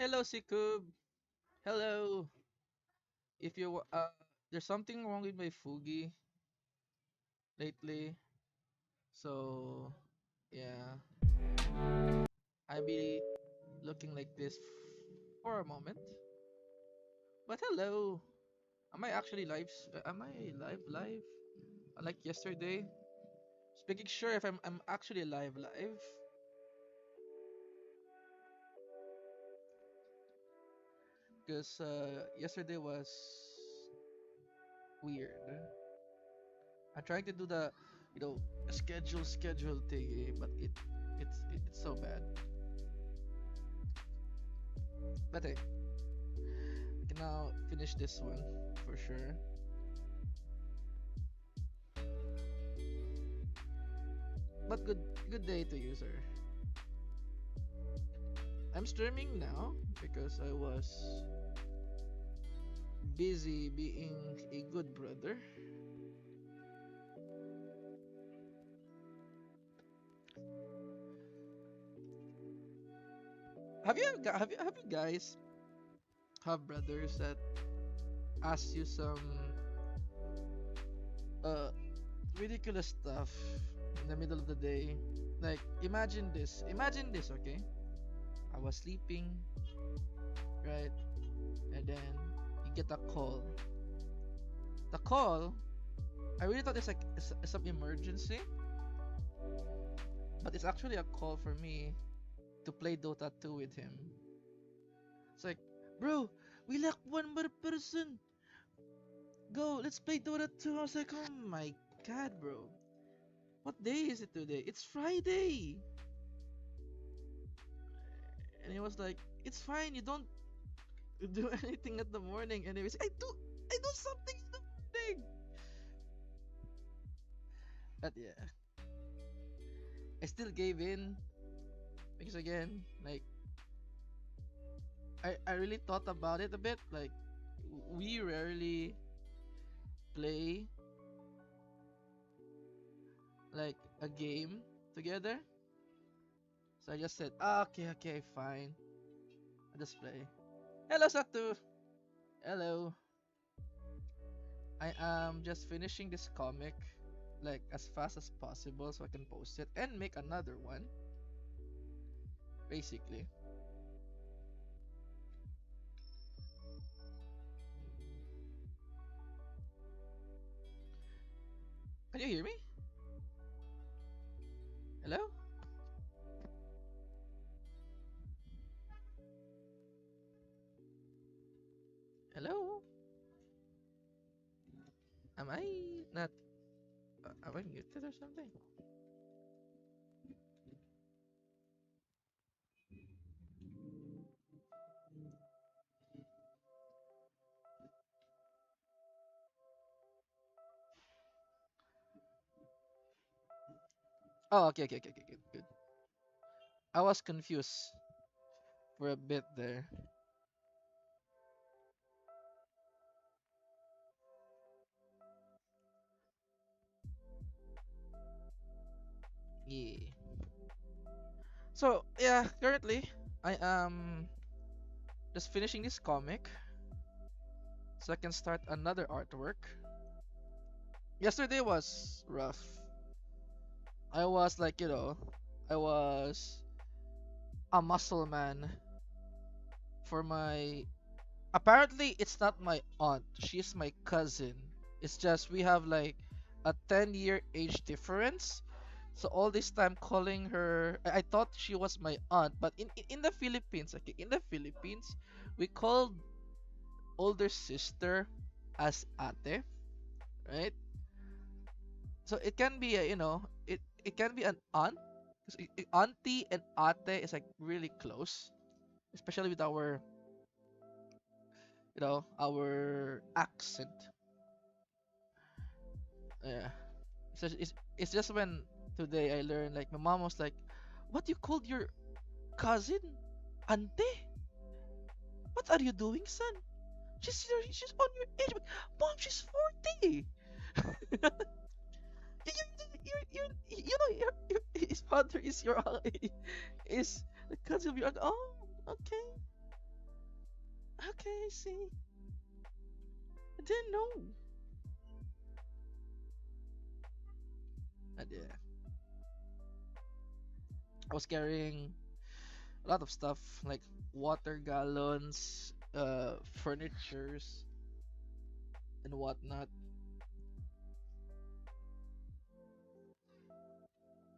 Hello, Sikub. Hello. If you there's something wrong with my Fugi lately, so yeah, I be looking like this for a moment. But hello, am I actually live? Am I live? Like yesterday, just making sure if I'm actually live, because yesterday was weird. I'm trying to do the you know schedule thingy, but it's so bad. But hey, we can now finish this one for sure. But good day to you, sir. I'm streaming now because I was busy being a good brother. Have you guys have brothers that ask you some uh ridiculous stuff in the middle of the day? Like imagine this, okay? I was sleeping, right? And then you get a call. The call, I really thought it's some emergency, but it's actually a call for me to play Dota 2 with him. It's like, bro, we lack one more person. Go, let's play Dota 2. I was like, oh my god, bro. What day is it today? It's Friday. And he was like, it's fine. You don't do anything at the morning. And he was, I do something in the morning. But yeah, I still gave in because again, like, I really thought about it a bit. Like, we rarely play like a game together. So I just said, okay, fine. I just play. Hello, Satu. Hello. I am just finishing this comic like as fast as possible so I can post it and make another one. Basically. Can you hear me? Hello? Hello? Am I not? Am I muted or something? Oh, okay, good. I was confused for a bit there. Yeah. So yeah, currently I am just finishing this comic so I can start another artwork. Yesterday was rough. I was like, I was a muscle man for my. Apparently, it's not my aunt. She's my cousin. It's just we have like a 10-year age difference. So all this time calling her, I thought she was my aunt, but in the Philippines, okay, in the Philippines, we called older sister as ate, right? So it can be it can be an aunt. 'Cause auntie and ate is like really close, especially with our our accent. Yeah, it's just when today I learned like my mom was like, "What you called your cousin, ante? What are you doing, son? She's on your age, but mom, she's 40. His father is your is the cousin of your uncle. Oh, okay. Okay, see, I didn't know. And yeah, I was carrying a lot of stuff like water gallons, furnitures, and whatnot.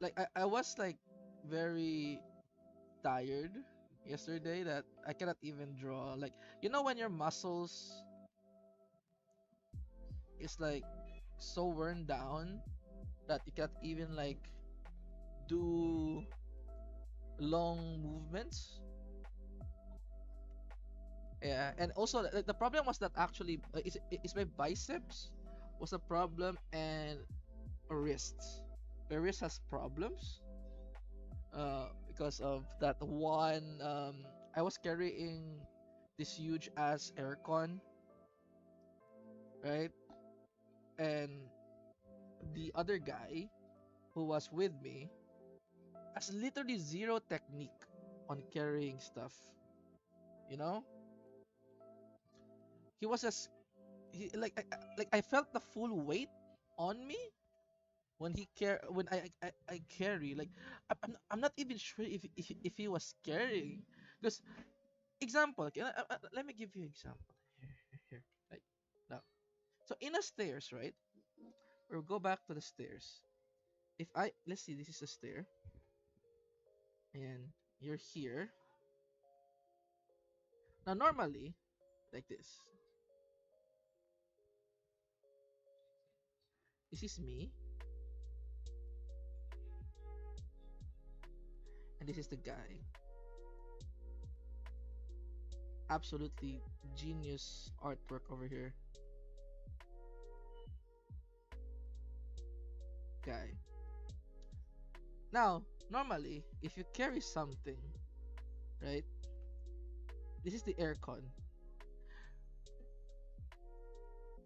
Like I was like very tired yesterday that I cannot even draw. Like when your muscles is like so worn down that you can't even like do long movements. Yeah, and also the problem was that actually is my biceps was a problem and wrists. My wrist has problems because of that one. I was carrying this huge ass aircon, right? And the other guy who was with me has literally zero technique on carrying stuff. You know, he was just like I felt the full weight on me when I carry. Like I'm not even sure if he was carrying. Because example, okay, let me give you example here. Like now, so in a stairs, right? We'll go back to the stairs. If I let's see, this is a stair, and you're here. Now normally, like this. This is me, and this is the guy. Absolutely genius artwork over here, guy. Now, normally, if you carry something, right? This is the aircon.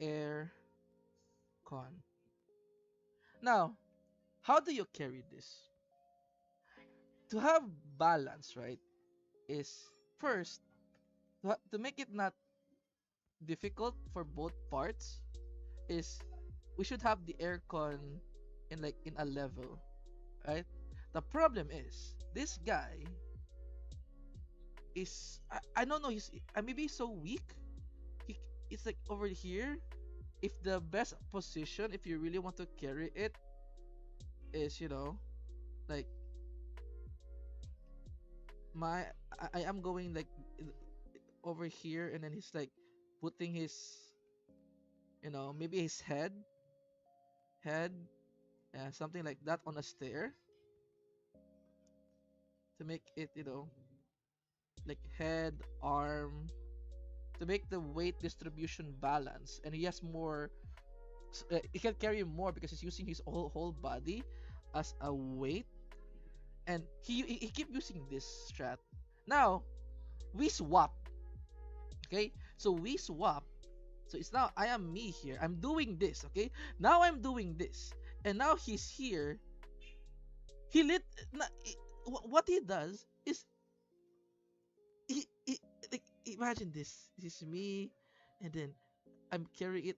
Air con. Now, how do you carry this? To have balance, right, is first to make it not difficult for both parts is we should have the aircon in a level, right? The problem is this guy is I don't know he's maybe he's so weak. He, it's like over here. If the best position, if you really want to carry it, is like my I am going like over here, and then he's like putting his maybe his head something like that on a stair to make it like head arm to make the weight distribution balance, and he has more he can carry more because he's using his whole body as a weight, and he keep using this strat. Now we swap. Okay, so we swap. So it's now I am me here. I'm doing this. Okay, now I'm doing this, and now he's here. He lit. What he does is he like imagine this. This is me, and then I'm carrying it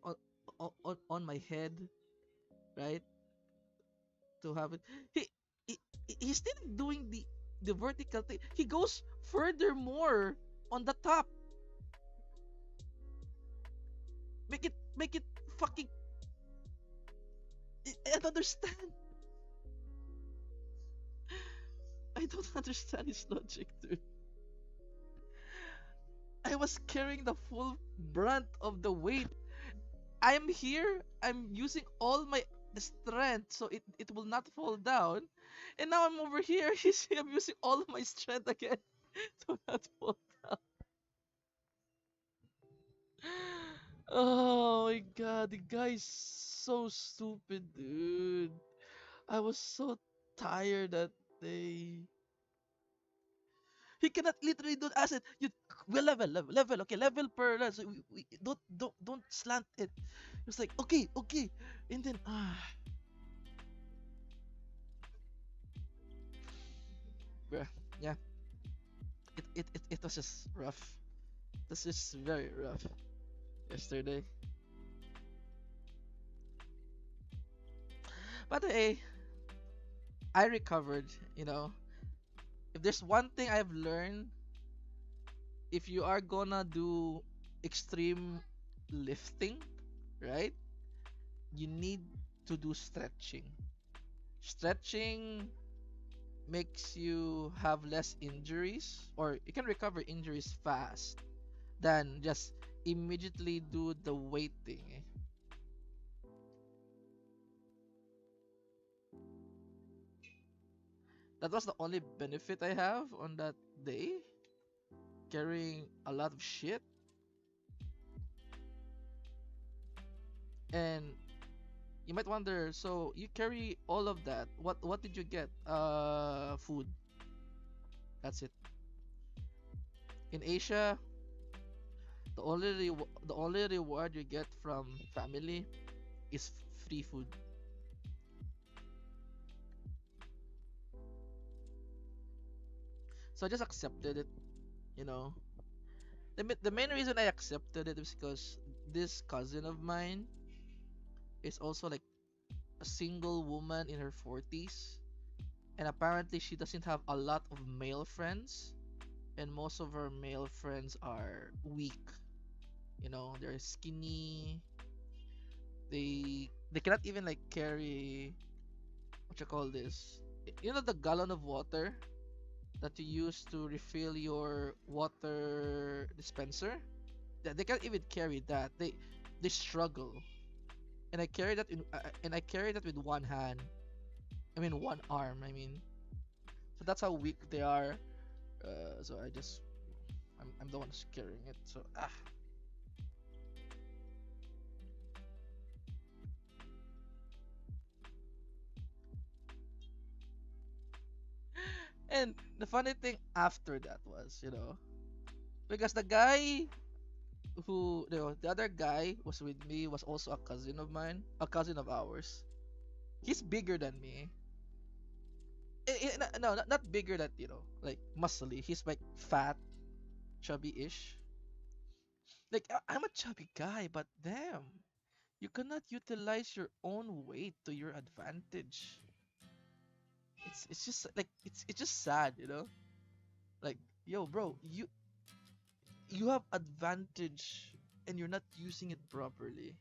on my head, right? To have it. He he's still doing the vertical thing. He goes furthermore on the top. Make it fucking. I don't understand. I don't understand his logic, dude. I was carrying the full brunt of the weight. I'm here. I'm using all my strength so it will not fall down. And now I'm over here. I'm using all of my strength again to not fall down. Oh my god, the guy is so stupid, dude. I was so tired that day. He cannot literally do asset. You well level. Okay, level per level. So we don't slant it. It's like okay, and then bruh, yeah. It was just rough. This is very rough. Yesterday, but hey, I recovered. You know, if there's one thing I've learned, if you are gonna do extreme lifting, right? You need to do stretching. Stretching makes you have less injuries, or you can recover injuries fast than just immediately do the weight thing. That was the only benefit I have on that day, carrying a lot of shit. And you might wonder, so you carry all of that. What did you get? Food. That's it. In Asia, the only reward you get from family is free food. So I just accepted it, you know. The main reason I accepted it is because this cousin of mine is also like a single woman in her 40s, and apparently she doesn't have a lot of male friends, and most of her male friends are weak. You know, they're skinny. They cannot even like carry what you call this. You know the gallon of water that you use to refill your water dispenser? They can't even carry that. They struggle. And I carry that with one hand. I mean one arm. I mean, so that's how weak they are. So I'm the one who's carrying it. So And the funny thing after that was, because the other guy was with me was also a cousin of mine, a cousin of ours. He's bigger than me. No, not bigger that, like muscly. He's like fat, chubby-ish. Like I'm a chubby guy, but damn, you cannot utilize your own weight to your advantage. It's just like it's just sad, Like, yo, bro, you have advantage and you're not using it properly.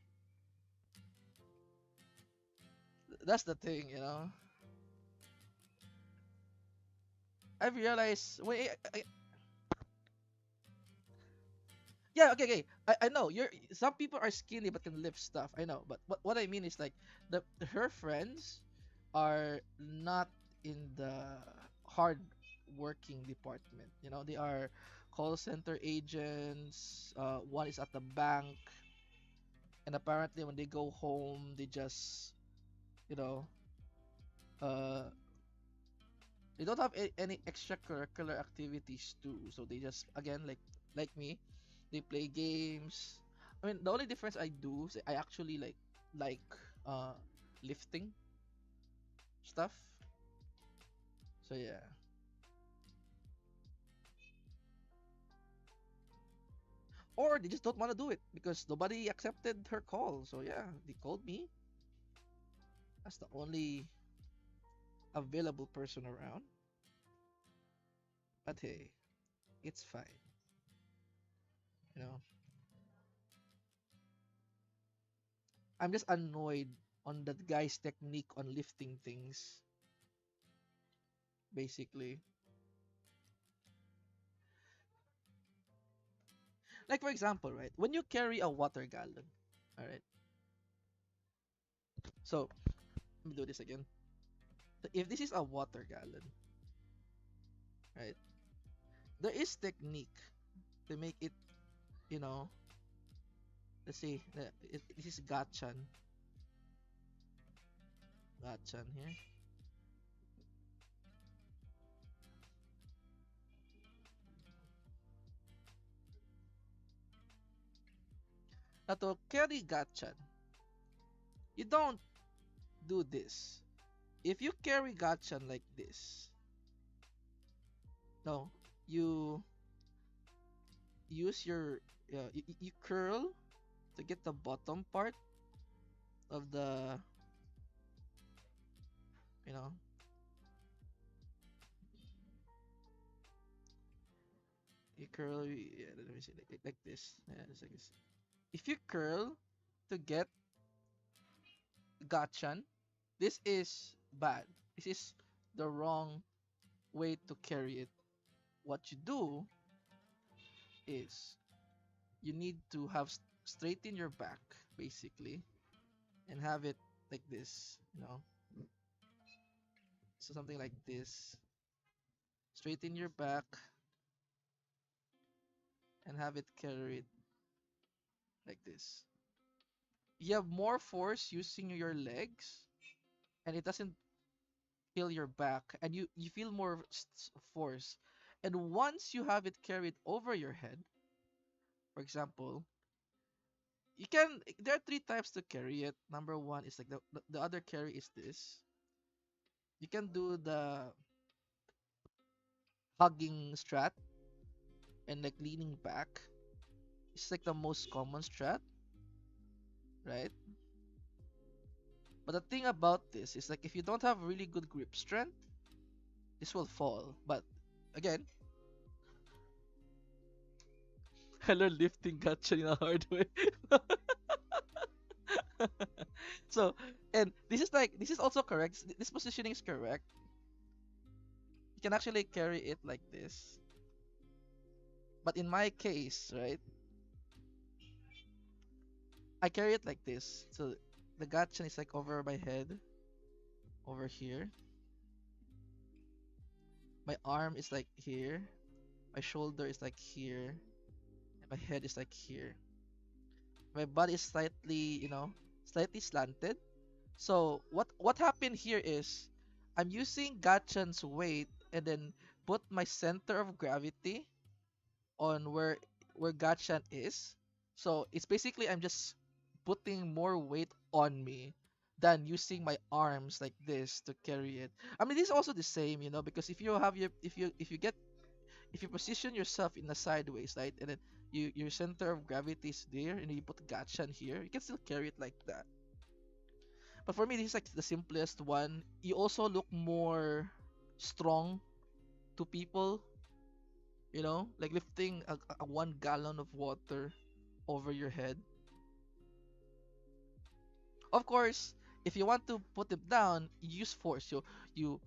That's the thing, I've realized. Wait, yeah, okay, okay. I know you're. Some people are skinny but can lift stuff. I know, but what I mean is like her friends are not in the hard working department. They are call center agents. One is at the bank, and apparently when they go home, they just you know uh they don't have any extracurricular activities too. So they just again like me, they play games. I mean, the only difference I do is I actually like uh lifting stuff. So yeah. Or they just don't want to do it because nobody accepted her call. So yeah, they called me. That's the only available person around. But hey, it's fine. You know, I'm just annoyed on that guy's technique on lifting things. Basically, like for example, right? When you carry a water gallon, all right. So let me do this again. So if this is a water gallon, right? There is technique to make it, you know, let's see, this is gachan here. Now to carry gachan, you don't do this. If you carry gachan like this, no, you use your you curl to get the bottom part of the, you know, you curl. Yeah, let me see, like this. Yeah, just like this. If you curl to get gachan, this is bad. This is the wrong way to carry it. What you do is you need to have straighten your back basically and have it like this, you know. So something like this. Straighten your back and have it carried like this. You have more force using your legs and it doesn't feel your back and you feel more force. And once you have it carried over your head, for example, you can there are three types to carry it. Number one is like the other carry is this. You can do the hugging strat and like leaning back. It's like the most common strat, right? But the thing about this is like if you don't have really good grip strength, this will fall. But again, I learned lifting gotcha in a hard way. So, and this is like this is also correct. This positioning is correct. You can actually carry it like this. But in my case, right, I carry it like this. So the gotcha is like over my head, over here. My arm is like here. My shoulder is like here. And my head is like here. My body is slightly, you know, slightly slanted. So what happened here is I'm using Gachan's weight and then put my center of gravity on where Gachan is. So it's basically I'm just putting more weight on me than using my arms like this to carry it. I mean, this is also the same, you know, because if you have your if you get if you position yourself in a sideways, right, and then your center of gravity is there, and you put Gachan here, you can still carry it like that. But for me, this is like the simplest one. You also look more strong to people, you know, like lifting a 1 gallon of water over your head. Of course, if you want to put it down, you use force. You,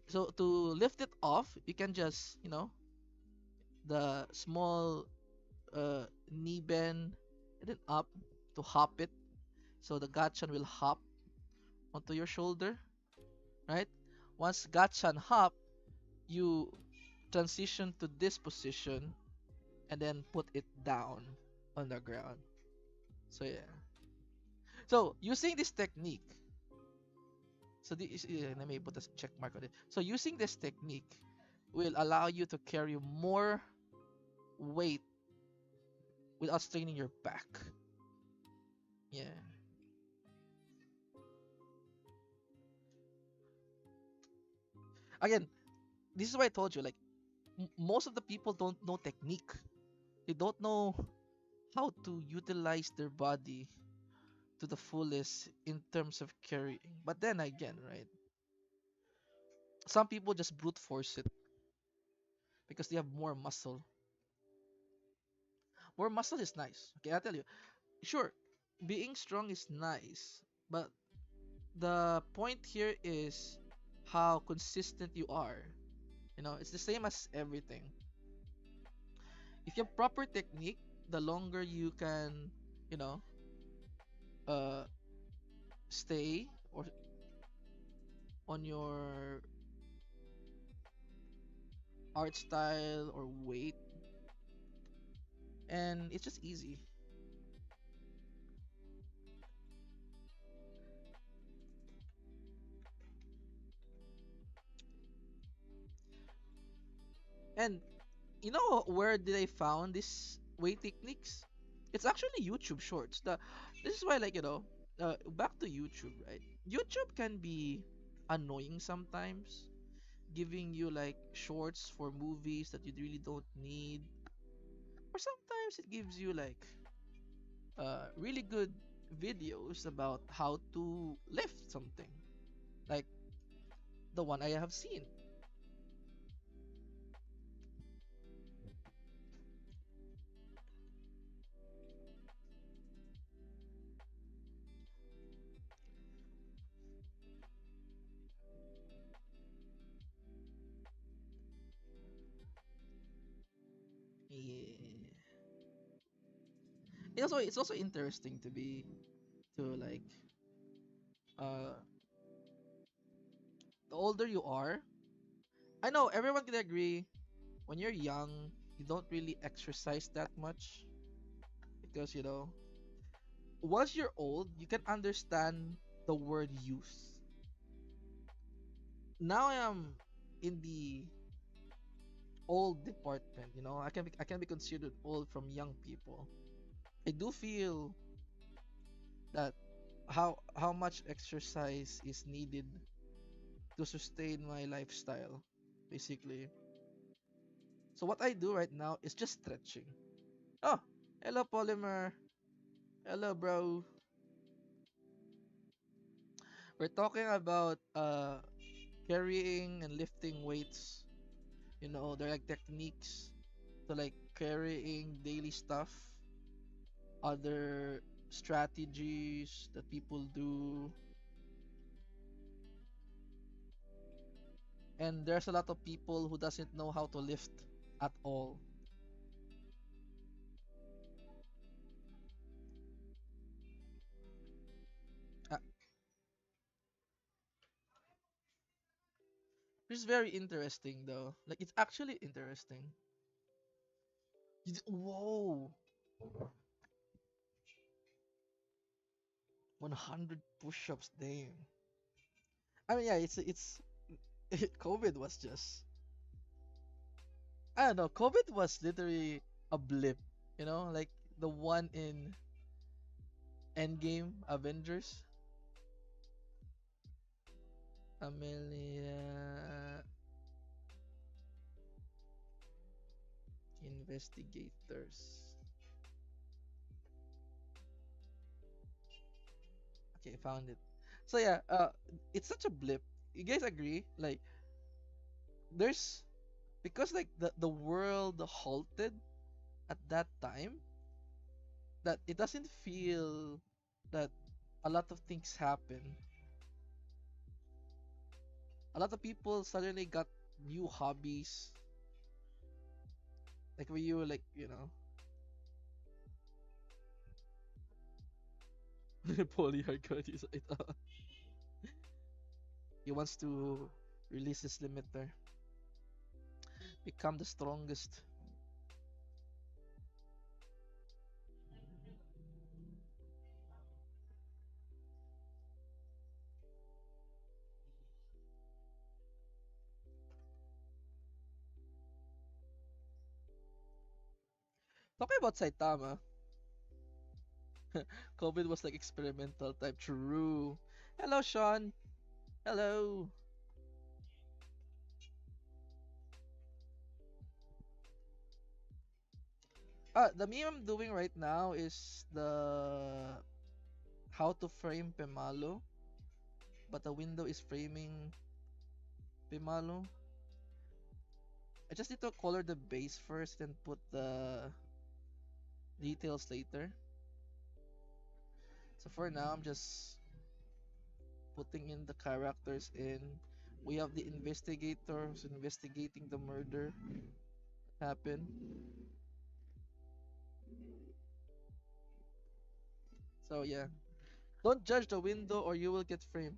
so to lift it off, you can just, you know, the small knee bend and then up to hop it. So the gachan will hop onto your shoulder, right? Once gachan hop, you transition to this position and then put it down on the ground. So yeah. So using this technique, so this, yeah, let me put a check mark on it. So using this technique will allow you to carry more weight without straining your back. Yeah. Again, this is why I told you like most of the people don't know technique. They don't know how to utilize their body to the fullest in terms of carrying. But then again, right? Some people just brute force it because they have more muscle. More muscle is nice. Okay, I tell you. Sure, being strong is nice, but the point here is how consistent you are. You know, it's the same as everything. If you have proper technique, the longer you can, you know, uh, stay or on your art style or weight, and it's just easy. And you know where did I found this weight techniques? It's actually YouTube Shorts. This is why, like, you know, back to YouTube, right? YouTube can be annoying sometimes giving you like shorts for movies that you really don't need, or sometimes it gives you like really good videos about how to lift something, like the one I have seen. Yeah. It's also interesting to be to like uh the older you are. I know everyone can agree when you're young, you don't really exercise that much because once you're old, you can understand the word use. Now I am in the old department, I can be considered old from young people. I do feel that how much exercise is needed to sustain my lifestyle, basically. So what I do right now is just stretching. Oh, hello Polymer. Hello bro. We're talking about carrying and lifting weights. They're like techniques to like carrying daily stuff, other strategies that people do, and there's a lot of people who doesn't know how to lift at all. Uh, it's very interesting though. Like it's actually interesting. Whoa, 100 push-ups, damn. I mean, yeah, it's COVID was just I don't know. COVID was literally a blip, like the one in Endgame Avengers. Amelia investigators. Okay, found it. So yeah, it's such a blip. You guys agree? Like, there's because like the world halted at that time, that it doesn't feel that a lot of things happen. A lot of people suddenly got new hobbies, like where you like polyarchon is it. He wants to release his limiter, become the strongest. Talking about Saitama, COVID was like experimental type. True. Hello, Sean. Hello. The meme I'm doing right now is the how to frame Pemalo, but the window is framing Pemalo. I just need to color the base first, then put the details later. So for now, I'm just putting in the characters in. We have the investigator who's investigating the murder that happened. So yeah, don't judge the window or you will get framed.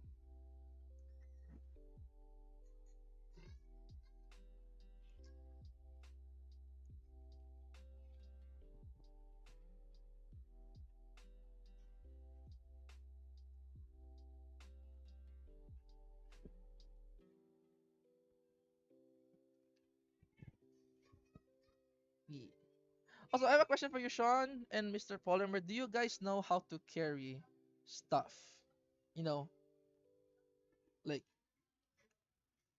Yeah. Also, I have a question for you, Sean and Mr. Polymer. Do you guys know how to carry stuff? You know, like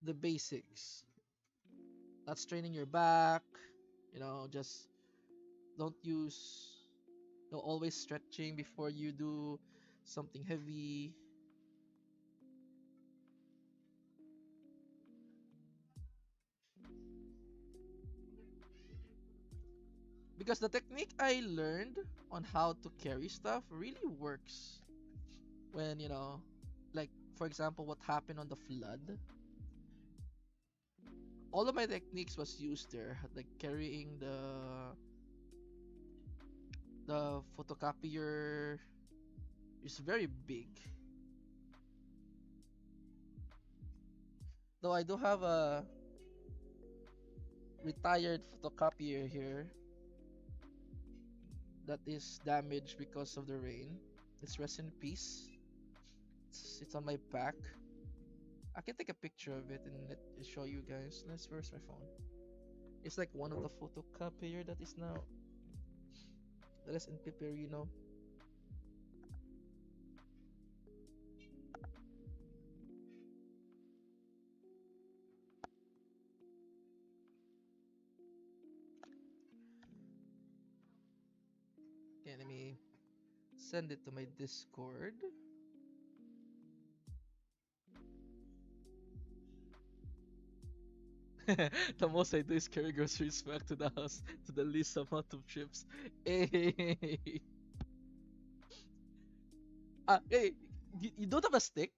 the basics. That's training your back. Just don't use, always stretching before you do something heavy. Because the technique I learned on how to carry stuff really works when, like for example, what happened on the flood. All of my techniques was used there, like carrying the photocopier is very big. Though I do have a retired photocopier here that is damaged because of the rain. It's rest in peace. It's on my back. I can take a picture of it and show you guys. Where's my phone? It's like one of the photocopier that is in Piperino. Okay, let me send it to my Discord. The most I do is carry groceries back to the house to the least amount of trips. Hey, hey, you don't have a stick,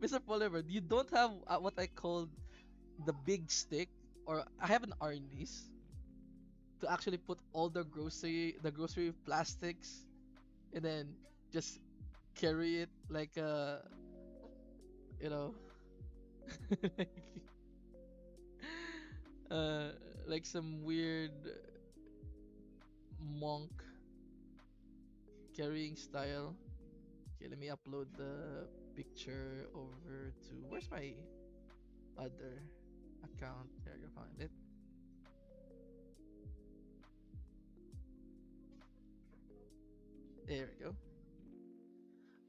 Mr. Poliver. You don't have what I call the big stick, or I have an arnis to actually put all the grocery plastics, and then just carry it like you know, like, uh, like some weird monk carrying style. Okay, let me upload the picture over to where's my other account? There you find it. There we go.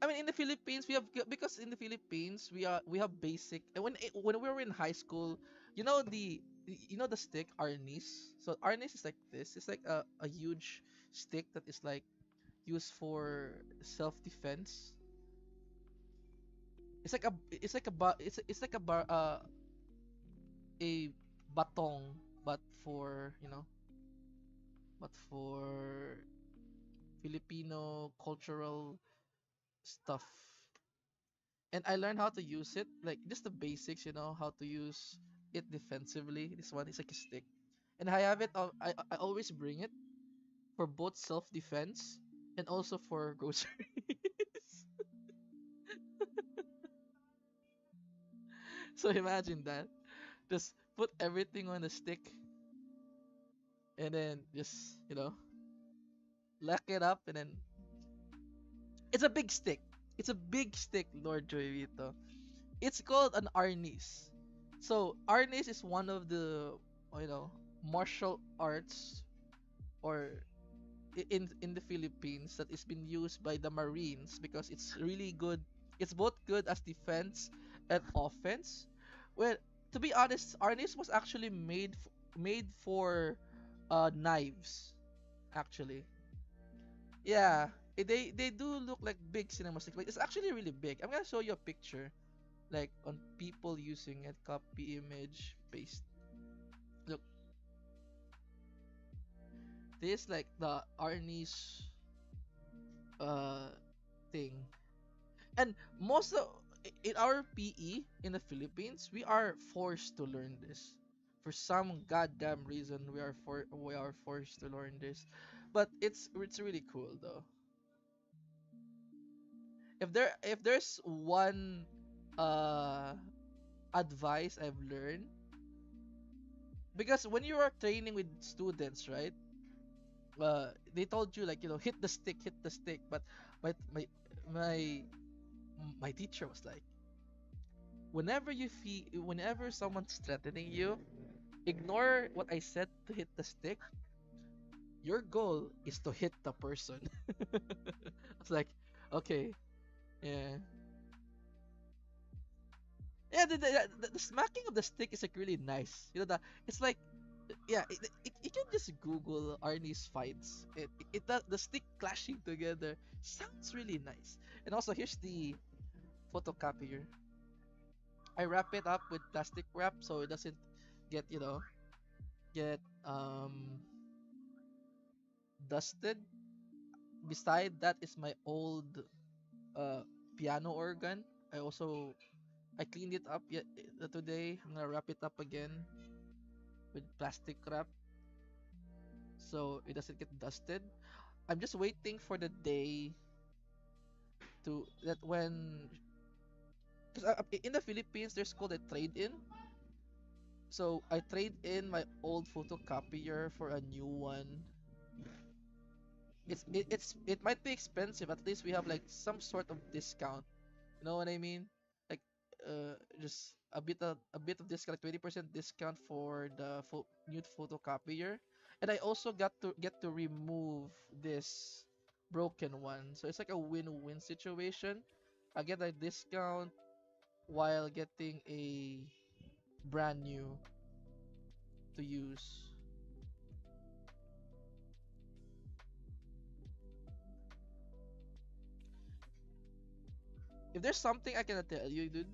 I mean, in the Philippines, we have because in the Philippines we have basic. And when we were in high school, the stick arnis. So arnis is like this. It's like a huge stick that is like used for self defense. It's like a batong, but for Filipino cultural stuff. And I learned how to use it, like just the basics, how to use it defensively. This one is like a stick, and I have it. I always bring it for both self defense and also for groceries. So imagine that. Just put everything on a stick and then just lock it up, and then it's a big stick. It's a big stick, Lord Joyvito. It's called an arnis. So arnis is one of the martial arts, or in the Philippines, that is been used by the Marines because it's really good. It's both good as defense and offense. Well, to be honest, arnis was actually made for knives, actually. Yeah, they do look like big cinema sticks, but it's actually really big. I'm gonna show you a picture, like on people using it. Copy image, paste. Look, this like the Arnie's uh thing, and most of in our PE in the Philippines, we are forced to learn this. For some goddamn reason, we are forced to learn this, but it's really cool though. If there's one uh advice I've learned, because when you are training with students, right? They told you, like, hit the stick, but my my my my teacher was like, whenever someone's threatening you, ignore what I said to hit the stick. Your goal is to hit the person. I was like, okay, yeah. Yeah, the smacking of the stick is like really nice. You know that it's like yeah, you can just Google Arnie's fights. The stick clashing together sounds really nice. And also here's the photocopier. I wrap it up with plastic wrap so it doesn't get get dusted. Beside that is my old uh piano organ. I also I cleaned it up yet today. I'm gonna wrap it up again with plastic wrap so it doesn't get dusted. I'm just waiting for the day to that when because in the Philippines there's called a trade-in. So I trade in my old photocopier for a new one. It might be expensive. At least we have like some sort of discount. You know what I mean? Like just a bit of discount, like 20% discount for the new photocopier. And I also got to get to remove this broken one. So it's like a win-win situation. I get a discount while getting a brand new to use. If there's something I cannot tell you, dude.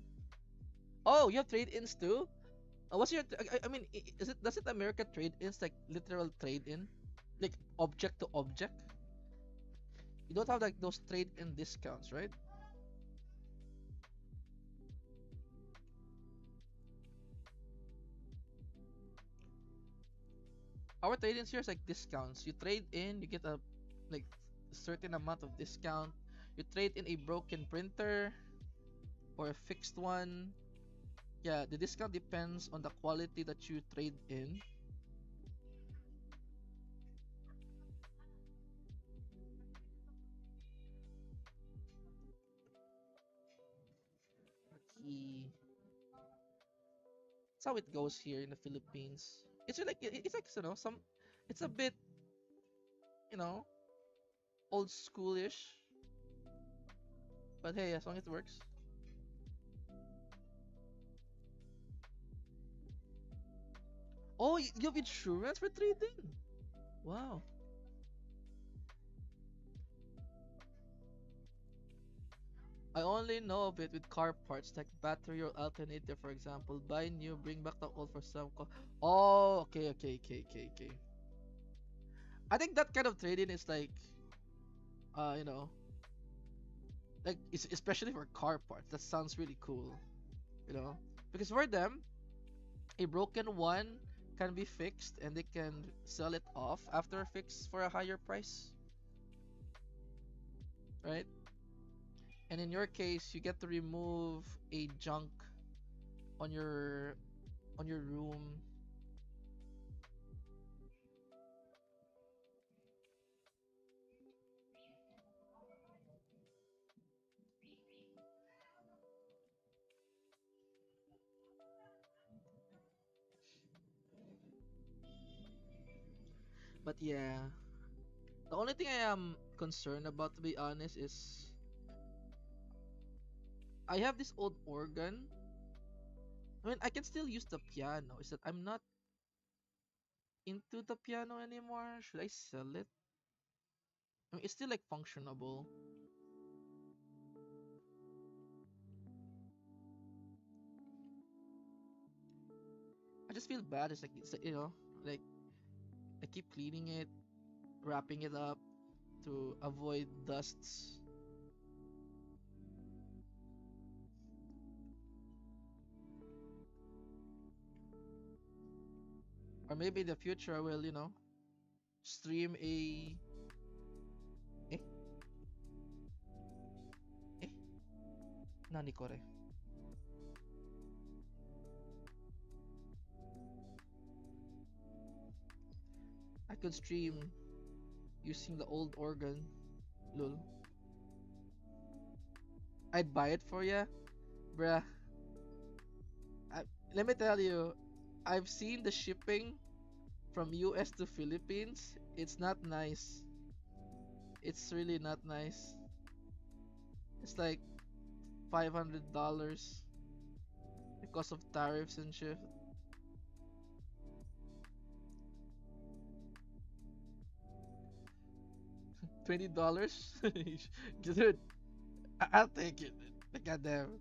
Oh, you have trade-ins too? What's your? I mean, is it does it America trade-ins like literal trade-in, like object to object? You don't have like those trade-in discounts, right? Our trade-ins here is like discounts. You trade in, you get a like certain amount of discount. You trade in a broken printer or a fixed one. Yeah, the discount depends on the quality that you trade in. Okay. That's how it goes here in the Philippines. It's like it's like it's a bit you know old schoolish, but hey, as long as it works. Oh, you have insurance for trading? Wow. I only know of it with car parts like battery or alternator, for example. Buy new, bring back the old for some. Oh, okay, okay, okay, okay, okay. I think that kind of trading is like, uh, you know, like especially for car parts. That sounds really cool, you know, because for them, a broken one can be fixed and they can sell it off after a fix for a higher price, right? And in your case, you get to remove a junk on your room. But yeah, the only thing I am concerned about, to be honest, is I have this old organ. I mean, I can still use the piano. Is that I'm not into the piano anymore? Should I sell it? I mean, it's still like functionable. I just feel bad. Like I keep cleaning it, wrapping it up to avoid dusts. Or maybe in the future I will, stream a eh eh nani kore. I could stream using the old organ. Lol. I'd buy it for ya, bruh. I, Let me tell you, I've seen the shipping from US to Philippines. It's not nice. It's really not nice. It's like $500. because of tariffs and shit. $20, dude. I'll take it. Goddamn.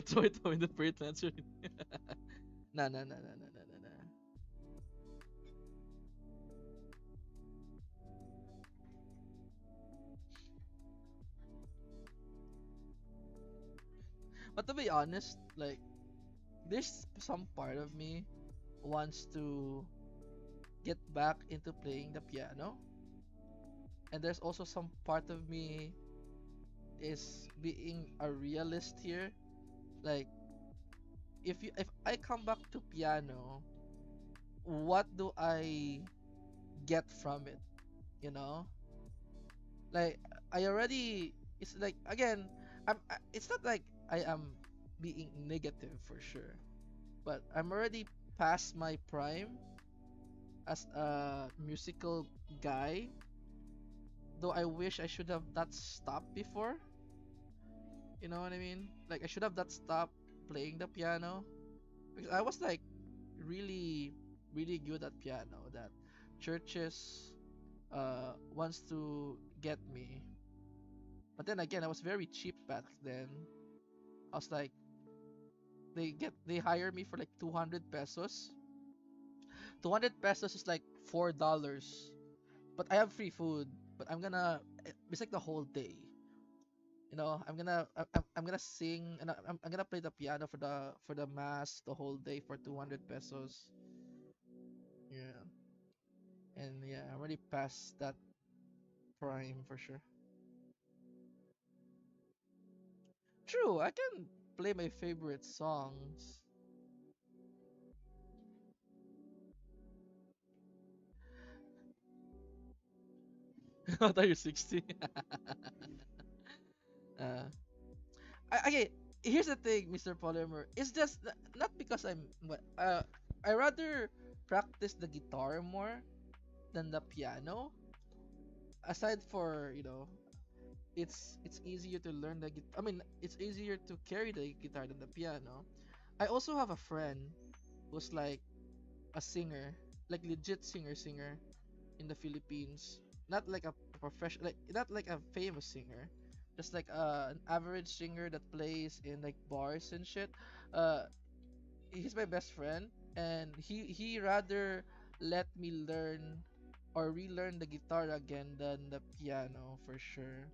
Toy toy in the freight transfer. Nah, nah, nah, nah, nah, nah, nah, nah. But to be honest, like, there's some part of me wants to get back into playing the piano, and there's also some part of me is being a realist here. Like, if I come back to piano, what do I get from it? You know, like I already. It's like again, it's not like I am being negative for sure, but I'm already past my prime as a musical guy. Though I wish I should have not stopped before. You know what I mean? Like I should have not stopped playing the piano because I was like really really good at piano that churches wants to get me. But then again, I was very cheap back then. I was like they hire me for like 200 pesos. 200 pesos is like $4. But I have free food, but it's like the whole day. You know, I'm gonna sing and I'm gonna play the piano for the mass the whole day for 200 pesos. Yeah. And yeah, I'm already past that prime for sure. True, I can play my favorite songs. I thought you're 60. uh, okay, here's the thing, Mr. Polymer. It's just not because I rather practice the guitar more than the piano. Aside for, it's easier to learn the guitar. I mean, it's easier to carry the guitar than the piano. I also have a friend who's like a singer, like legit singer in the Philippines. Not like a professional, like not like a famous singer, just like an average singer that plays in like bars and shit. Uh, he's my best friend, and he rather let me learn or relearn the guitar again than the piano for sure.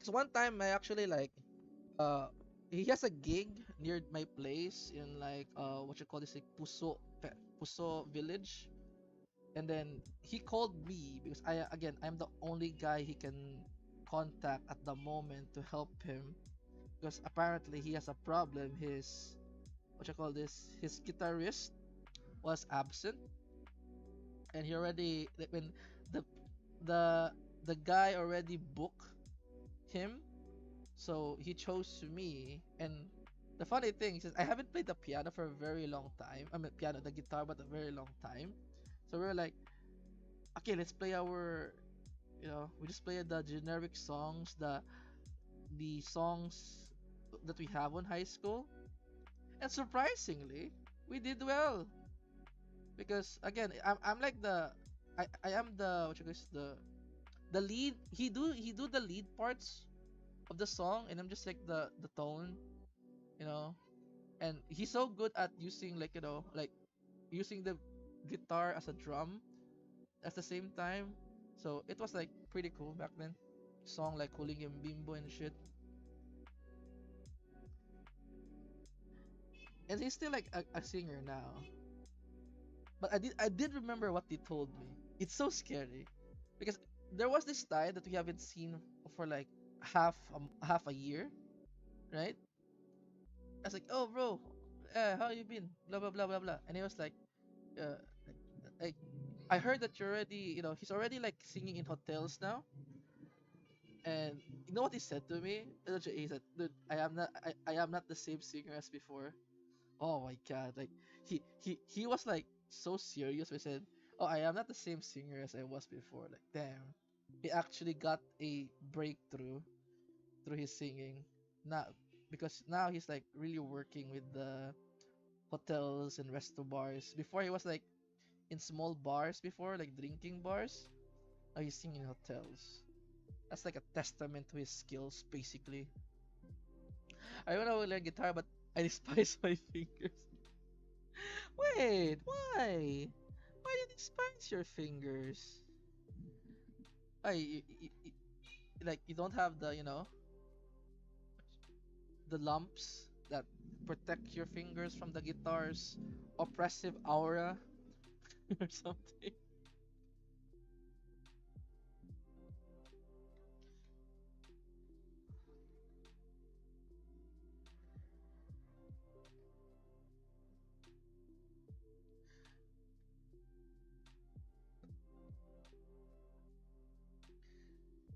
Cause one time I actually like uh he has a gig near my place in like what you call this like Puso village, and then he called me because I'm the only guy he can contact at the moment to help him because apparently he has a problem. His what you call this his guitarist was absent, and he already like when the the the guy already booked him, so he chose me. And the funny thing is I haven't played the piano for a very long time. I mean piano, the guitar, but a very long time. So we are like, okay, let's play our, we just play the generic songs, the songs that we have on high school. And surprisingly, we did well because again, I'm like I am the what you guys the lead. He do the lead parts of the song, and I'm just like the tone, you know. And he's so good at using like like using the guitar as a drum at the same time. So it was like pretty cool back then. Song like Huling Yung Bimbo and shit. And he's still like a singer now. But I did remember what they told me. It's so scary because there was this guy that we haven't seen for like half a year, right? I was like, "Oh, bro, how you been? Blah blah blah blah blah." And he was like, uh, like I heard that you're already, he's already like singing in hotels now. And you know what he said to me? He said, "Dude, I am not the same singer as before." Oh my god! Like he was like so serious. We said, "Oh, I am not the same singer as I was before." Like, damn, he actually got a breakthrough through his singing. Now, because now he's like really working with the hotels and resto bars. Before he was like in small bars before, like drinking bars. Now he's singing in hotels. That's like a testament to his skills, basically. I want to learn guitar, but I despise my fingers. Wait, why? Why do you despise your fingers? I like you don't have the lumps that protect your fingers from the guitar's oppressive aura or something.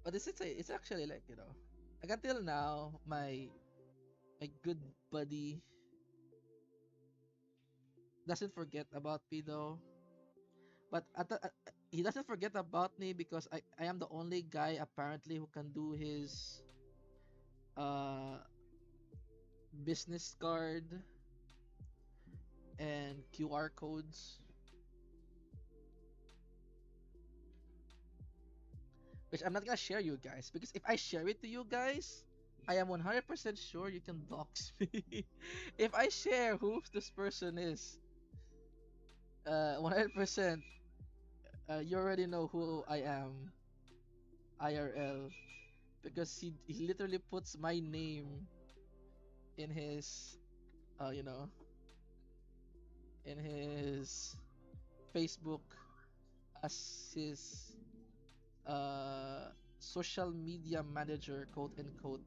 But it's actually like like until now my good buddy doesn't forget about me though. But he doesn't forget about me because I am the only guy apparently who can do his uh business card and QR codes, which I'm not gonna share you guys because if I share it to you guys, I am 100% sure you can dox me. If I share who this person is, 100%, you already know who I am, IRL, because he literally puts my name in his, uh, you know, in his Facebook as his uh social media manager, quote unquote.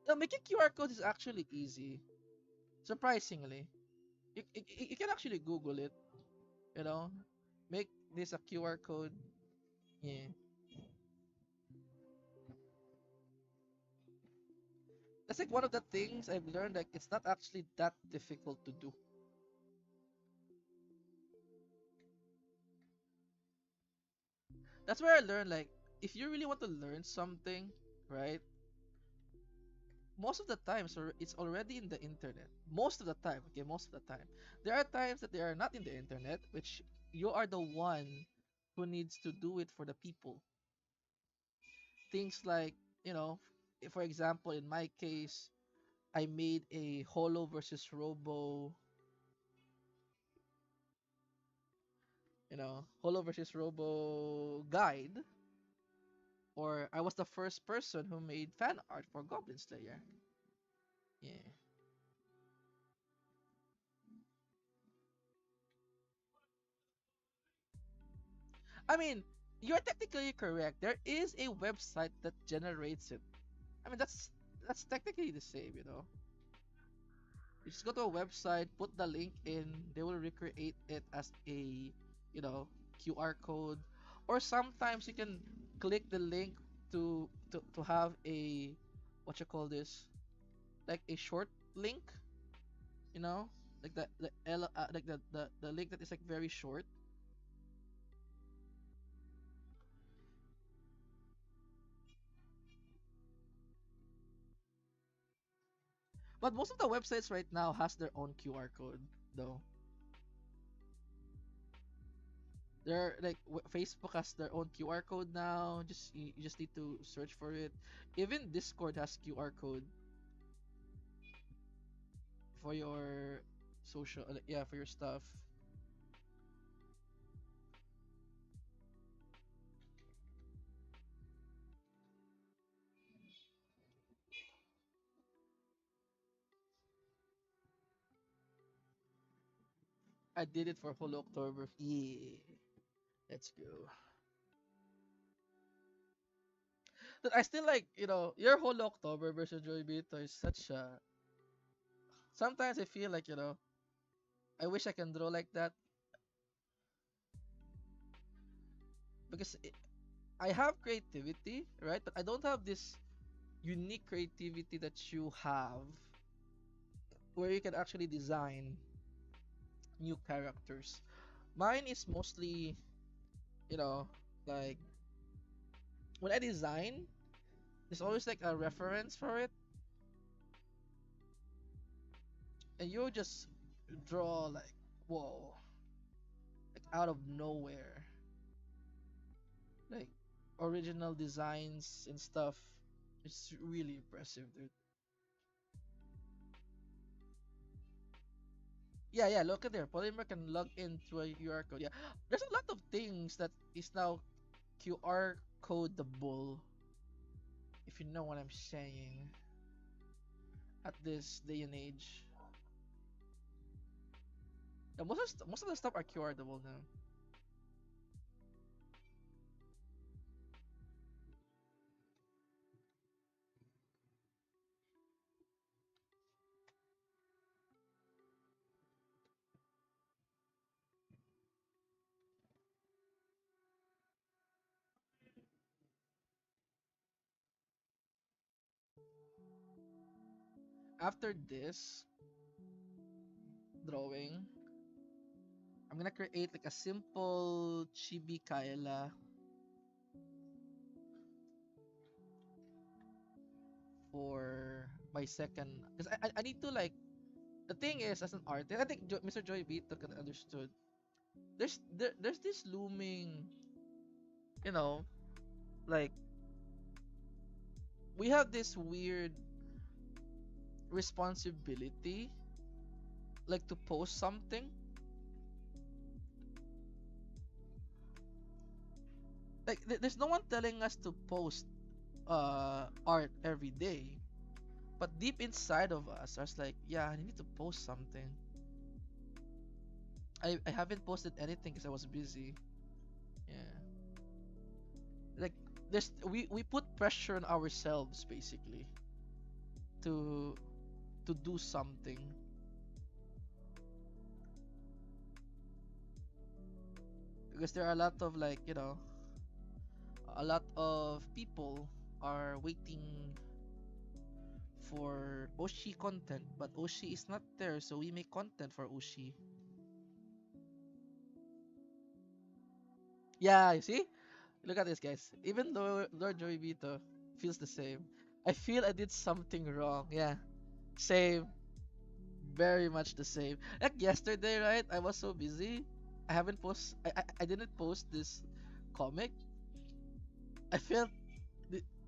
Now, making QR codes is actually easy, surprisingly. You can actually Google it, you know, make this a QR code. Yeah, that's like one of the things I've learned. Like, it's not actually that difficult to do. That's where I learned. Like, if you really want to learn something, right? Most of the times, or it's already in the internet. Most of the time, okay, most of the time. There are times that they are not in the internet, which you are the one who needs to do it for the people. Things like, you know, for example, in my case, I made a Holo versus Robo, Holo versus Robo guide, or I was the first person who made fan art for Goblin Slayer. Yeah. I mean, you're technically correct. There is a website that generates it. I mean, that's technically the same. You just go to a website, put the link in, they will recreate it as a, you know, QR code. Or sometimes you can click the link to have a what you call this? Like a short link, you know? Like the link that is like very short. But most of the websites right now has their own QR code though. They're like Facebook has their own QR code now. You just need to search for it. Even Discord has QR code for your social, yeah, for your stuff. I did it for whole October. Yeah, let's go. But I still like, your whole October versus Joy Bito is such a Sometimes I feel like, I wish I can draw like that because I have creativity, right? But I don't have this unique creativity that you have where you can actually design new characters. Mine is mostly, you know, like when I design, there's always like a reference for it, and you just draw like, whoa, like out of nowhere, like original designs and stuff. It's really impressive, dude. Yeah, yeah, look at there. Polymer can log into a QR code. Yeah, there's a lot of things that is now QR codeable, if you know what I'm saying, at this day and age. Yeah, most of the stuff are QRable now. After this drawing, I'm gonna create like a simple chibi Kaela for my second. Because I need to like, the thing is, as an artist, I think Mr. Joy Vito can understood. There's this looming, you know, like we have this weird responsibility, like to post something. Like there's no one telling us to post art every day, but deep inside of us, I was like, yeah, I need to post something. I haven't posted anything because I was busy. Yeah, like we put pressure on ourselves basically to do something because there are a lot of like, a lot of people are waiting for OSHI content, but OSHI is not there, so we make content for OSHI. Yeah, you see? Look at this, guys. Even though Lord Joey Vito feels the same, I feel I did something wrong. Yeah, same. Very much the same. Like yesterday, right? I was so busy. I haven't post. I didn't post this comic. I felt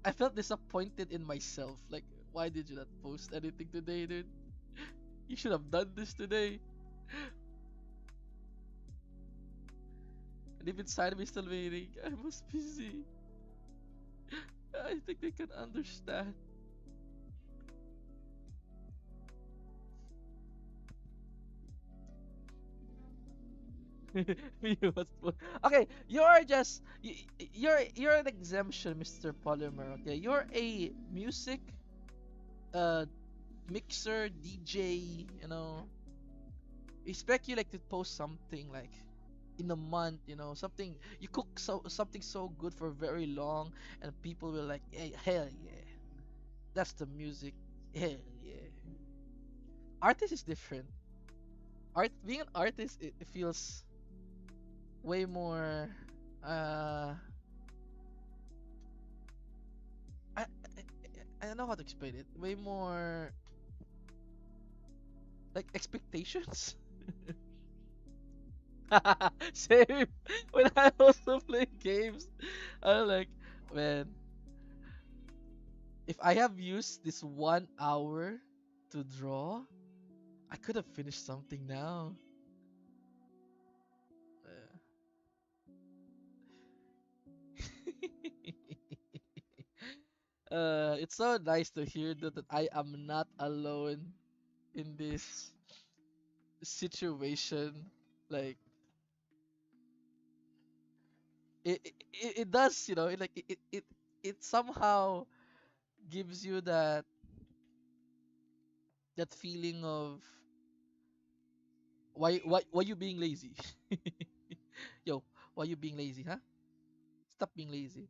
I felt disappointed in myself. Like, why did you not post anything today, dude? You should have done this today. And even inside me still waiting. I was busy. I think they can understand. You was okay. You're just you're an exemption, Mr. Polymer. Okay, you're a music uh mixer DJ. Expect you like to post something like in a month. Something you cook something so good for very long, and people will like, hey, hell yeah, that's the music. Hell yeah. Artist is different. Being an artist, it feels way more. Uh, I don't know how to explain it. Way more like expectations. Same. When I also play games, I'm like, man, if I have used this 1 hour to draw, I could have finished something now. It's so nice to hear that I am not alone in this situation. Like it does, it somehow gives you that That feeling of why you being lazy? Yo, why you being lazy, huh? Stop being lazy.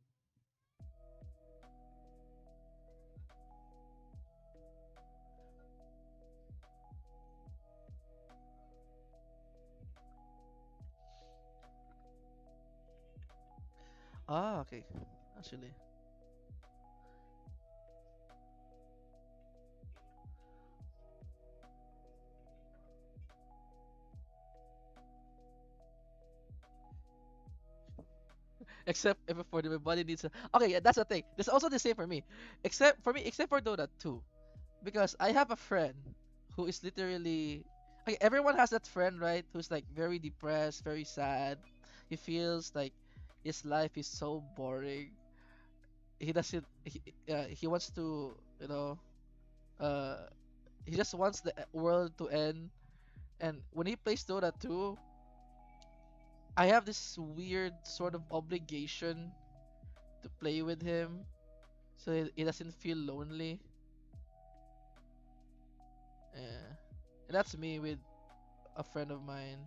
Ah, okay. Actually. Except if for the my body needs a okay, yeah, that's the thing. That's also the same for me. Except for Dota too. Because I have a friend who is literally okay, everyone has that friend, right? Who's like very depressed, very sad. He feels like his life is so boring. He wants to, uh he just wants the world to end. And when he plays Dota 2, I have this weird sort of obligation to play with him so he doesn't feel lonely. Yeah. And that's me with a friend of mine.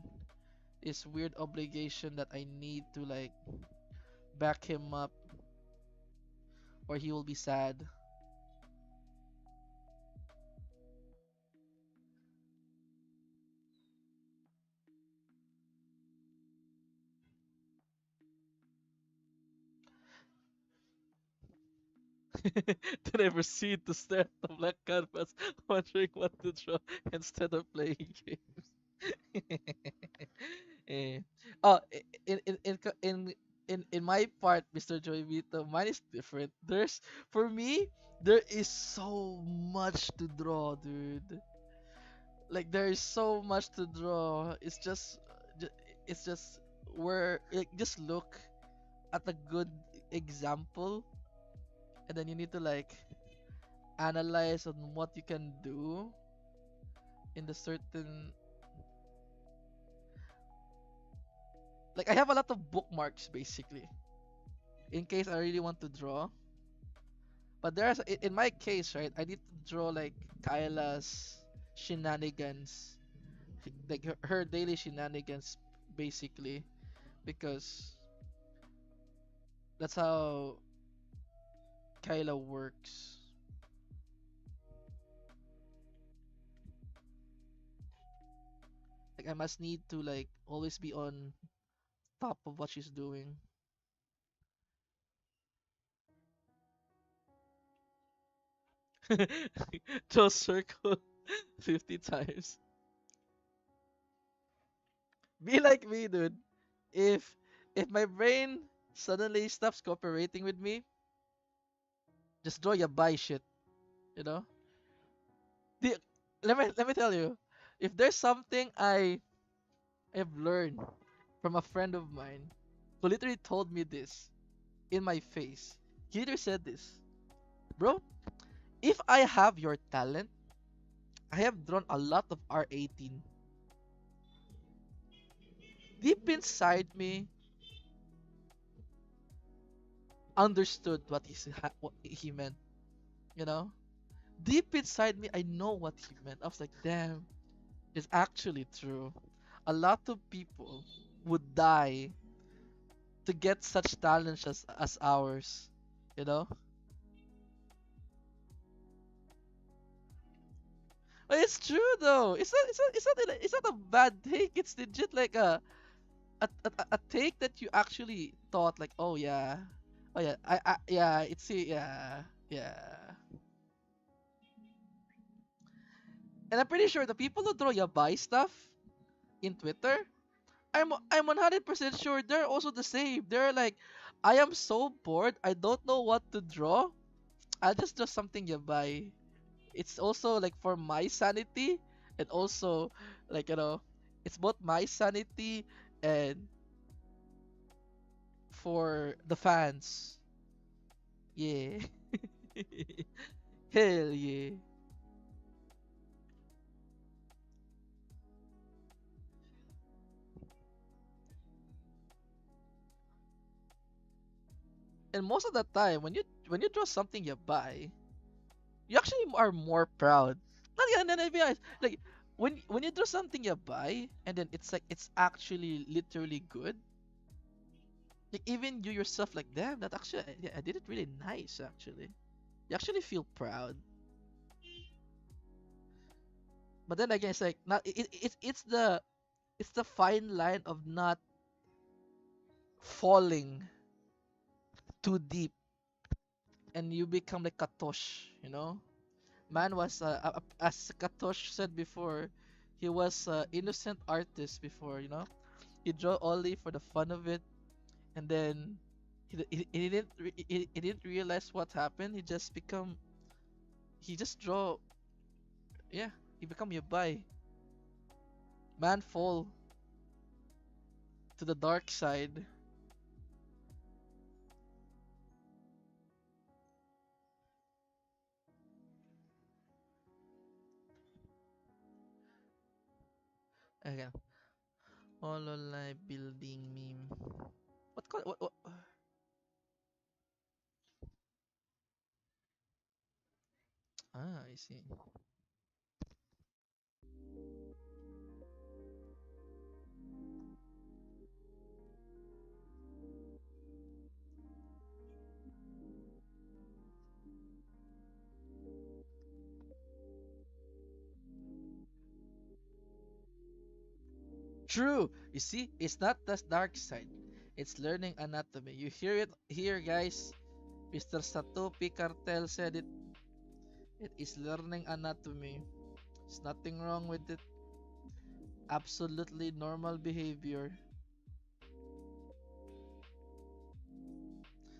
This weird obligation that I need to like back him up or he will be sad. Then I proceed to stare at the black canvas, wondering what to draw instead of playing games. Eh. Oh, in my part, Mr. Joy Vito, mine is different. For me, there is so much to draw, dude. Like there is so much to draw. Ju- it's just where like just look at a good example, and then you need to like analyze on what you can do in the certain like I have a lot of bookmarks basically in case I really want to draw. But in my case, right, I need to draw like Kyla's shenanigans, like her daily shenanigans, basically, because that's how Kyla works. Like I must need to like always be on top of what she's doing. Draw circle 50 times. Be like me, dude. If if my brain suddenly stops cooperating with me, just draw your buy shit, you know? The, let me tell you, if there's something I have learned from a friend of mine who literally told me this in my face. He literally said this, bro. If I have your talent, I have drawn a lot of R18. Deep inside me, understood what he meant. You know, deep inside me, I know what he meant. I was like, damn, it's actually true. A lot of people would die to get such talents as ours. You know, but it's true though. It's not a bad take. It's legit like a take that you actually thought like, oh yeah, yeah, yeah, yeah. And I'm pretty sure the people who draw yabai stuff in Twitter, I'm 100% sure they're also the same. They're like, I am so bored, I don't know what to draw. I'll just draw something yabai. It's also like for my sanity, and also like it's both my sanity and for the fans. Yeah. Hell yeah. And most of the time when you draw something you buy, you actually are more proud. Not gonna be honest. Like when you do something you buy and then it's like it's actually literally good. Like even you yourself like damn that actually yeah, I did it really nice actually. You actually feel proud. But then again it's like not it's the fine line of not falling too deep and you become like Katosh, you know? Man was as Katosh said before, he was innocent artist before, you know? He draw only for the fun of it and then he didn't realize what happened. He just draw yeah, he become Yabai. Man fall to the dark side. Again. Hololive building meme. What ah I see. True. You see, it's not the dark side. It's learning anatomy. You hear it here, guys. Mr. Satopi Cartel said it. It is learning anatomy. There's nothing wrong with it. Absolutely normal behavior.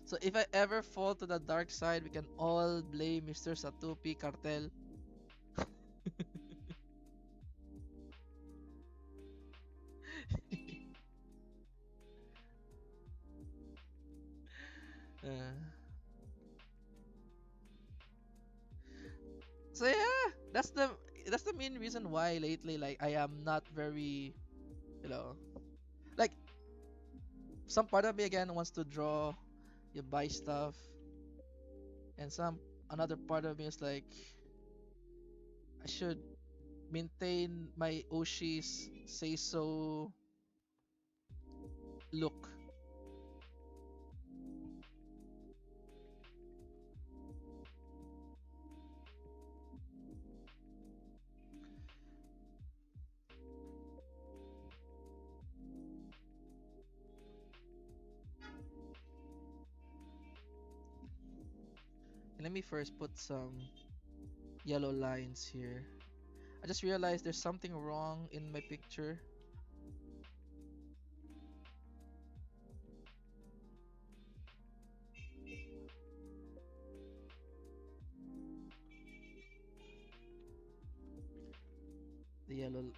So if I ever fall to the dark side, we can all blame Mr. Satopi Cartel. Uh, so yeah, that's the main reason why lately like I am not very you know like some part of me again wants to draw, you buy stuff, and some another part of me is like I should maintain my OSHI's say so look. Let me first put some yellow lines here. I just realized there's something wrong in my picture. The yellow.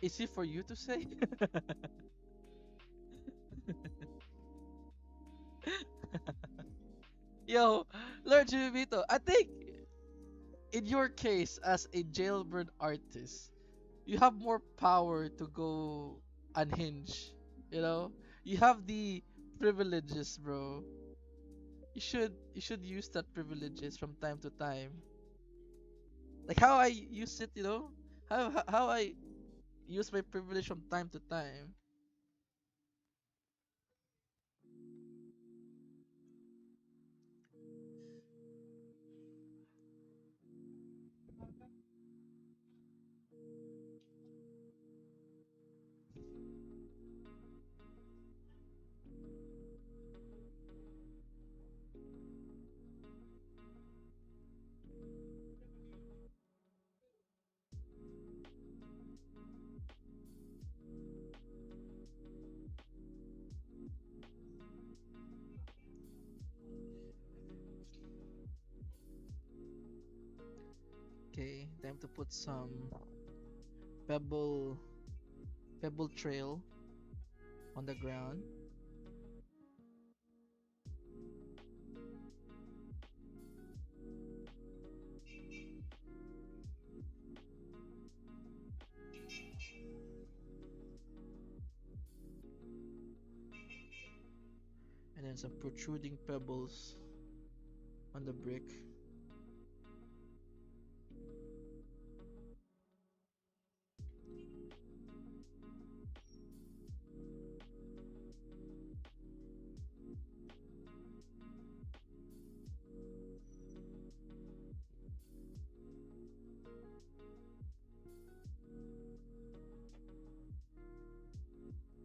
Easy for you to say? Yo, Lord Jimito, I think in your case as a jailbird artist, you have more power to go unhinged. You know, you have the privileges, bro. You should use that privileges from time to time. Like how I use it, you know, how I use my privilege from time to time. Okay, time to put some pebble pebble trail on the ground. And then some protruding pebbles on the brick.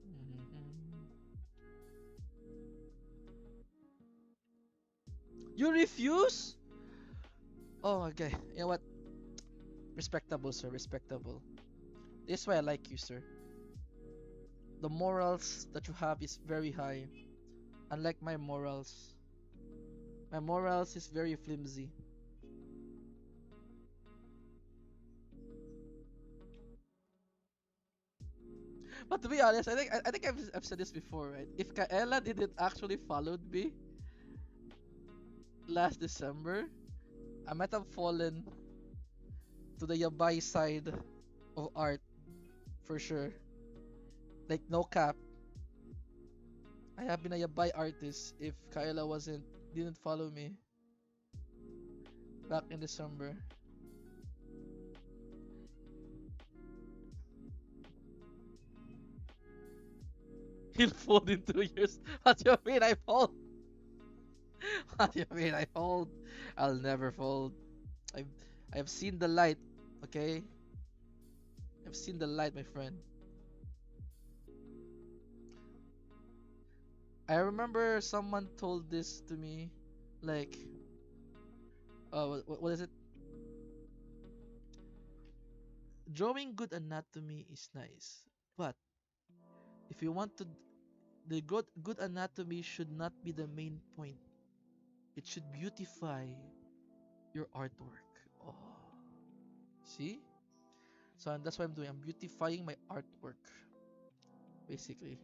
Mhm. You refuse? Oh, okay. You know what? Respectable, sir. Respectable. This is why I like you, sir. The morals that you have is very high. Unlike my morals is very flimsy. But to be honest, I think I've said this before, right? If Kaela didn't actually follow me last December, I might have fallen to the yabai side of art for sure. Like no cap, I have been a yabai artist if Kaela wasn't didn't follow me back in December. He'll fold in 2 years. What do you mean I fold? What do you mean I fold? I'll never fold. I've I've seen the light, okay? I've seen the light, my friend. I remember someone told this to me, like, what is it? Drawing good anatomy is nice, but if you want to, the good anatomy should not be the main point. It should beautify your artwork. Oh, see? So that's what I'm doing. I'm beautifying my artwork, basically.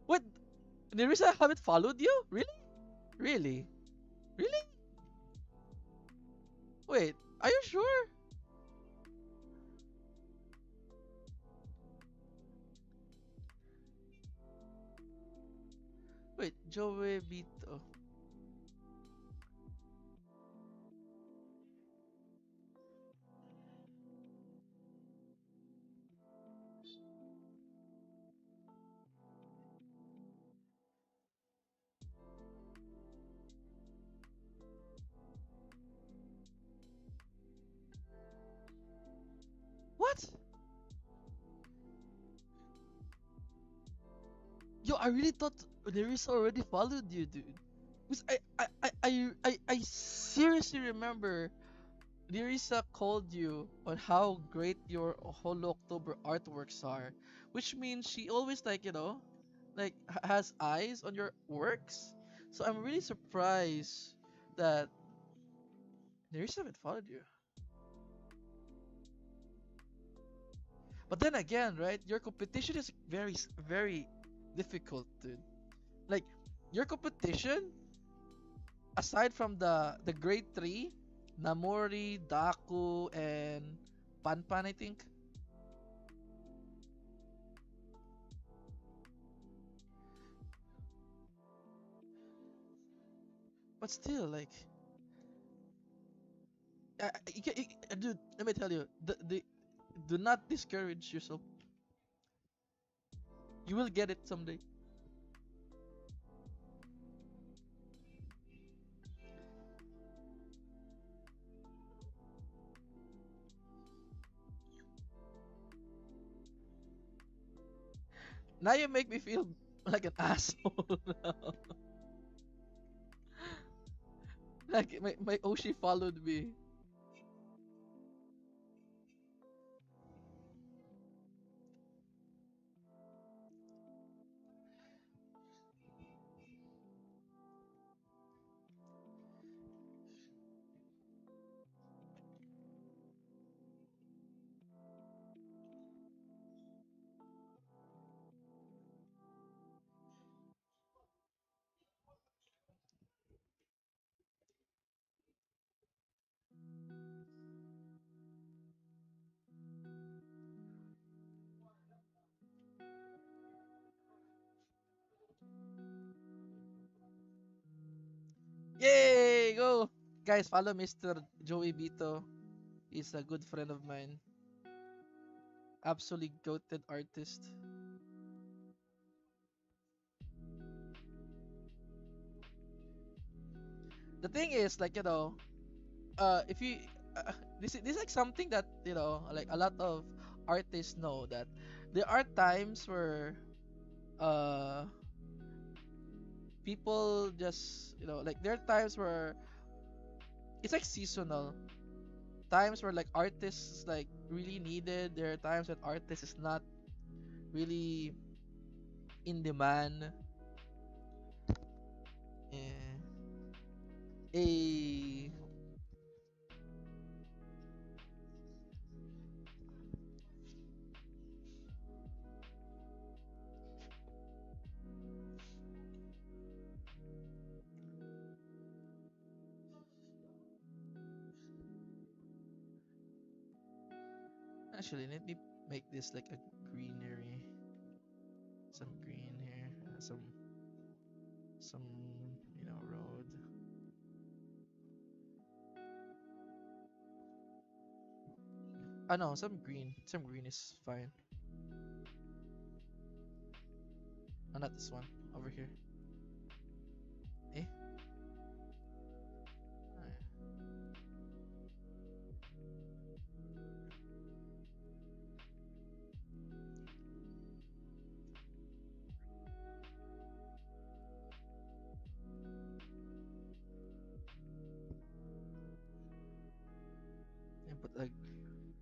What? Nerissa haven't followed you? Really? Really? Really? Wait, are you sure? Wait, Joey Vito. What? Yo, I really thought Nerissa already followed you, dude. Because I seriously remember Nerissa called you on how great your Holo October artworks are, which means she always like has eyes on your works. So I'm really surprised that Nerissa haven't followed you. But then again, right? Your competition is very difficult, dude. Like your competition, aside from the grade three, Namori, Daku, and Panpan, I think. But still, like, dude, let me tell you, the do not discourage yourself. You will get it someday. Now you make me feel like an asshole now. Like my Oshi followed me. Guys, follow Mr. Joey Bito. He's a good friend of mine. Absolutely goated artist. The thing is, like, if you this is like something that, like, a lot of artists know, that there are times where uh people just, like, there are times where it's like seasonal. Times where, like, artists, like, really needed. There are times when artists is not really in demand. Eh, a Actually, let me make this like a greenery. Some green here, some road. No, some green. Some green is fine. Not this one. Over here. Eh? Ah, and put like,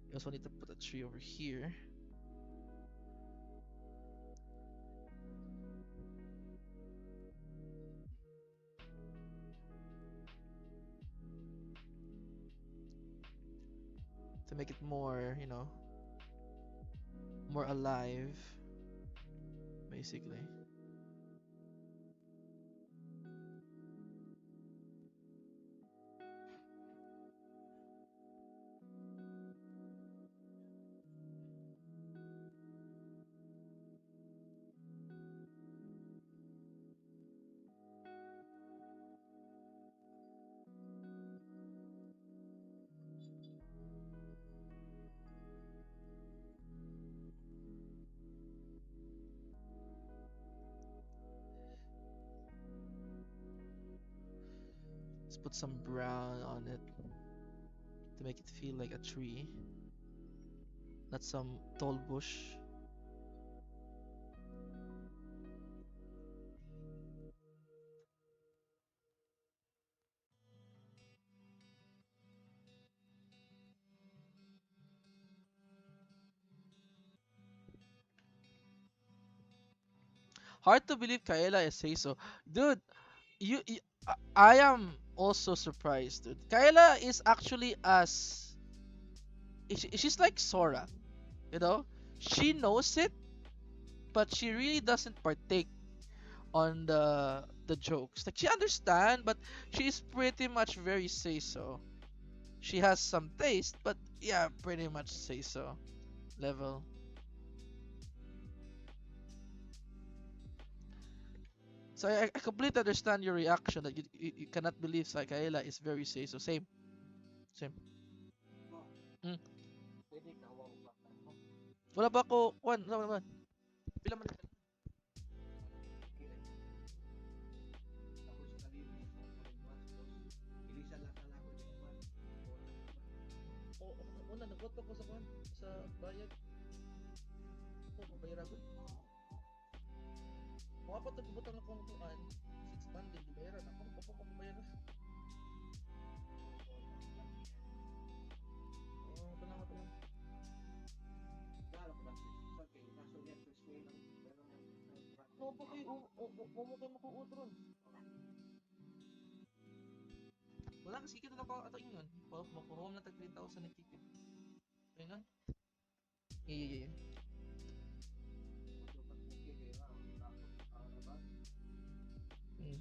you also need to put a tree over here to make it more, more alive, basically. Let's put some brown on it to make it feel like a tree, not some tall bush. Hard to believe Kaela is say so. Dude, I am also surprised, dude. Kaela is actually she's like Sora, you know? She knows it, but she really doesn't partake on the jokes. Like, she understand, but she is pretty much very say so. She has some taste, but yeah, pretty much say so level. So I completely understand your reaction that you cannot believe Kaela is very say so. Same, same. Mm. Wala ba ako, one, no naman. Pila man. Una, nag-auto ko sa bayad. Ako, mabayara ko. Kung apat na pibutang akong tuan, 600, di bayaran. Ako mabayaran. Salamat lang. No, pa kayo, mo kayo makuutron. Wala kasi kita na ako ato ingon. Makuha na tag 3,000 na ticket. Ayun. Yeah, yeah, yeah. Mm.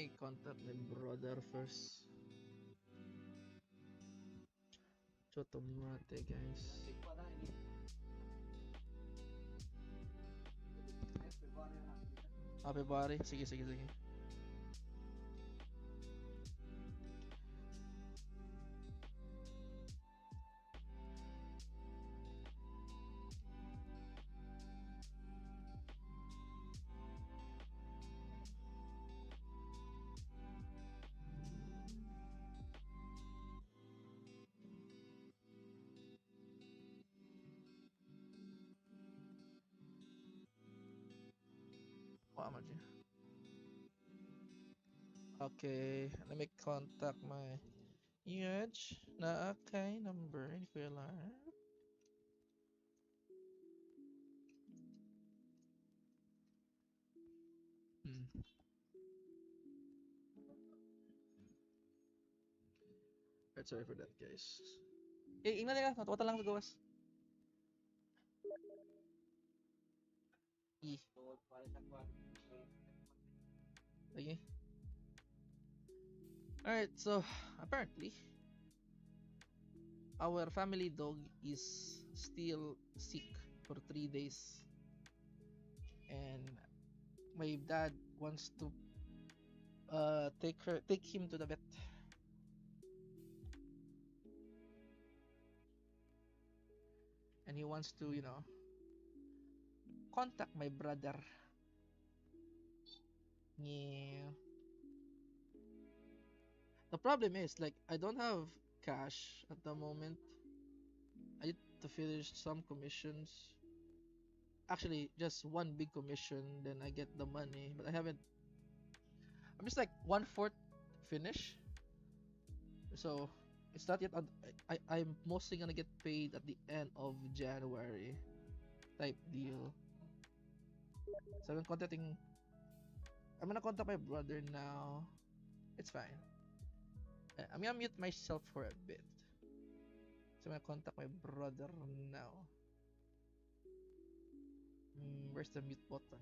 me contact my brother first. Chotomate, guys. February. Sige, sige, sige. Okay, let me contact my Edge na okay number ni Kuya Lar. Right, sorry for that, guys. Eh, ingnan nila, natuwata lang sa gawas. Okay. Alright, so apparently our family dog is still sick for 3 days, and my dad wants to take him to the vet, and he wants to contact my brother. Yeah. The problem is, like, I don't have cash at the moment. I need to finish some commissions. Actually, just one big commission, then I get the money. But I haven't. I'm just like 1/4 finish, so it's not yet. I'm mostly gonna get paid at the end of January, type deal. So I'm gonna contact my brother now. It's fine. I'm gonna mute myself for a bit. So I'm gonna contact my brother now. Where's the mute button?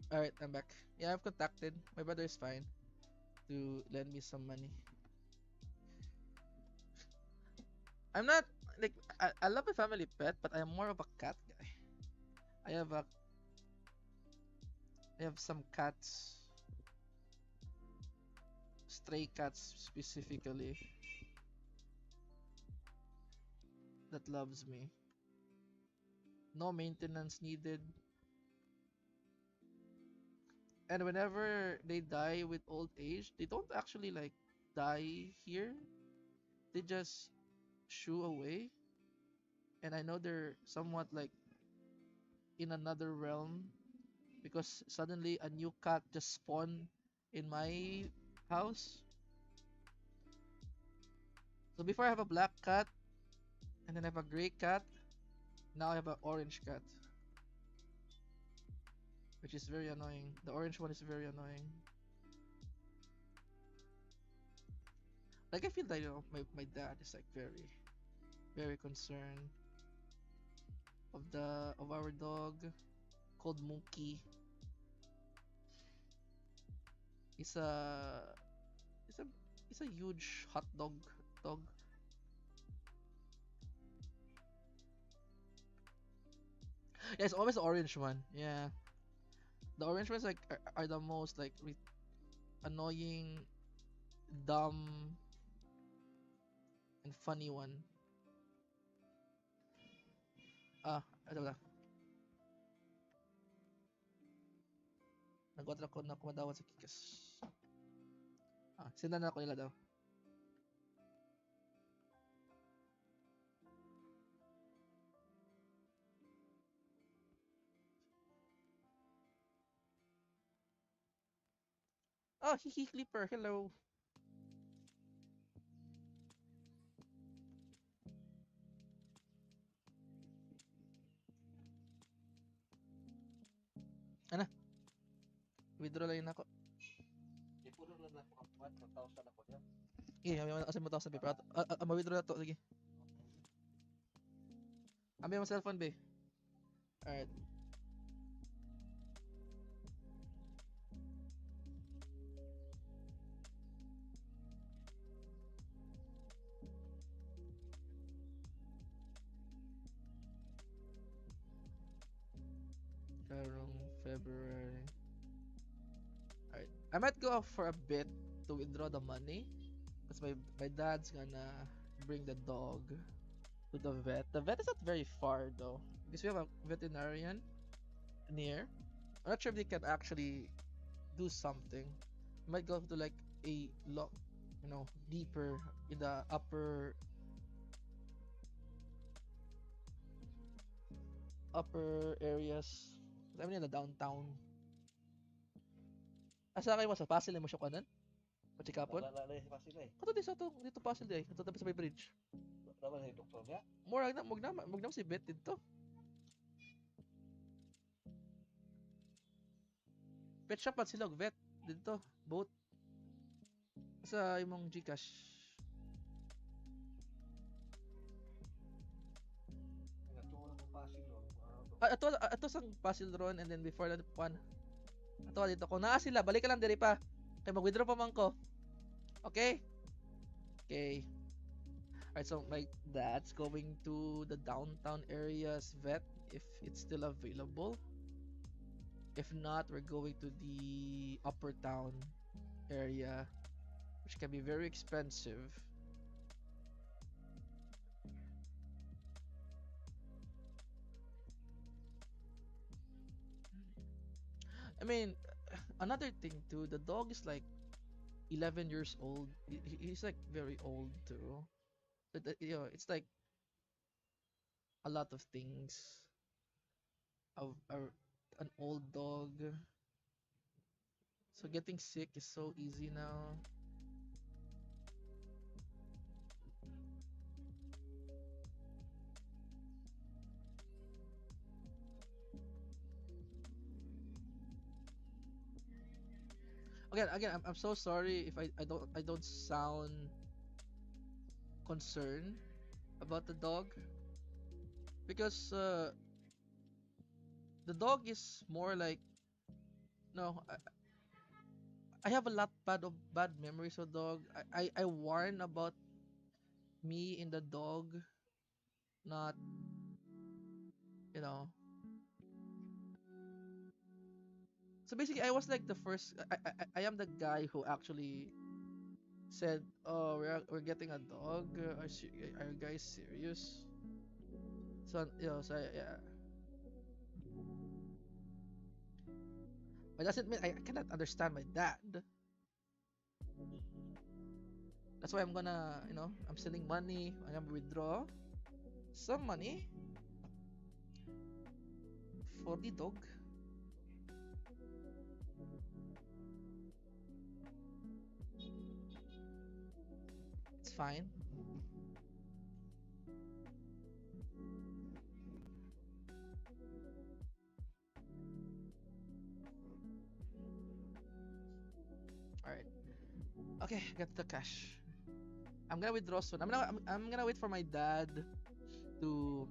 Alright, I'm back. Yeah, I've contacted. My brother is fine to lend me some money. I'm not like I love a family pet, but I'm more of a cat guy. I have a I have some cats, stray cats specifically, that loves me. No maintenance needed. And whenever they die with old age, they don't actually like die here. They just shoo away. And I know they're somewhat like in another realm because suddenly a new cat just spawned in my house. So before I have a black cat, and then I have a gray cat. Now I have an orange cat, which is very annoying. The orange one is very annoying. Like I feel that my dad is like very concerned of our dog called Mookie. He's a he's a he's a huge hot dog. Yeah, it's always the orange one. Yeah, the orange ones like are the most like annoying, dumb, and funny one. Ah, ano ba? Nag-order ako na kumadawat sa Kikas. Ah, sindan na ako nila daw. Oh, Hihi Clipper, hello. Ano? Withdraw lang yun ako. Ipuno lang na ako ang 1,000 ako niya. Sige, kasi mo sa paper. Ma-withdraw na to, sige. Ambil mo cellphone, be. Alright. Karong February. Alright. I might go off for a bit to withdraw the money. Because my dad's gonna bring the dog to the vet. The vet is not very far though. Because we have a veterinarian near. I'm not sure if they can actually do something. Might go to like a lot, deeper in the upper areas. I mean in the downtown. Asa kayo mo sa Pasig mo siya kanan? Pachikapon? Nalalay pa sila eh. Kato dito Pasig di. Kato tapos sa may bridge. Naman sa doktor niya. Mura na mug na si vet dito. Pet shop at sila vet dito, both sa imong Gcash. Nagtuwa ng Pasig ron. Ato sang Pasig ron and then before that one. Ato dito ko naa sila, balik ka lang diri pa. Kay mag-withdraw pa man ko. Okay? Okay. Alright, so my dad's going to the downtown area's vet if it's still available. If not, we're going to the upper town area, which can be very expensive. I mean, another thing too, the dog is like 11 years old. He's like very old too. But it's like a lot of things of an old dog. So getting sick is so easy now. Again, I'm so sorry if I don't sound concerned about the dog because the dog is more like no. I have a lot of bad memories of dog. I warn about me and the dog, not, you know. So basically, I was like the first. I am the guy who actually said, "Oh, we're getting a dog. Are you guys serious?" So yeah. But doesn't mean I cannot understand my dad. That's why I'm gonna, I'm sending money. I'm gonna withdraw some money for the dog. It's fine. All right. Okay, get the cash. I'm gonna withdraw soon. I'm gonna wait for my dad to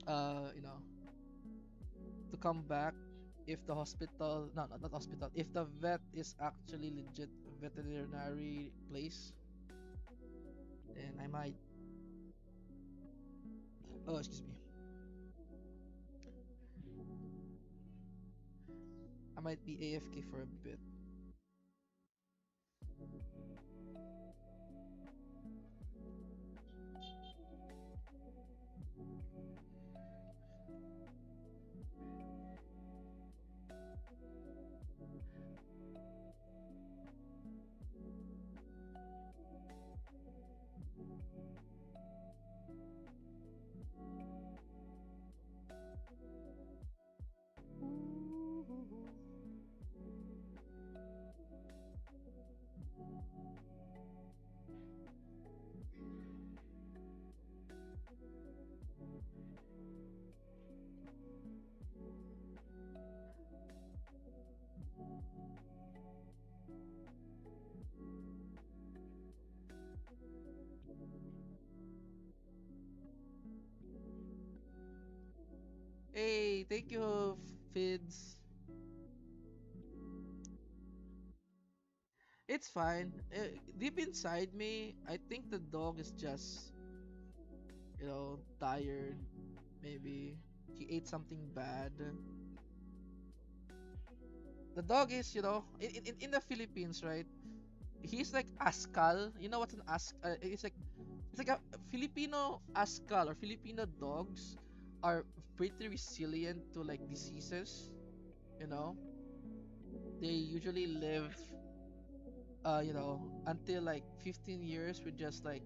uh you know to come back if the hospital, no, not hospital, if the vet is actually legit veterinary place, then excuse me, I might be AFK for a bit. Hey, thank you, Fids. It's fine. Deep inside me, I think the dog is just, tired. Maybe he ate something bad. The dog is, in the Philippines, right? He's like askal. You know what's an ask? It's like a Filipino askal or Filipino dogs are pretty resilient to like diseases. You know, they usually live, until like 15 years with just like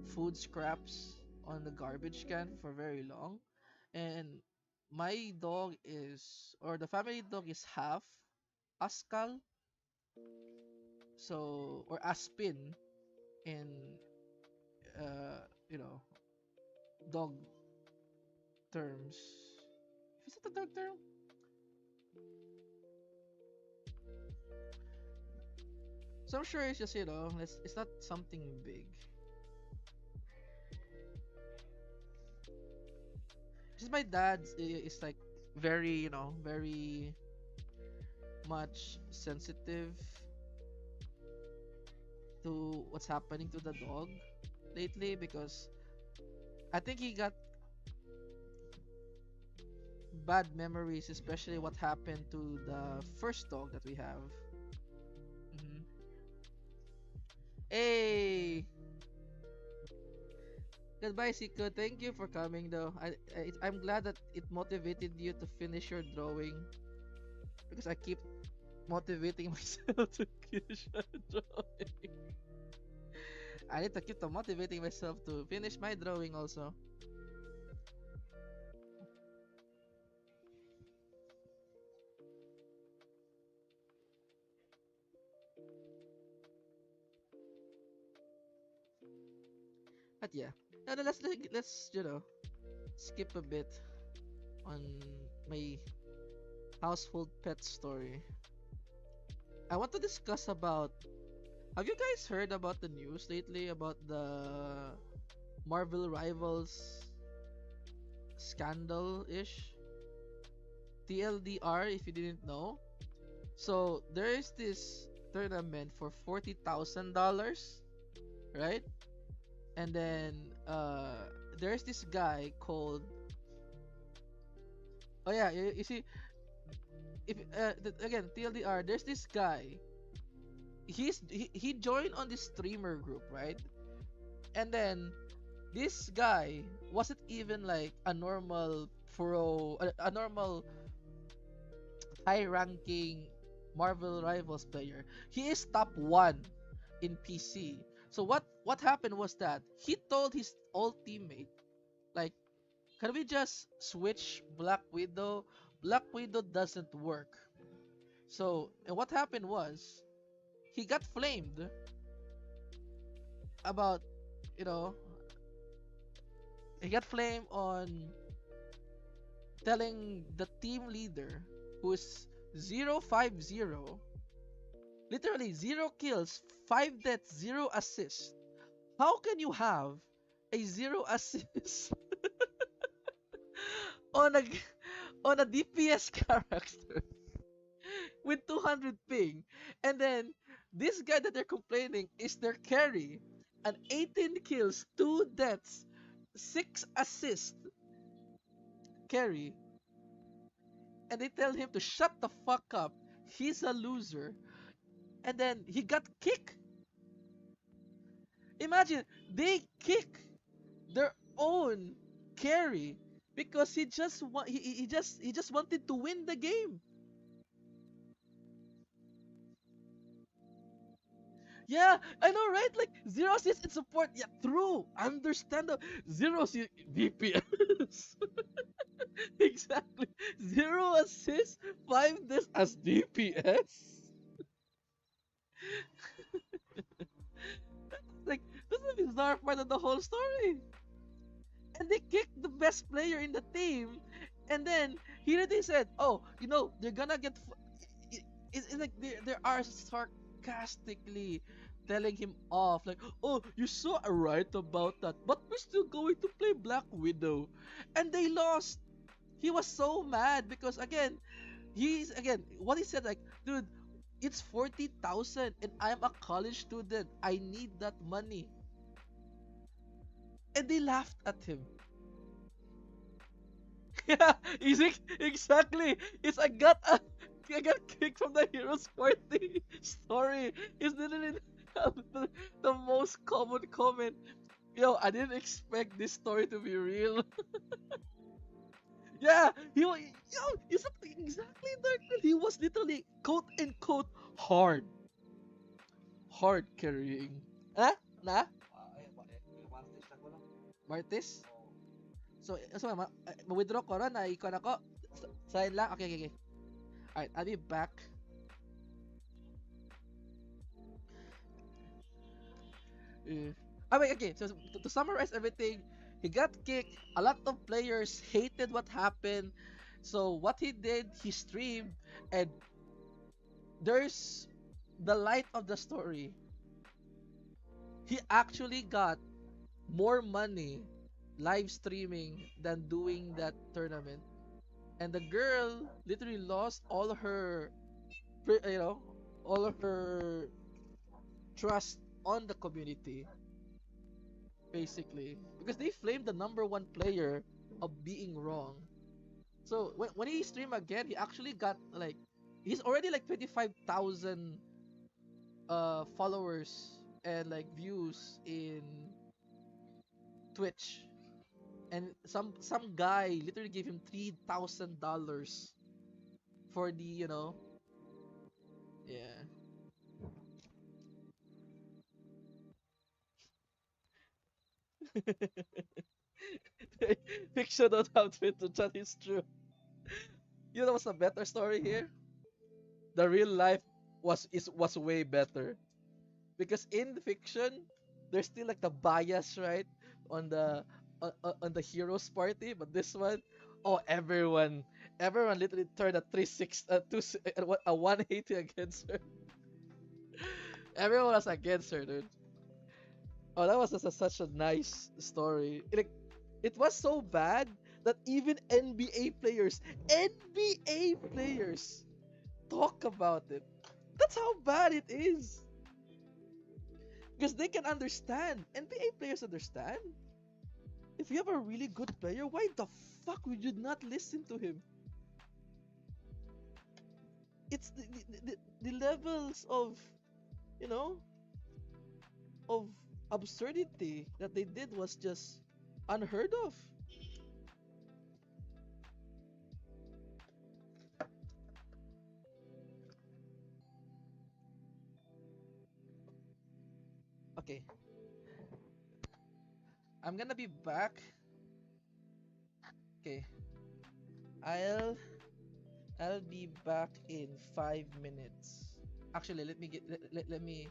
food scraps on the garbage can for very long. And my dog is, or the family dog is half askal, so or aspin in uh you know dog terms. Is that a dog term? So I'm sure it's just, it's not something big. Just my dad is like very, very much sensitive to what's happening to the dog lately, because I think he got bad memories, especially what happened to the first dog that we have. Hmm. Hey, goodbye, Siko. Thank you for coming, though. I'm glad that it motivated you to finish your drawing, because I keep motivating myself to finish my drawing. I need to keep on motivating myself to finish my drawing also. But yeah, no, let's skip a bit on my household pet story. I want to discuss about. Have you guys heard about the news lately about the Marvel Rivals scandal-ish? TLDR, if you didn't know. So there is this tournament for $40,000, right? And then there's this guy called, oh yeah, you see, if again TLDR, there's this guy. He joined on this streamer group, right? And then this guy wasn't even like a normal pro, a normal high ranking Marvel Rivals player. He is top 1 in PC. So what happened was that he told his old teammate, like, can we just switch Black Widow? Black Widow doesn't work. So, and what happened was he got flamed about, you know, he got flamed on telling the team leader, who's 050, literally 0 kills, 5 deaths, 0 assists. How can you have a 0 assist on a on a DPS character with 200 ping? And then this guy that they're complaining is their carry, an 18 kills, 2 deaths, 6 assists carry, and they tell him to shut the fuck up. He's a loser. And then he got kicked. Imagine, they kick their own carry because he just wanted to win the game. Yeah, I know, right? Like, 0 assists in support. Yeah, true. Understandable. 0 DPS. Exactly. 0 assists, 5 this as DPS. Like, that's the bizarre part of the whole story. And they kicked the best player in the team. And then he really said, "Oh, they're gonna get." It's like they are sarcastically telling him off, like, "Oh, you're so right about that, but we're still going to play Black Widow," and they lost. He was so mad because again what he said, like, "Dude, it's 40,000 and I'm a college student. I need that money." And they laughed at him. Yeah, exactly. It's I got kicked from the Heroes Party story. It's literally the most common comment. Yo, I didn't expect this story to be real. Yeah, you said exactly that. He was literally quote unquote hard carrying. Huh? Nah? Martes na ko lang. Martis? Oo. So ma-withdraw ko ron na ikon ako. Sign lang. Okay, okay, okay. Alright, I'll be back. Wait, okay. So to summarize everything, he got kicked. A lot of players hated what happened. So what he did, he streamed, and there's the light of the story. He actually got more money live streaming than doing that tournament. And the girl literally lost all her, you know, all of her trust on the community, basically, because they flamed the number 1 player of being wrong. So when he streamed again, he actually got like, he's already like 25,000 followers and like views in Twitch, and some guy literally gave him $3,000 for the, yeah. Fiction don't have Twitter chat is true. You know what's a better story here? The real life was way better, because in the fiction there's still like the bias, right, on the on the heroes party, but this one, oh, everyone literally turned a 360 a 180 against her. Everyone was against her, dude. Oh, that was just such a nice story. It was so bad that even NBA players talk about it. That's how bad it is. Because they can understand. NBA players understand. If you have a really good player, why the fuck would you not listen to him? It's the levels you know, of absurdity that they did was just unheard of. Okay, I'm gonna be back. Okay, I'll I'll be back in 5 minutes. Actually, let me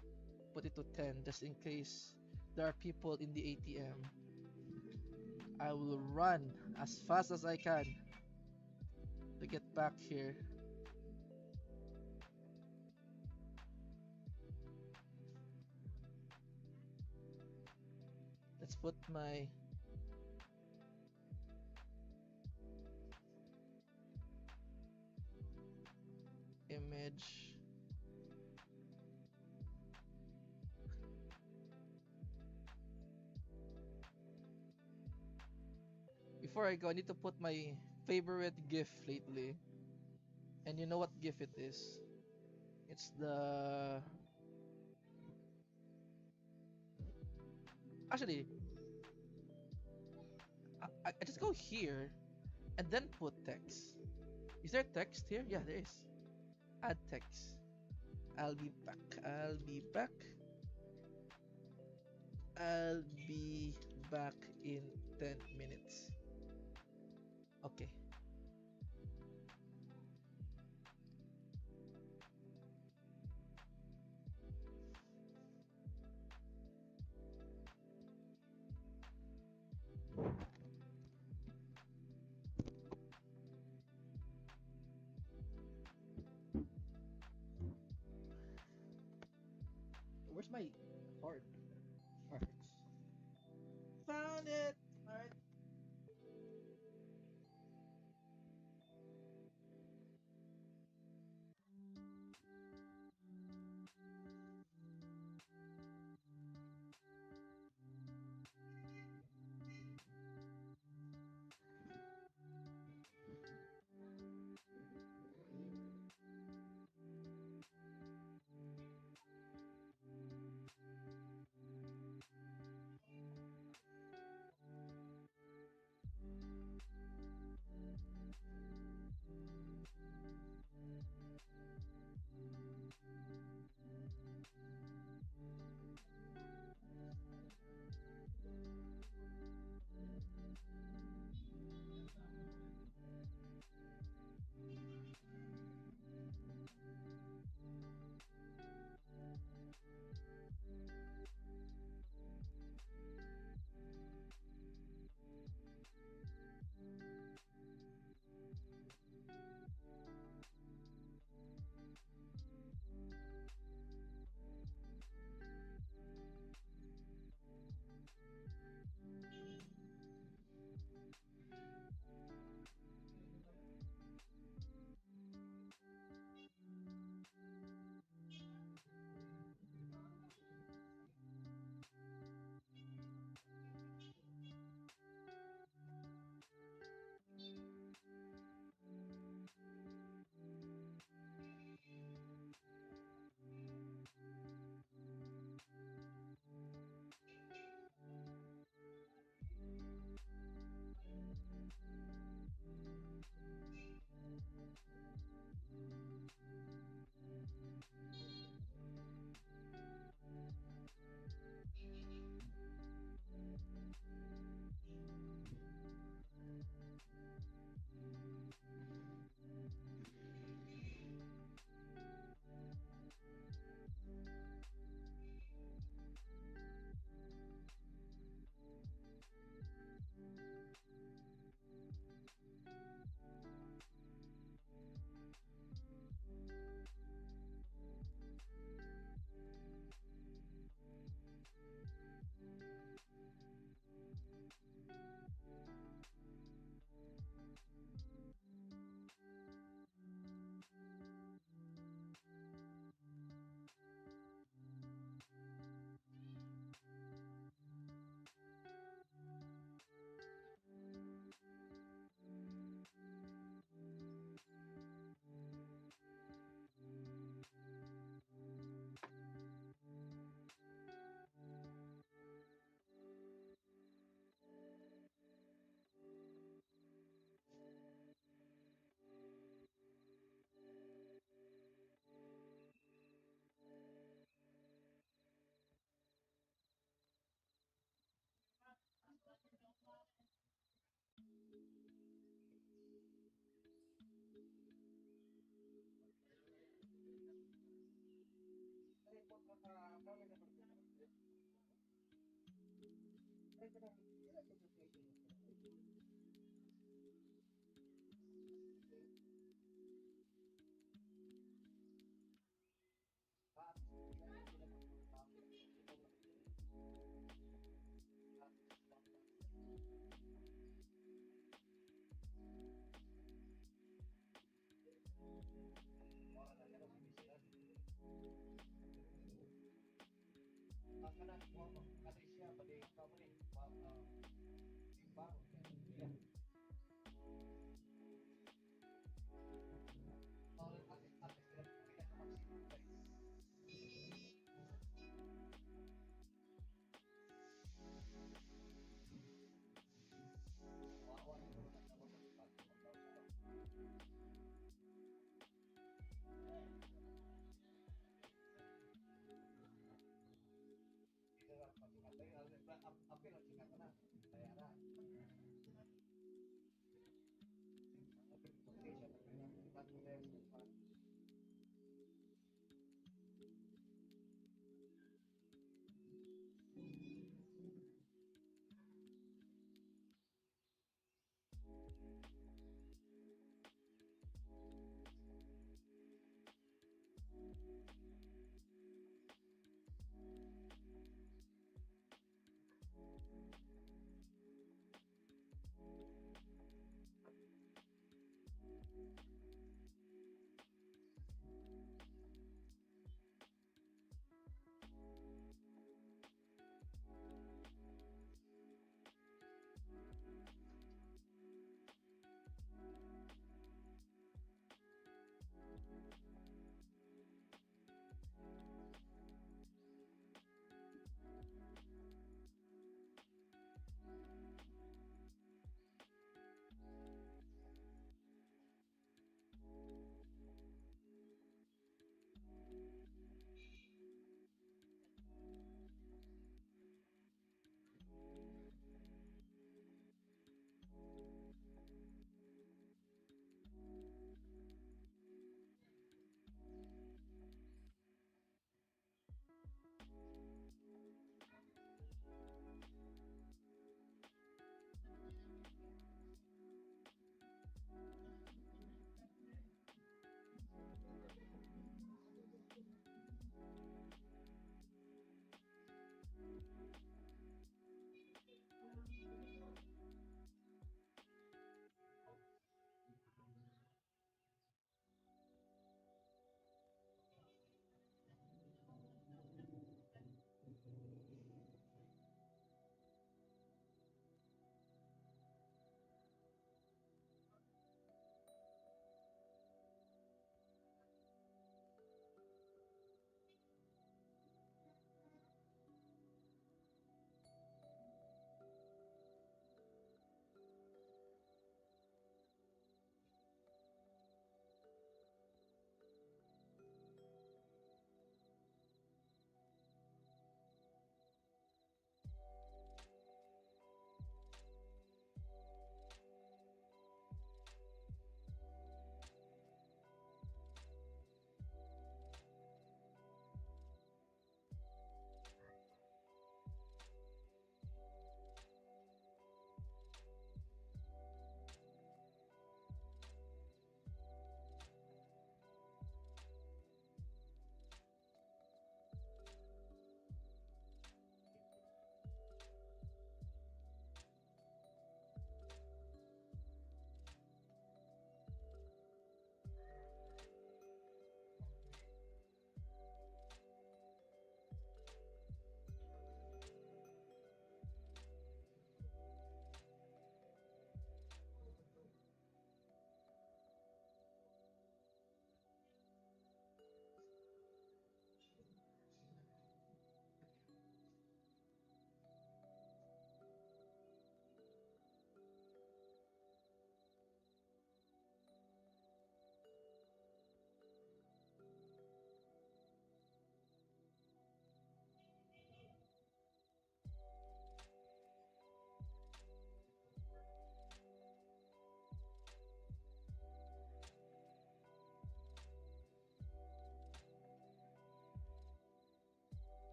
put it to 10 just in case there are people in the ATM. I will run as fast as I can to get back here. Let's put my image. Before I go, I need to put my favorite GIF lately. And you know what GIF it is? It's the... Actually, I just go here and then put text. Is there text here? Yeah, there is. Add text. I'll be back. I'll be back. I'll be back in 10 minutes. Okay. Where's my card? Cards. Found it! Alright.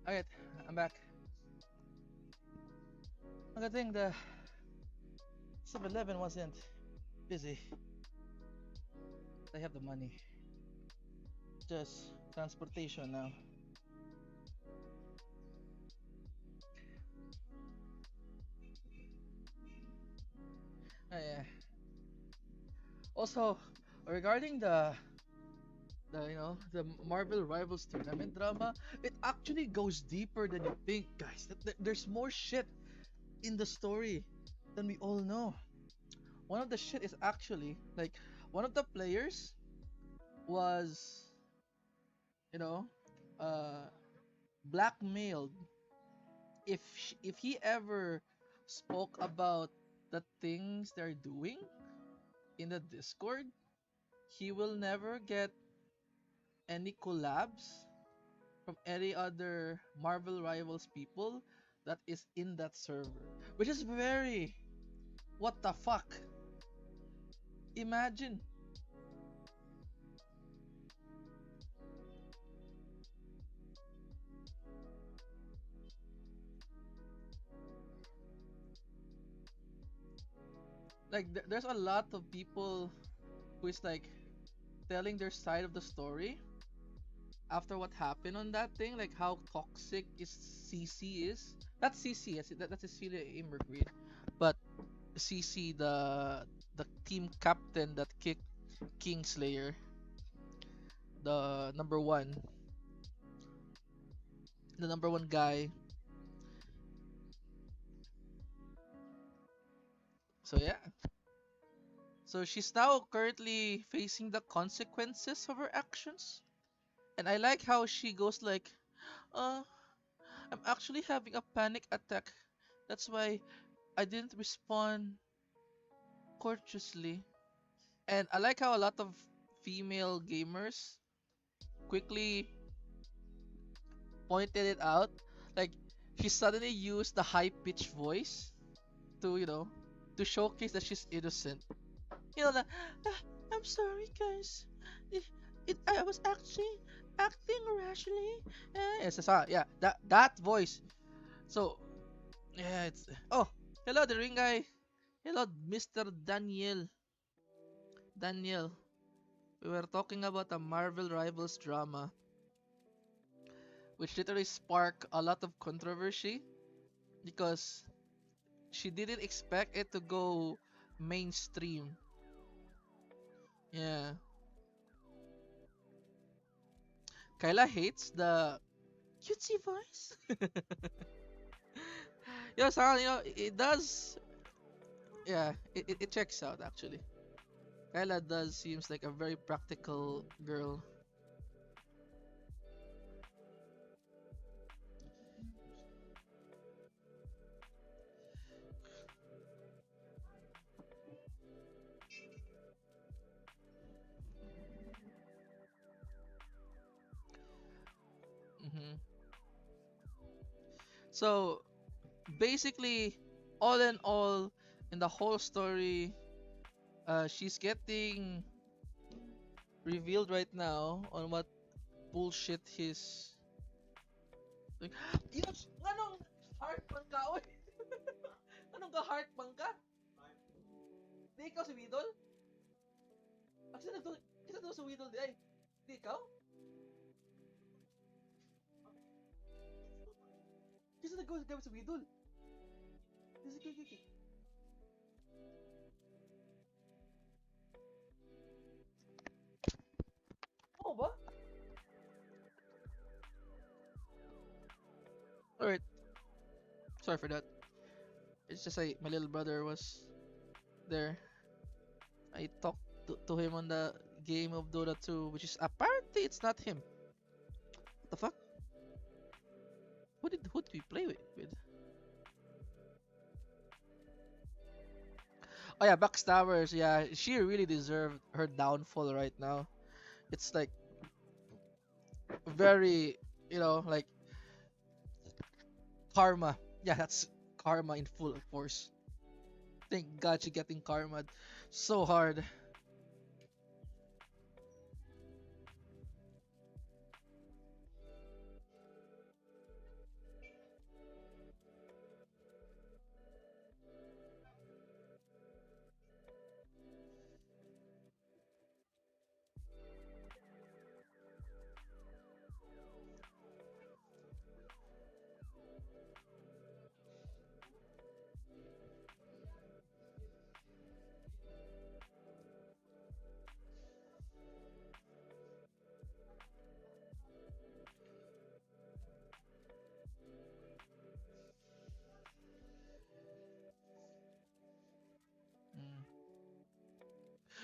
Alright, I'm back. Good thing the 7-Eleven wasn't busy. They have the money. Just transportation now. Yeah. Also, regarding the Marvel Rivals tournament drama, it actually goes deeper than you think, guys. There's more shit in the story than we all know. One of the shit is actually like one of the players was, you know, uh, blackmailed. If he ever spoke about the things they're doing in the Discord, he will never get any collabs from any other Marvel Rivals people that is in that server. Which is very what the fuck? Imagine. Like there's a lot of people who is like telling their side of the story after what happened on that thing, like how toxic is CC is. Not CC, that's Cecilia Immergreen, but CC, the team captain that kicked Kingslayer, the number one, the number one guy. So yeah, so she's now currently facing the consequences of her actions, and I like how she goes like, "Uh, I'm actually having a panic attack. That's why I didn't respond courteously." And I like how a lot of female gamers quickly pointed it out. Like she suddenly used the high pitched voice to, to showcase that she's innocent. You know that, "Ah, I'm sorry guys. I was actually acting rashly." Yes, yeah, that voice. So yeah, it's oh, hello the ring guy. Hello, Mr. Daniel. We were talking about a Marvel Rivals drama, which literally sparked a lot of controversy because she didn't expect it to go mainstream. Yeah. Kyla hates the cutesy voice. Yeah, so, it does. Yeah, it checks out actually. Kyla does seems like a very practical girl. hmm So basically, all in all, in the whole story, she's getting revealed right now on what bullshit his. Like, yes! Anong heart man ka, oy? Anong ka heart man ka? Di ikaw si Widol? Kasi nagto si Widol di ay. Di ikaw? Kasi nagto si Widol. Kasi kiki. Oo ba? Alright, sorry for that. It's just like my little brother was there. I talked to him on the game of Dota 2, which is apparently it's not him. What the fuck? Who did we play with? Oh yeah, Backstabbers. Yeah, she really deserved her downfall right now. It's like very, like karma. Yeah, that's karma in full force. Thank God she getting karma so hard.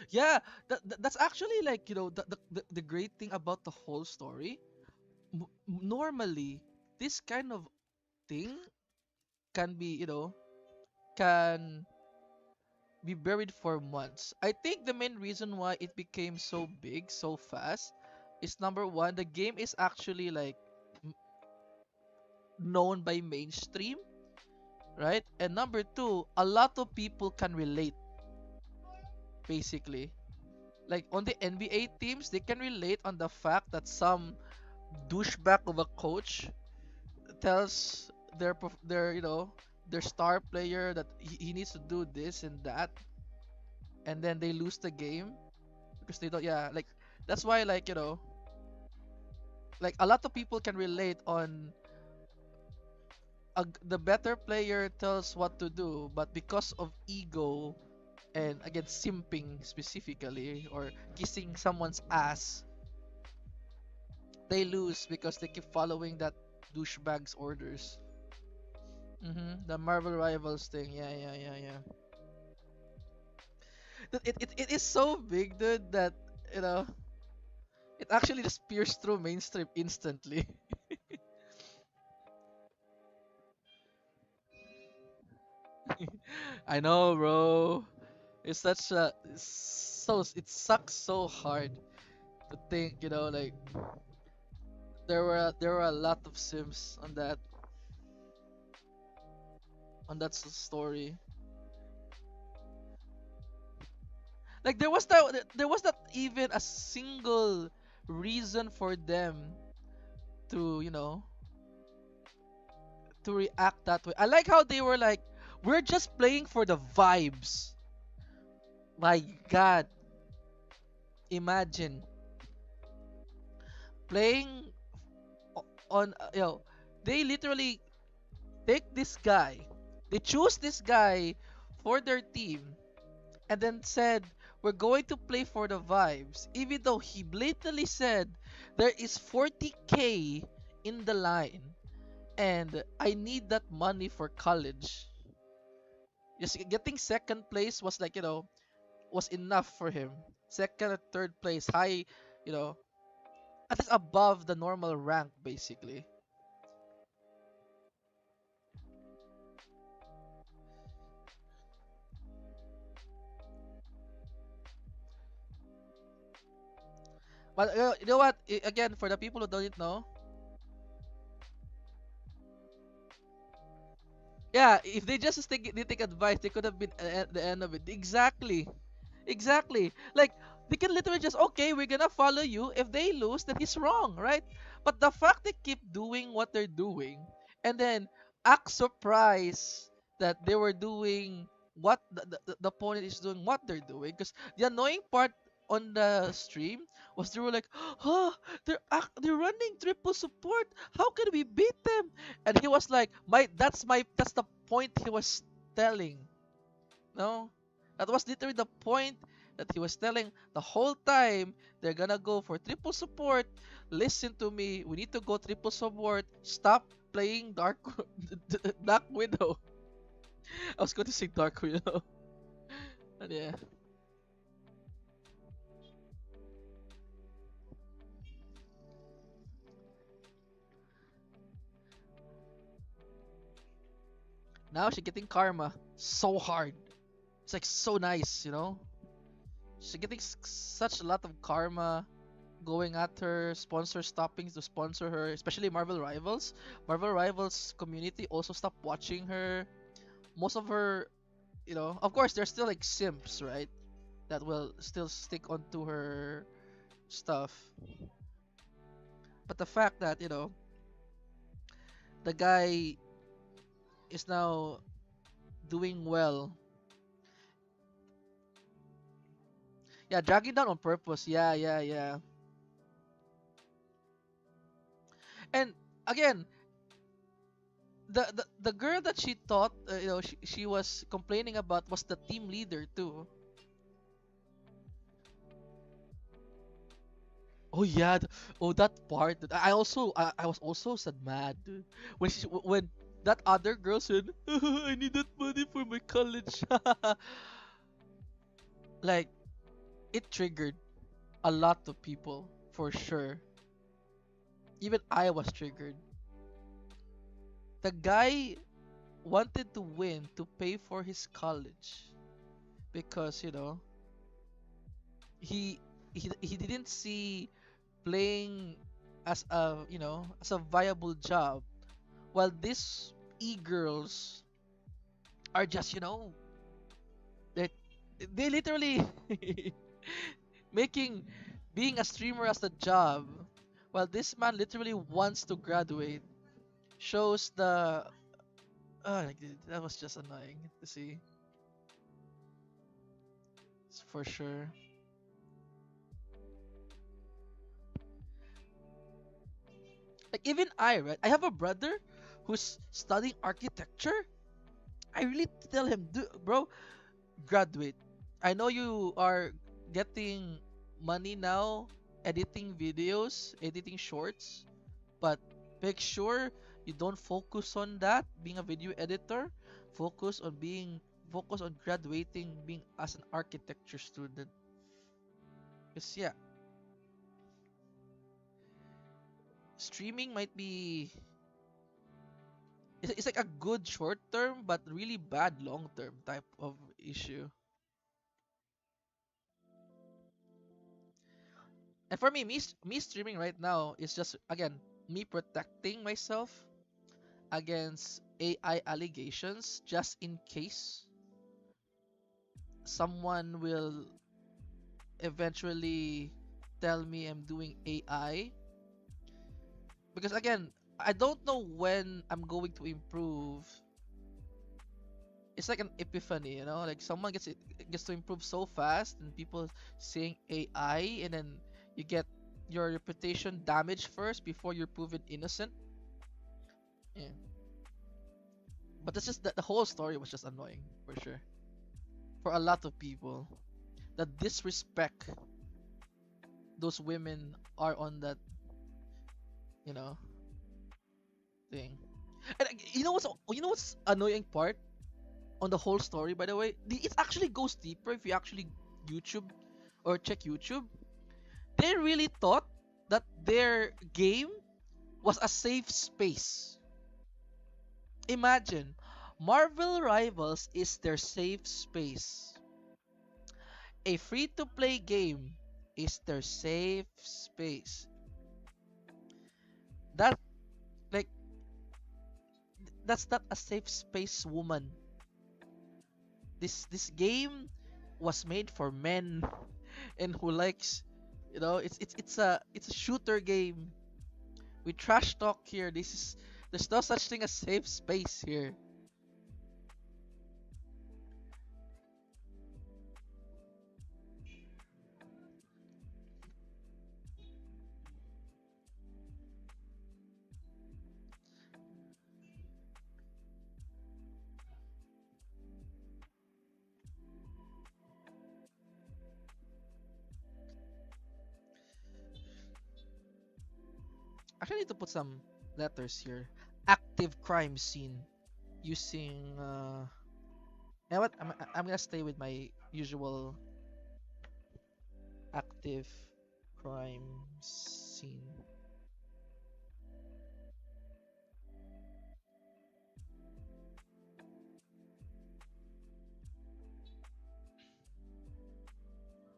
Yeah, that's actually like, the great thing about the whole story. Normally, this kind of thing can be, can be buried for months. I think the main reason why it became so big so fast is number one, the game is actually like m- known by mainstream, right? And number two, a lot of people can relate basically. Like on the NBA teams, they can relate on the fact that some douchebag of a coach tells their star player that he needs to do this and that, and then they lose the game because they don't. Yeah, like that's why, like, like a lot of people can relate on the better player tells what to do, but because of ego and again simping specifically or kissing someone's ass, they lose because they keep following that douchebag's orders. The Marvel Rivals thing. Yeah, yeah, yeah, yeah. It is so big, dude, that you know it actually just pierced through mainstream instantly. I know, bro. It's such a it sucks so hard to think, like there were a lot of sims on that story. Like there was not even a single reason for them to, to react that way. I like how they were like, we're just playing for the vibes. My God, imagine playing on, they literally take this guy, they choose this guy for their team, and then said, we're going to play for the vibes, even though he blatantly said there is 40K in the line and I need that money for college. Just getting second place was like, was enough for him. Second or third place, high, you know, at least above the normal rank, basically. But you know what? Again, for the people who don't know, yeah, if they take advice, they could have been at the end of it. Exactly. Exactly. Like they can literally just, okay, we're gonna follow you. If they lose, then he's wrong, right? But the fact they keep doing what they're doing and then act surprised that they were doing what the opponent is doing what they're doing. Because the annoying part on the stream was they were like, oh, they're running triple support. How can we beat them? And he was like, that's the point he was telling. No, that was literally the point that he was telling the whole time. They're gonna go for triple support. Listen to me. We need to go triple support. Stop playing Dark Widow. I was going to say Dark Widow. And yeah. Now she's getting karma so hard. It's like so nice. She's getting such a lot of karma going at her, sponsor stopping to sponsor her, especially Marvel Rivals. Marvel Rivals community also stopped watching her. Most of her, of course, there's still like simps, right? That will still stick onto her stuff. But the fact that, the guy is now doing well. Yeah, dragging down on purpose. Yeah, yeah, yeah. And again, the girl that she thought, she was complaining about was the team leader too. Oh yeah, oh that part. I was also sad mad, dude. When that other girl said, I need that money for my college. Like it triggered a lot of people for sure. Even I was triggered. The guy wanted to win to pay for his college because he he didn't see playing as a viable job, while these e-girls are just they they literally making being a streamer as a job, while this man literally wants to graduate. Shows the like, that was just annoying to see for sure. Like even I, right? I have a brother who's studying architecture. I really tell him, bro, graduate. I know you are getting money now editing videos, editing shorts, but make sure you don't focus on that being a video editor. Focus on graduating being as an architecture student. Cause yeah, streaming might be it's like a good short term but really bad long term type of issue. And for me, me streaming right now is just again me protecting myself against AI allegations, just in case someone will eventually tell me I'm doing AI. Because again, I don't know when I'm going to improve. It's like an epiphany, like someone gets to improve so fast, and people saying AI, and then you get your reputation damaged first before you're proven innocent. Yeah. But that's just the whole story was just annoying for sure. For a lot of people, the disrespect those women are on that, you know, thing. And what's annoying part on the whole story, by the way? It actually goes deeper if you actually YouTube or check YouTube. They really thought that their game was a safe space. Imagine, Marvel Rivals is their safe space. A free-to-play game is their safe space. That like that's not a safe space, woman. This game was made for men and who likes, it's a shooter game. We trash talk here. There's no such thing as safe space here. Actually, I need to put some letters here. Active crime scene using. You know what? I'm gonna stay with my usual active crime scene.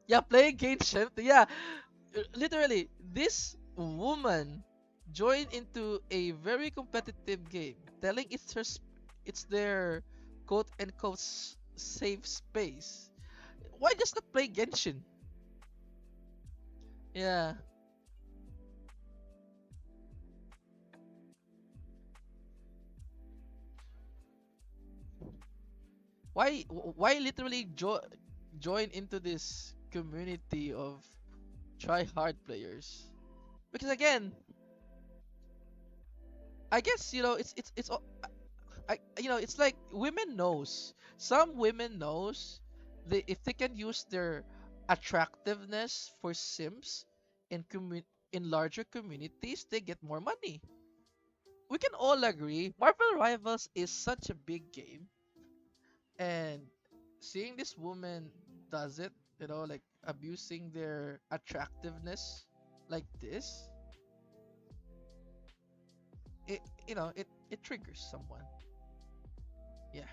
Yeah, playing Genshin. Yeah, literally, this woman joined into a very competitive game, telling it's their quote unquote safe space. Why just not play Genshin? Yeah. Why literally join into this community of try hard players? Because again, I guess it's like women knows. Some women knows if they can use their attractiveness for sims in larger communities, they get more money. We can all agree Marvel Rivals is such a big game, and seeing this woman does it, like abusing their attractiveness like this, it it triggers someone. Yeah.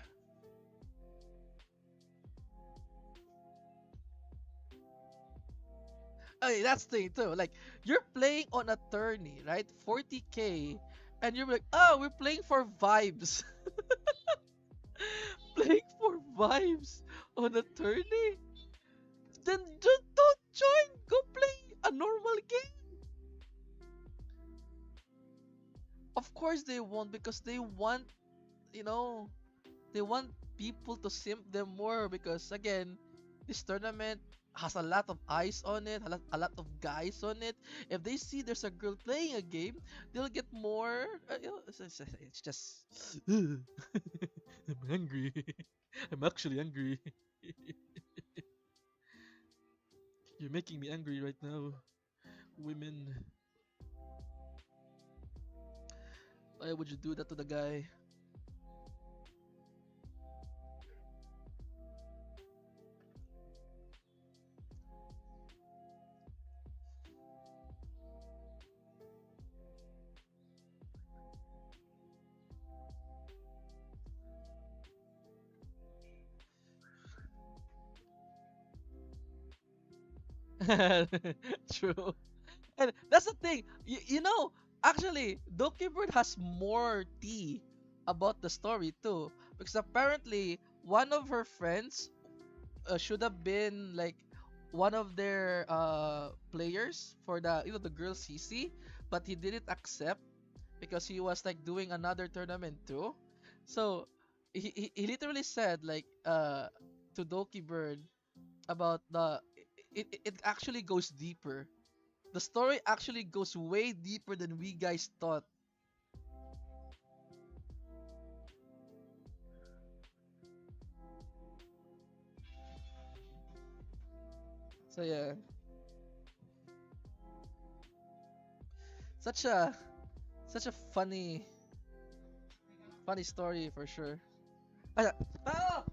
Oh, that's the thing too. Like you're playing on attorney, right? 40K, and you're like, oh, we're playing for vibes. Playing for vibes on attorney. Then just don't join. Go play a normal game. Of course they won't because they want, you know, they want people to simp them more because again, this tournament has a lot of eyes on it, a lot of guys on it. If they see there's a girl playing a game, they'll get more. It's just. I'm hungry. I'm actually hungry. You're making me angry right now. Women, why would you do that to the guy? True. And that's the thing. Actually, Doki Bird has more tea about the story too. Because apparently, one of her friends should have been like one of their players for the girl CC, but he didn't accept because he was like doing another tournament too. So he literally said like to Doki Bird about it actually goes deeper. The story actually goes way deeper than we guys thought. So yeah, such a such a funny story for sure. Ah, ah,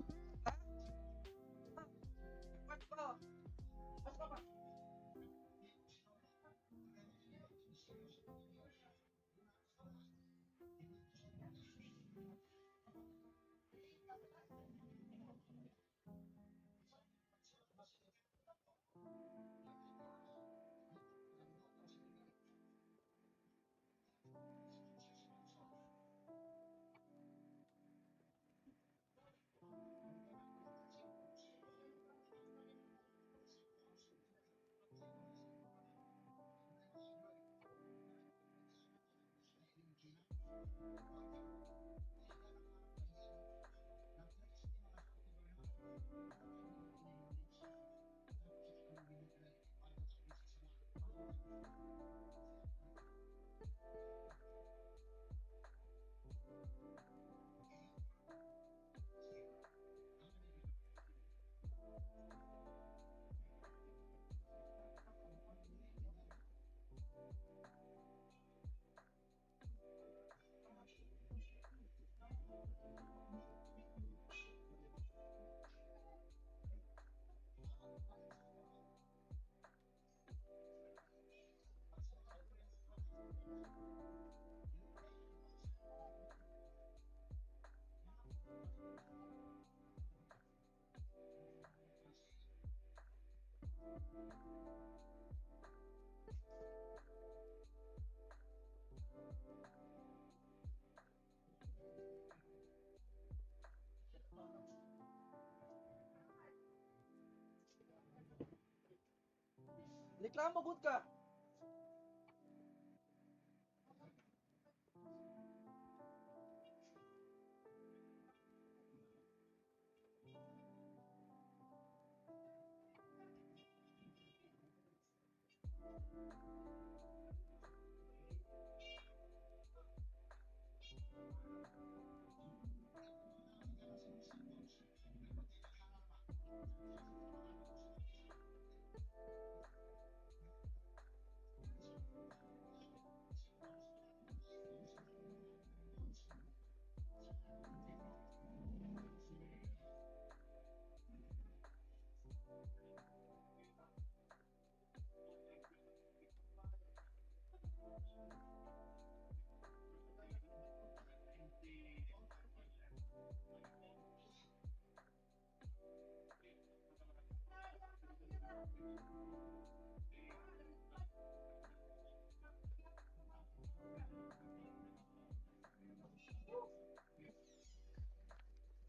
reklamo gud ka.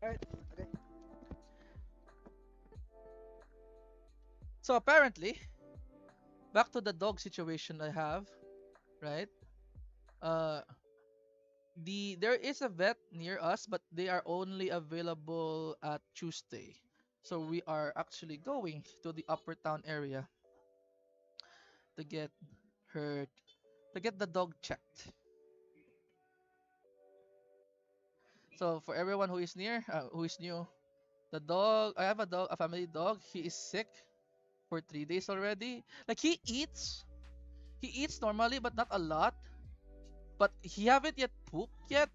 Alright. Okay. So apparently, back to the dog situation I have, right? Uh, there is a vet near us, but they are only available at Tuesday. So we are actually going to the upper town area to get her to get the dog checked. So for everyone who is who is new, the dog I have a dog, a family dog. He is sick for 3 days already. Like he eats normally, but not a lot. But he haven't yet pooped yet,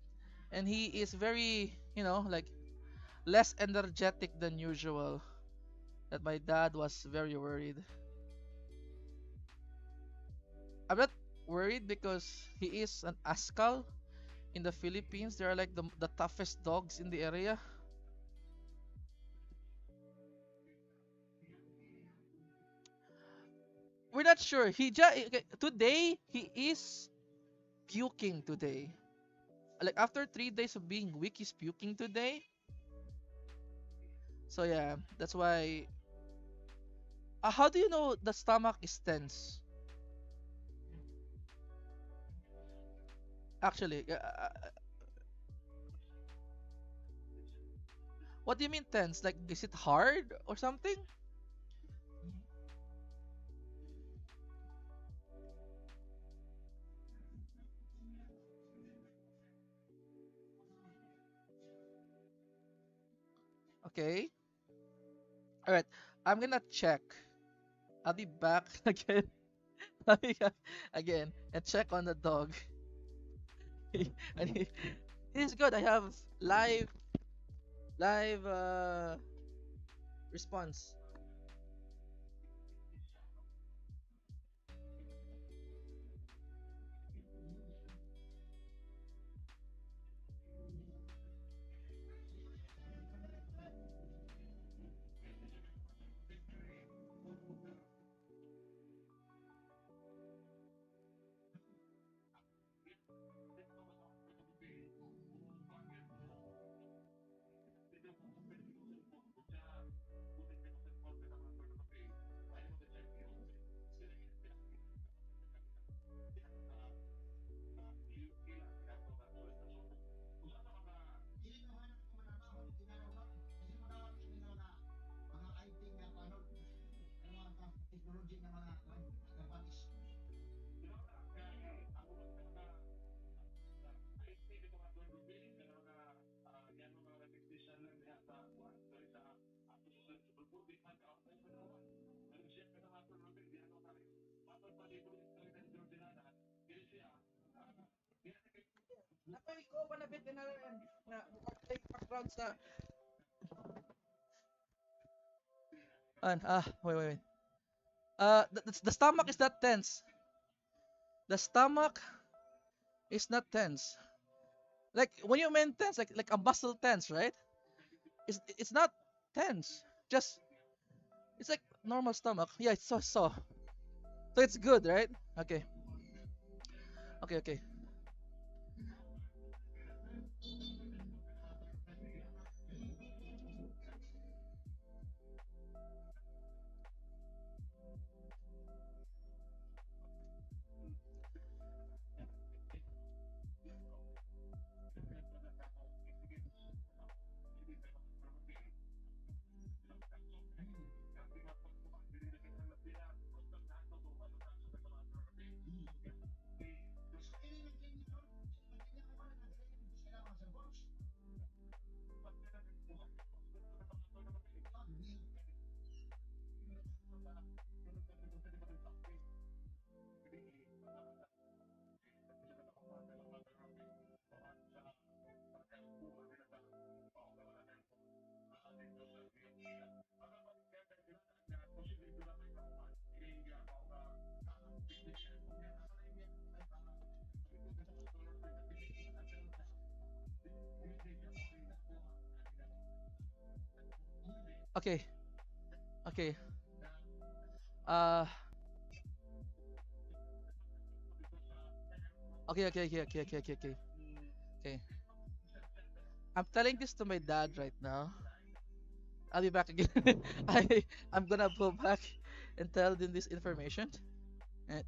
and he is very, like less energetic than usual. That my dad was very worried. I'm not worried because he is an Askal in the Philippines. They are like the toughest dogs in the area. We're not sure. Today he is puking today. Like after 3 days of being weak, he's puking today. So yeah, that's why. How do you know the stomach is tense? Actually, what do you mean tense? Like, is it hard or something? Okay. All right. I'm gonna check. I'll be back again. I'll be back again and check on the dog. and he's good. I have live response. Nakoy ko ba na bit na background sa wait. The stomach is not tense. The stomach is not tense. Like when you mean tense, like a muscle tense, right? It's not tense. Just it's like normal stomach. Yeah, it's so it's good, right? Okay, okay. Okay, okay. Uh, okay. Okay. I'm telling this to my dad right now. I'll be back again. I'm gonna go back and tell them this information. And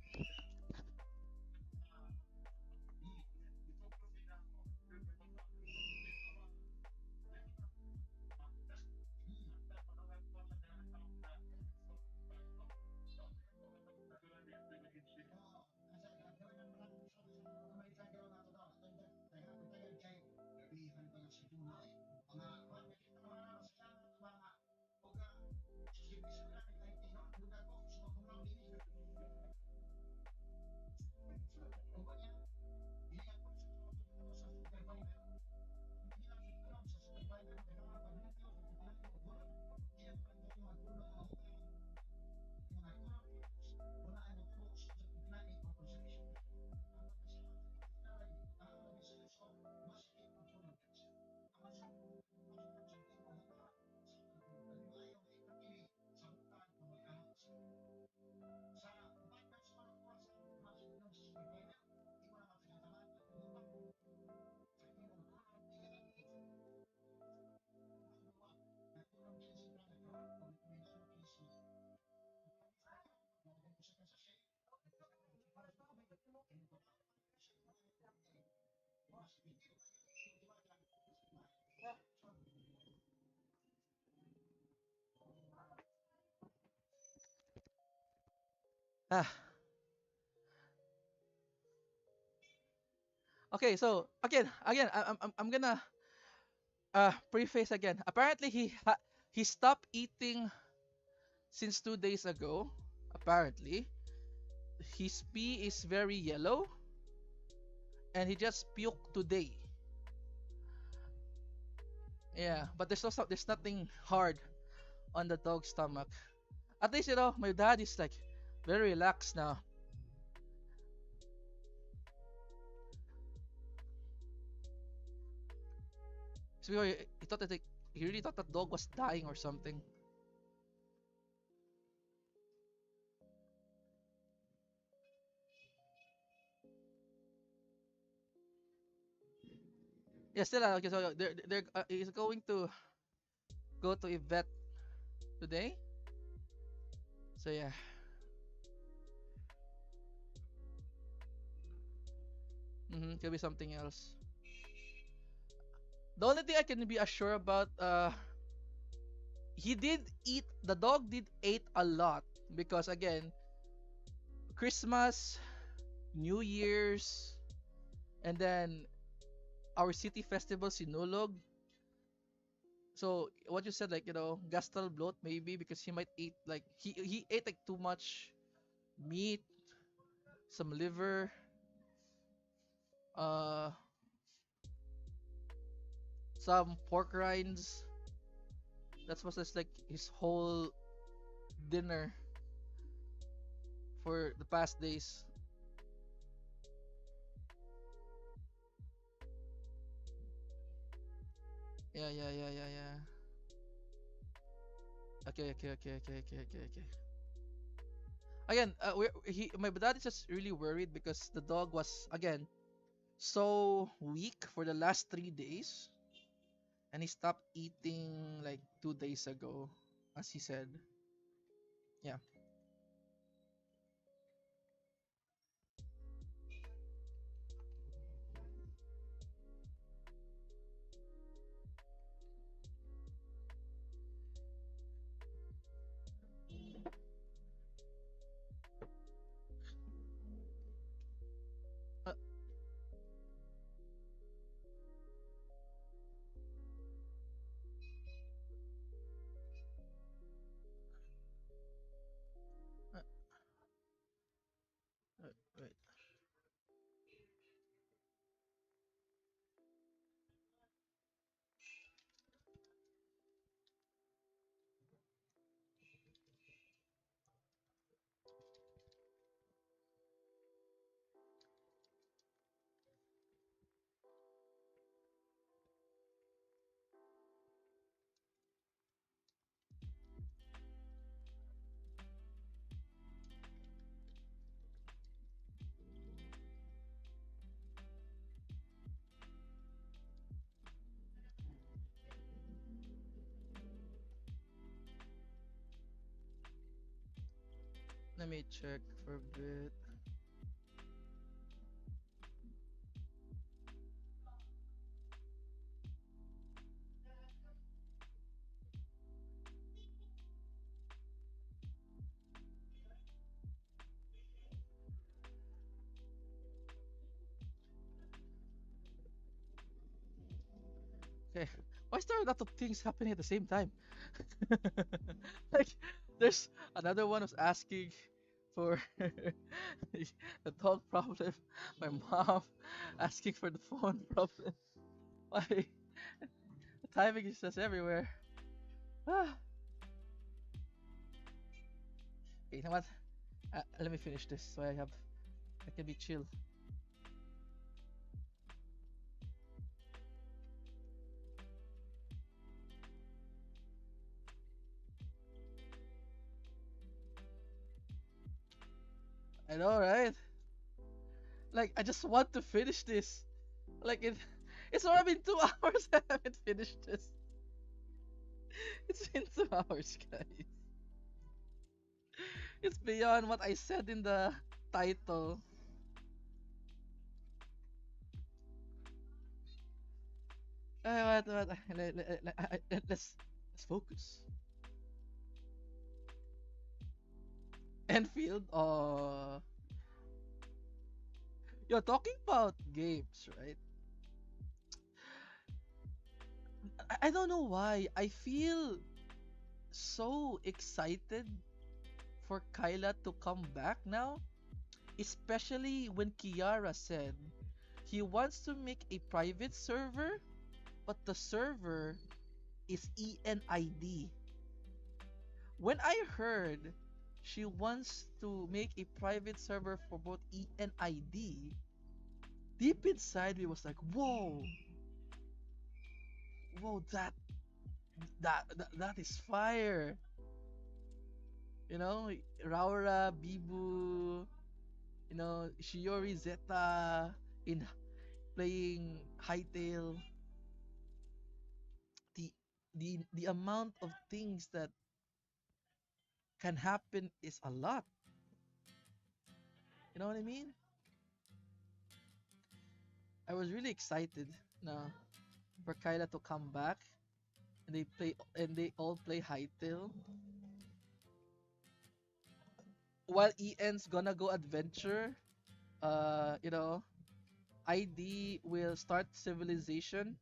ah, okay. So again, I'm gonna preface again. Apparently, he stopped eating since 2 days ago. Apparently, his pee is very yellow, and he just puked today. Yeah, but there's nothing hard on the dog's stomach. At least my dad is like very relaxed now. So he thought that he really thought that dog was dying or something. Yeah, still okay. So they're he's going to go to a vet today. So yeah, could be something else. The only thing I can be assured about, he did eat. The dog did ate a lot because again, Christmas, New Year's, and then our city festival Sinulog. So what you said, like gastal bloat maybe because he might eat like he ate like too much meat, some liver, uh, some pork rinds. That was just like his whole dinner for the past days. Yeah, yeah, yeah, yeah, yeah. Okay, okay, okay, okay, okay, okay, okay. Again, my dad is just really worried because the dog was again so weak for the last 3 days, and he stopped eating like 2 days ago, as he said. Yeah. Uh, uh, wait. Let me check for a bit. Okay. Why is there a lot of things happening at the same time? Like, there's another one who's asking for the dog problem. My mom asking for the phone problem. Why? The timing is just everywhere. Ah. Okay, you know what? Let me finish this so I can be chill. I know, right? Like, I just want to finish this. Like, it's already been 2 hours. I haven't finished this. It's been 2 hours, guys. It's beyond what I said in the title. What? Let's focus. Enfield. You're talking about games, right? I don't know why. I feel so excited for Kyla to come back now, especially when Kiara said he wants to make a private server, but the server is ENID. When I heard she wants to make a private server for both ENID, deep inside me was like, whoa, whoa, that is fire. You know, Raura, Bibu, Shiori Zeta in playing Hytale. The the amount of things that can happen is a lot. You know what I mean? I was really excited now for Kyla to come back and they all play Hytale. While EN's gonna go adventure, you know, ID will start civilization,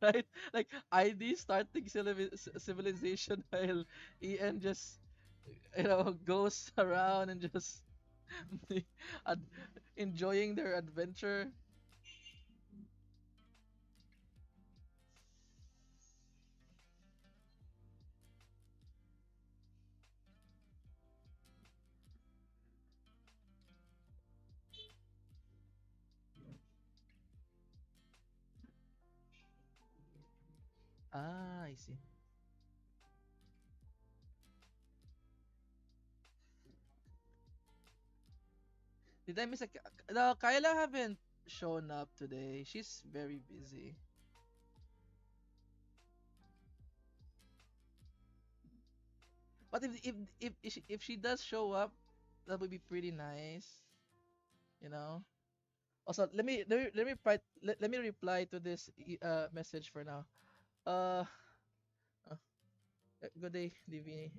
right? Like ID starting civilization while EN just goes around and just ad- enjoying their adventure. Ah, I see. Did I miss a? No, Kyla haven't shown up today. She's very busy. But if she does show up, that would be pretty nice, you know. Also, let me reply to this message for now. Uh, uh Good day, Divini.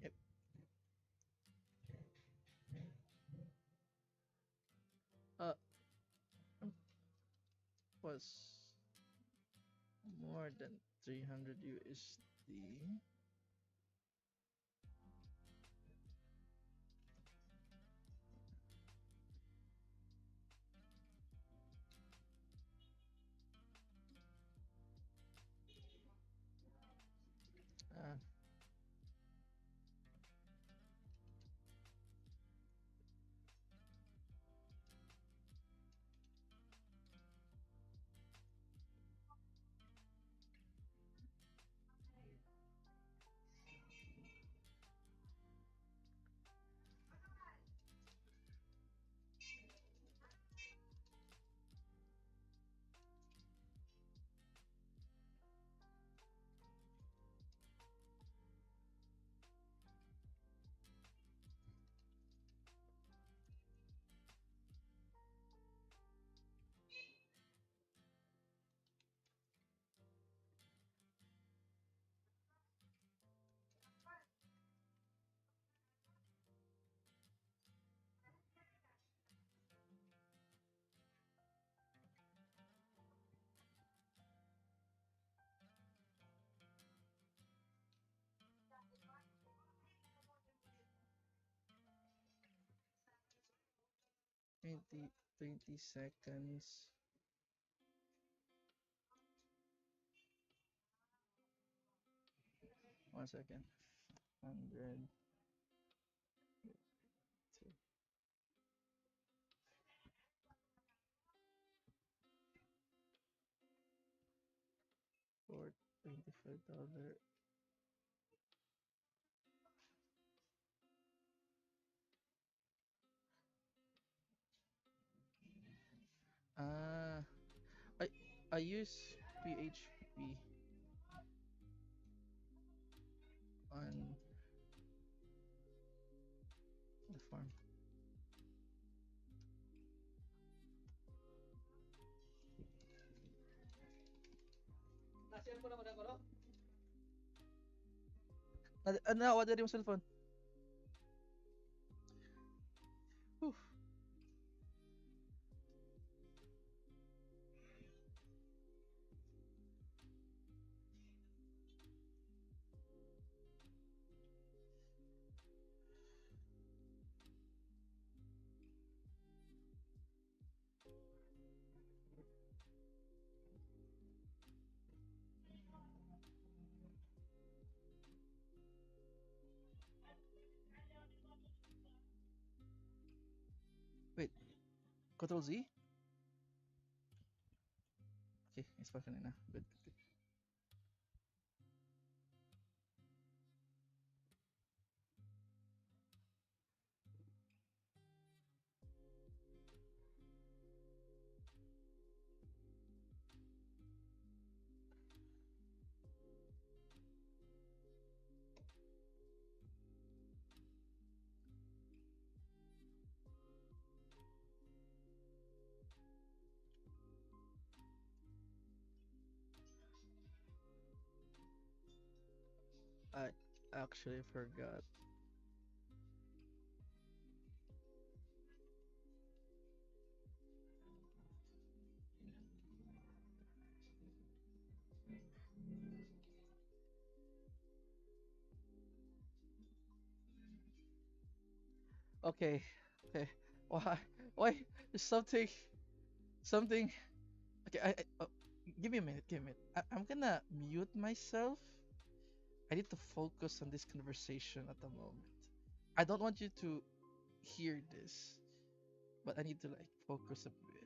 Uh, was more than 300 USD. Uh, 20 seconds. 1 second. 100. 25 dollar. Ah, I I use PHP on the farm. Na-share ko naman ako, no? Ano, what yung cellphone? Whew. Wait, Control Z? Okay, it's pa kanina. Good. I actually forgot. Okay, okay. Why? Why? There's something. Okay, give me a minute. Give me a minute. I'm gonna mute myself. I need to focus on this conversation at the moment. I don't want you to hear this, but I need to like focus a bit.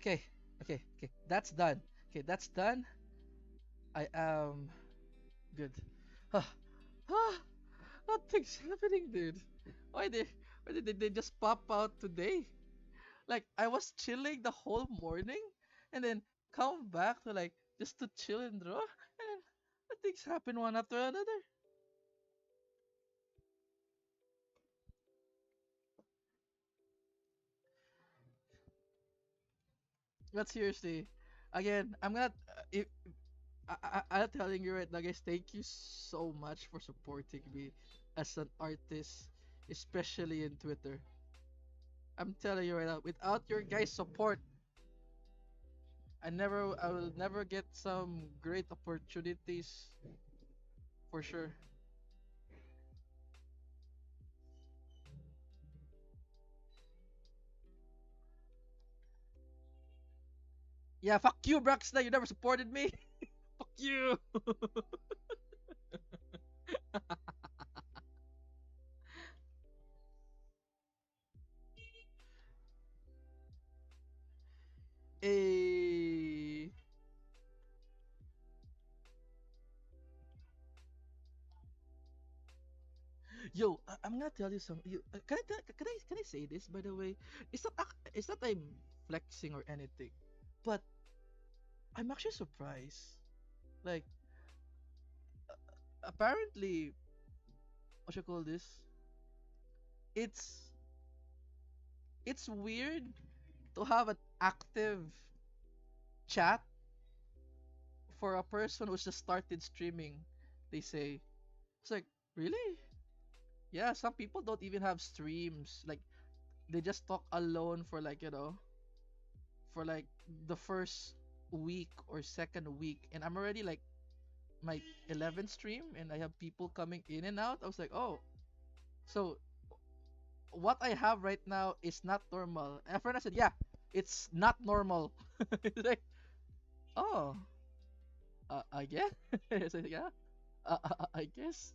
Okay, okay. That's done. Okay, that's done. I am good. Ah, ah, nothing's happening, dude. Why they why did they just pop out today? Like I was chilling the whole morning and then come back to like just to chill and draw and then things happen one after another. But seriously, again, I'm gonna if I'm telling you right now, guys. Thank you so much for supporting me as an artist, especially in Twitter. I'm telling you right now, without your guys' support, I will never get some great opportunities for sure. Yeah, fuck you, Braxna. You never supported me. Fuck you. Hey, yo, I'm gonna tell you something. Can I say this by the way? It's not I'm flexing or anything, but I'm actually surprised. Like apparently, what you call this? It's it's weird to have an active chat for a person who's just started streaming. They say it's like really? Yeah, some people don't even have streams. Like they just talk alone for like for like the first week or second week, and I'm already like my 11th stream, and I have people coming in and out. I was like, oh, so what I have right now is not normal. And a friend I said, yeah, it's not normal. It's like, oh, I guess. I said, yeah, I guess.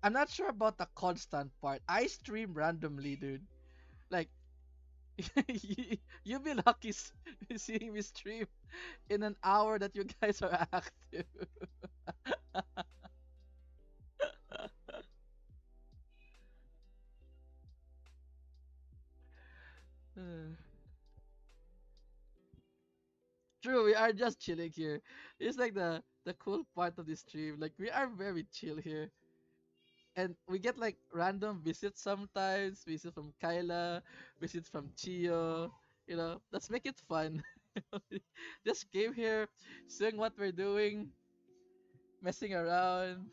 I'm not sure about the constant part. I stream randomly, dude. Like, you'll be lucky seeing me stream in an hour that you guys are active. Uh, True, we are just chilling here. It's like the cool part of this stream. Like we are very chill here, and we get like random visits sometimes. Visits from Kyla, visits from Chio. Let's make it fun. Just came here, seeing what we're doing, messing around.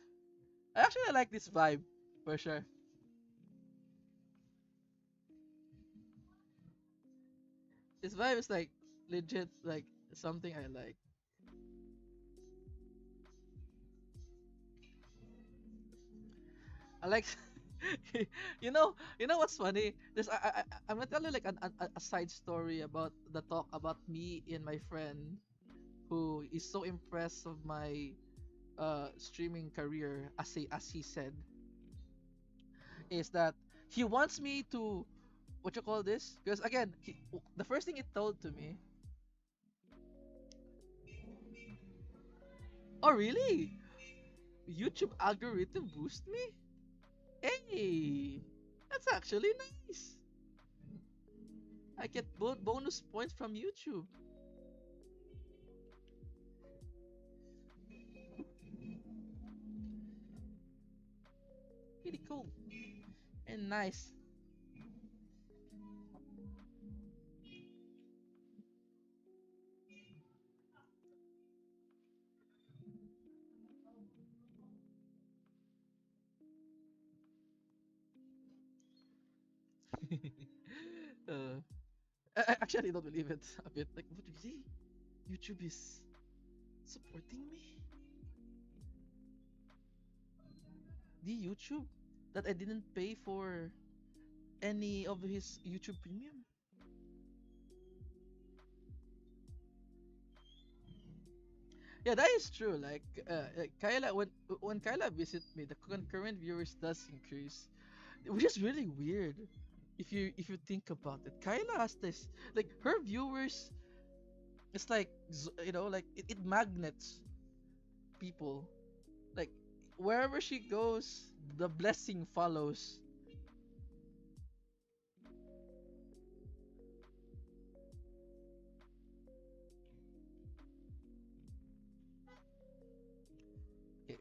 I actually like this vibe for sure. This vibe is like legit, like something I like. I like you know what's funny? I'm gonna tell you like a side story about the talk about me and my friend who is so impressed of my streaming career, as he said, is that he wants me to, what you call this, because again the first thing he told to me, oh really, YouTube algorithm boost me. Hey, that's actually nice. I get bonus points from YouTube. Really cool and nice. uh, I actually don't believe it a bit. Like, what really? YouTube is supporting me? The YouTube that I didn't pay for any of his YouTube Premium? Yeah, that is true. Like Kyla, when Kyla visit me, the concurrent viewers does increase, which is really weird. If you think about it, Kyla has this, like, her viewers. It's like like it magnets people. Like, wherever she goes, the blessing follows. Okay.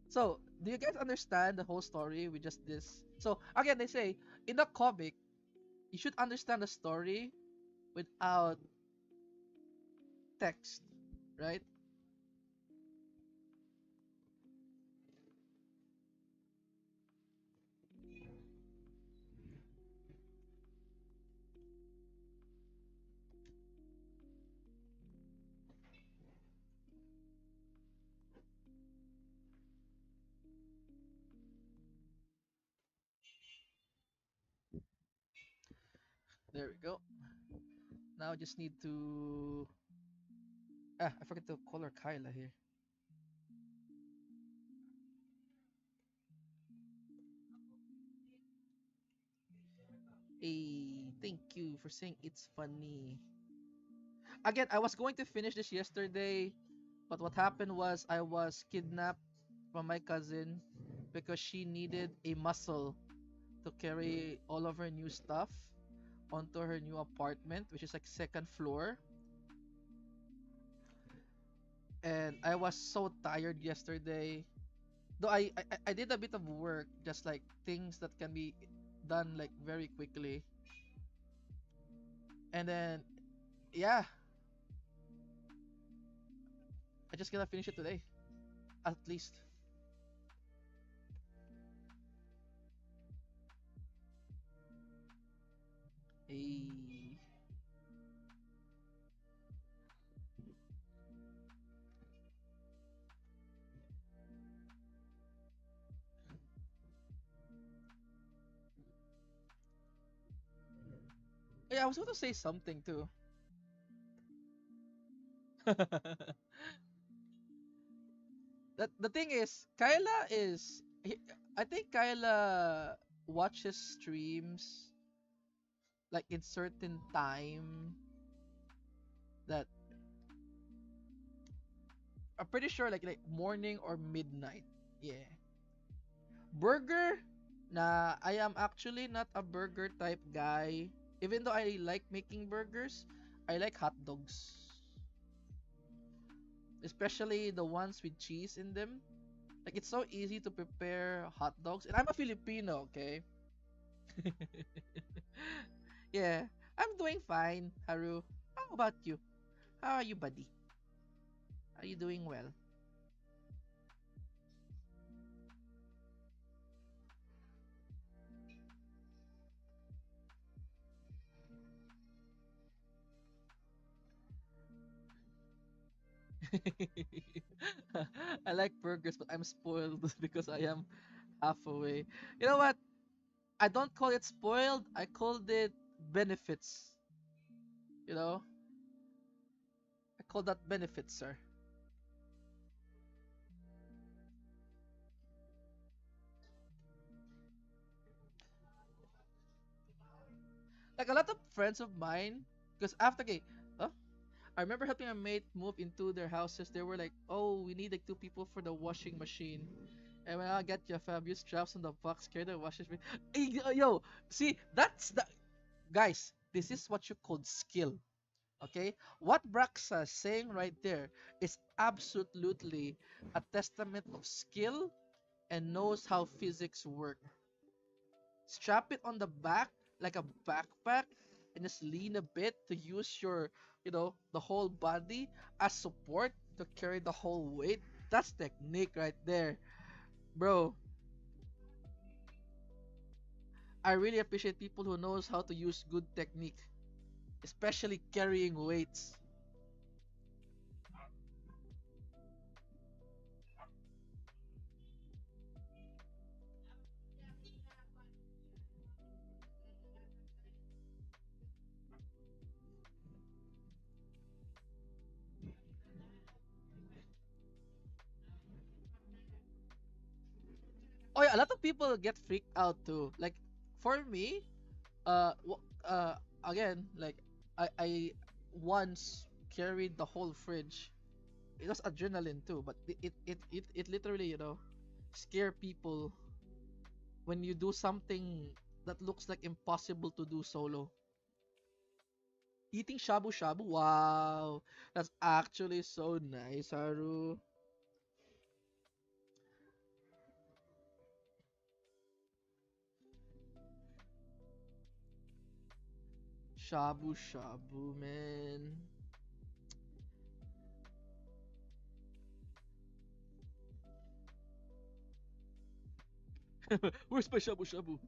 So, do you guys understand the whole story with just this? So, again, they say in the comic, you should understand the story without text, right? There we go. Now I just need to. I forgot to color Kyla here. Hey, thank you for saying it's funny. Again, I was going to finish this yesterday, but what happened was I was kidnapped from my cousin because she needed a muscle to carry all of her new stuff onto her new apartment, which is like second floor. And I was so tired yesterday. Though I did a bit of work, just like things that can be done like very quickly. And then yeah, I just gonna finish it today, at least. Hey. Yeah, I was going to say something too. That the thing is, I think Kyla watches streams like in certain time that I'm pretty sure like morning or midnight. Yeah. Burger? Nah, I am actually not a burger type guy. Even though I like making burgers, I like hot dogs. Especially the ones with cheese in them. Like, it's so easy to prepare hot dogs. And I'm a Filipino, okay? Yeah, I'm doing fine, Haru. How about you? How are you, buddy? Are you doing well? I like burgers, but I'm spoiled because I am half away. You know what? I don't call it spoiled. I called it benefits. You know, I call that benefits, sir. Like a lot of friends of mine, because after okay, huh? I remember helping a mate move into their houses. They were like, "Oh, we need like two people for the washing machine." And when I get your fab, use straps on the box, carry the washing machine. Hey, yo, see, that's the guys. This is what you call skill. Okay, what Braxa is saying right there is absolutely a testament of skill and knows how physics work. Strap it on the back like a backpack and just lean a bit to use your, the whole body as support to carry the whole weight. That's technique right there, bro. I really appreciate people who knows how to use good technique, especially carrying weights. Oh yeah, a lot of people get freaked out too. Like for me, again, like I once carried the whole fridge. It was adrenaline too, but it literally, scare people when you do something that looks like impossible to do solo. Eating shabu shabu, wow, that's actually so nice, Haru. Shabu shabu, man. Where's my shabu shabu?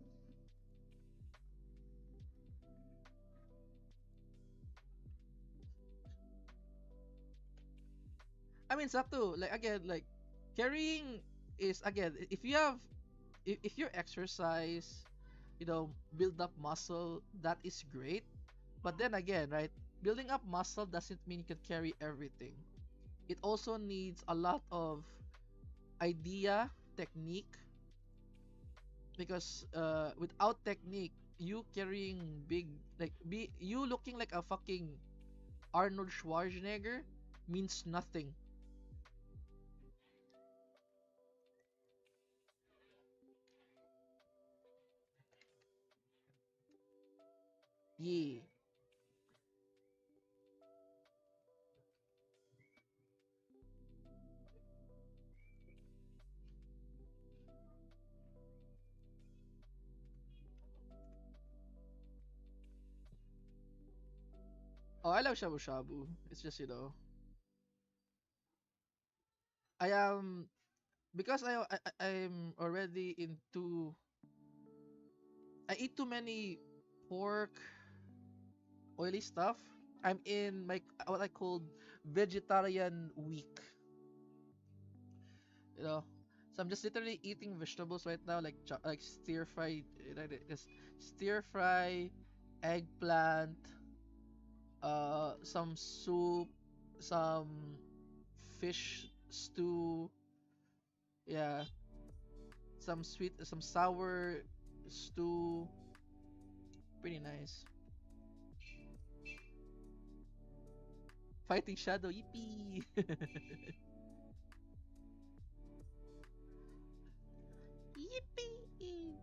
I mean, sakto. Like again, like carrying is again. If you have, if you exercise, build up muscle, that is great. But then again, right? Building up muscle doesn't mean you can carry everything. It also needs a lot of idea, technique, because without technique, you carrying big, like be you looking like a fucking Arnold Schwarzenegger means nothing. Yeah. Oh, I love shabu shabu. It's just, I am, because I'm already into, I eat too many pork, oily stuff. I'm in my, what I call, vegetarian week, you know. So I'm just literally eating vegetables right now, like like stir fry, just stir fry, eggplant, some soup, some fish stew, yeah, some sweet, some sour stew. Pretty nice. Fighting Shadow, yippee! Yippee!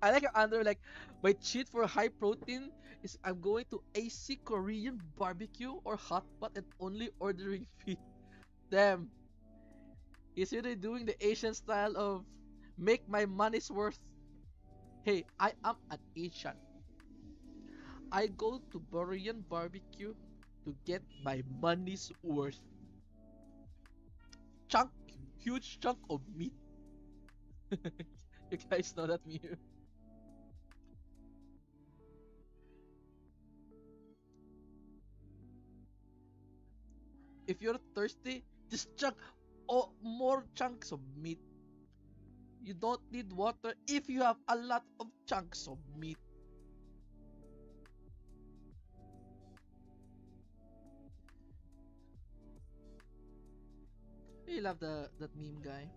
I like under like my cheat for high protein is I'm going to AC Korean barbecue or hot pot and only ordering feet. Damn, he's really doing the Asian style of make my money's worth. Hey, I am an Asian. I go to Korean barbecue to get my money's worth. Chunk, huge chunk of meat. You guys know that meme. If you're thirsty, just chunk more chunks of meat. You don't need water if you have a lot of chunks of meat. I love that meme guy.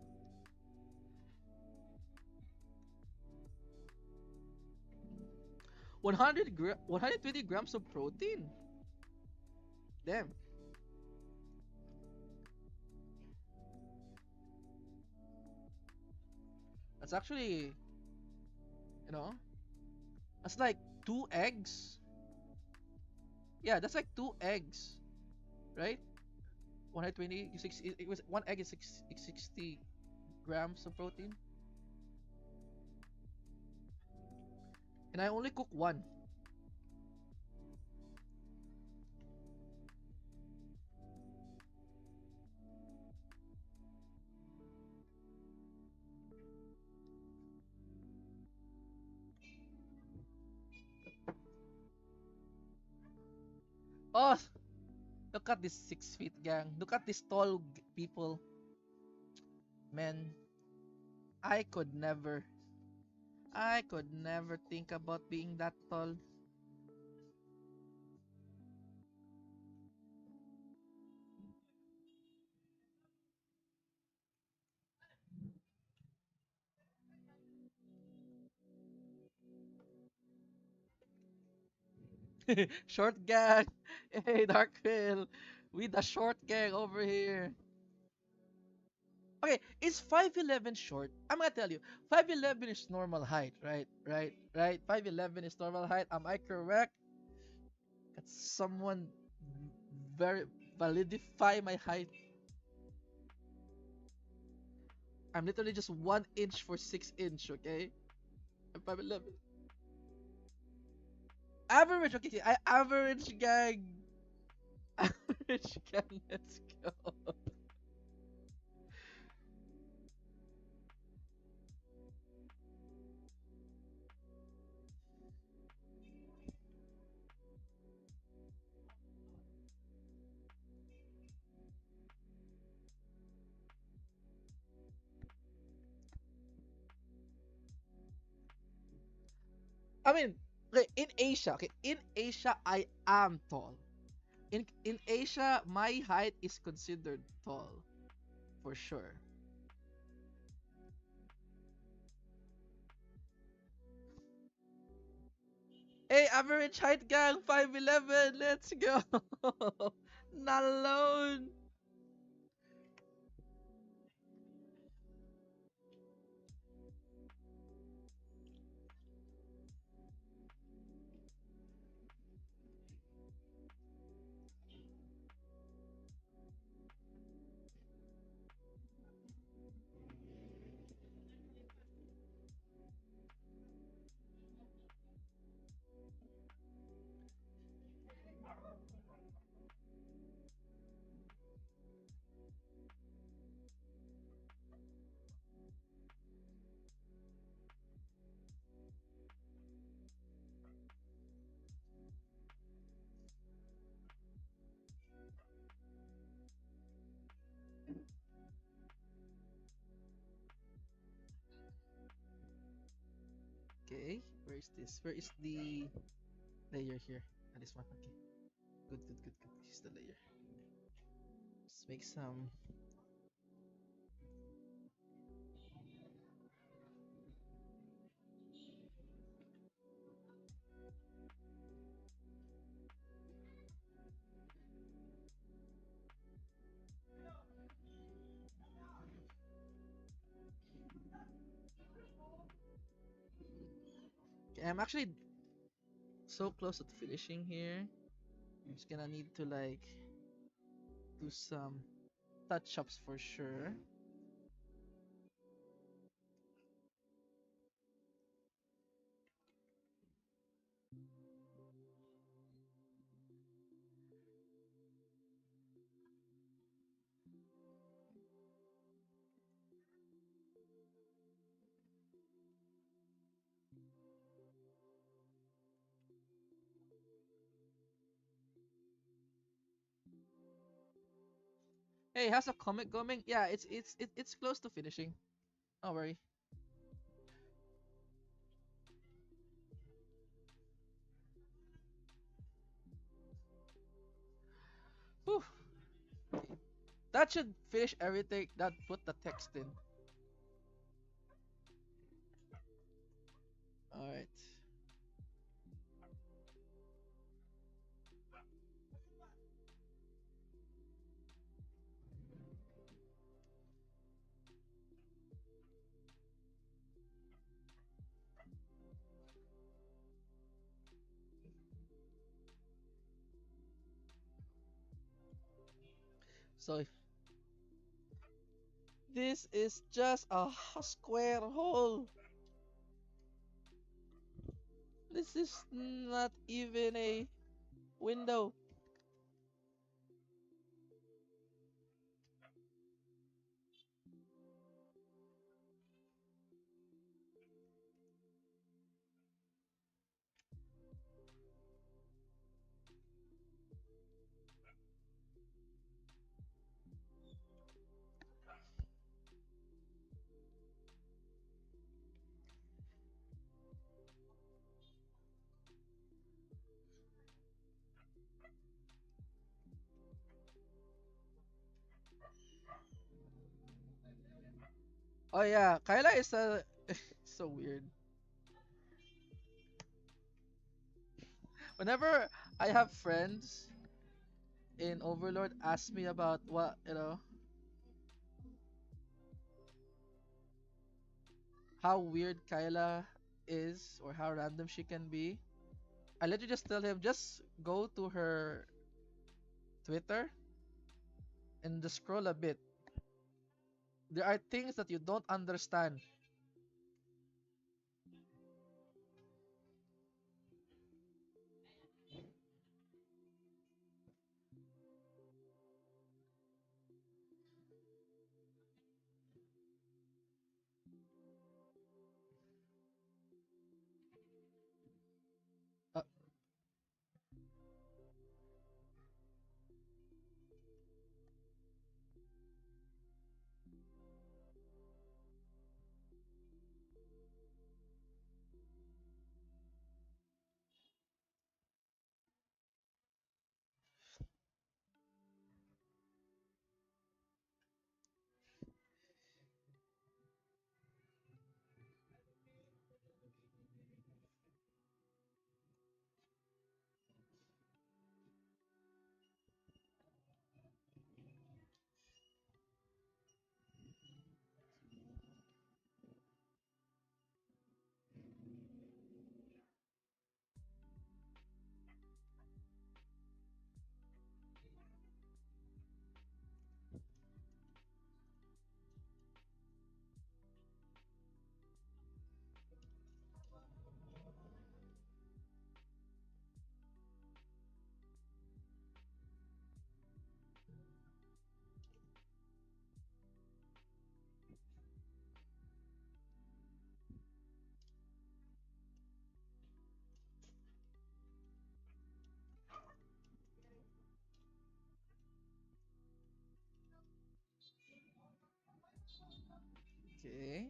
120 grams of protein. Damn, that's actually, you know, that's like two eggs. Yeah, that's like two eggs, right? 120, it was one egg is 60 grams of protein, and I only cook one. Oh, look at this 6 feet gang. Look at these tall people. Man, I could never. I could never think about being that tall. Short gang. Hey, Darkville. We the short gang over here. Okay, is 5'11 short? I'm gonna tell you, 5'11 is normal height, right? Right? 5'11 is normal height. Am I correct? Can someone very validify my height? I'm literally just 1 inch for 6 inch, okay? I'm 5'11. Average, okay, okay, average gang. Average gang, let's go. I mean, okay, in Asia, I am tall. In Asia, my height is considered tall for sure. Hey, average height gang, 5'11. Let's go. Not alone. Okay, where is this? Where is the layer here? Ah, this one. Okay, good. This is the layer. Let's make some. Okay, I'm actually so close to finishing here. I'm just gonna need to like do some touch-ups for sure. Hey, how's the comic going? Yeah, it's close to finishing. Don't worry. Whew. That should finish everything. That put the text in. All right. So this is just a square hole. This is not even a window. Oh yeah, Kaela is so weird. Whenever I have friends in Overlord ask me about what, how weird Kyla is or how random she can be, I literally just tell him just go to her Twitter and just scroll a bit. There are things that you don't understand. Uh, okay.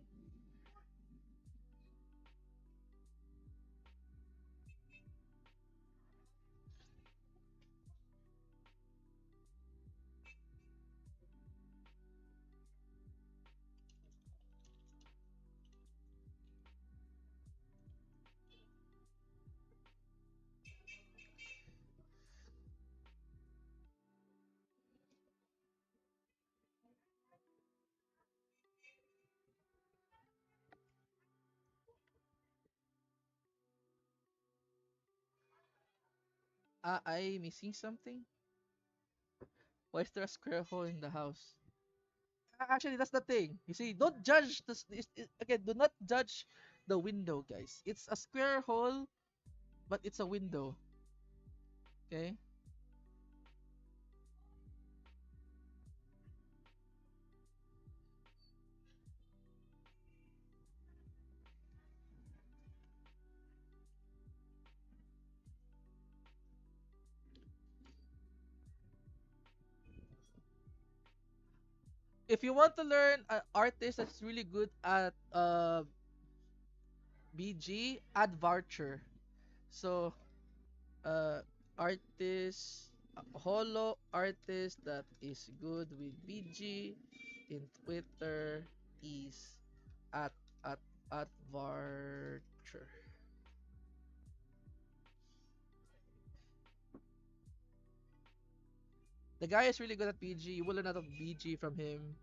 I missing something? Why is there a square hole in the house? Actually, that's the thing. You see, don't judge this. Again, do not judge the window, guys. It's a square hole, but it's a window. Okay. If you want to learn an artist that's really good at BG, add Varcher. So artist, holo artist that is good with BG in Twitter is at at at Varcher. The guy is really good at BG. You will learn a lot of BG from him.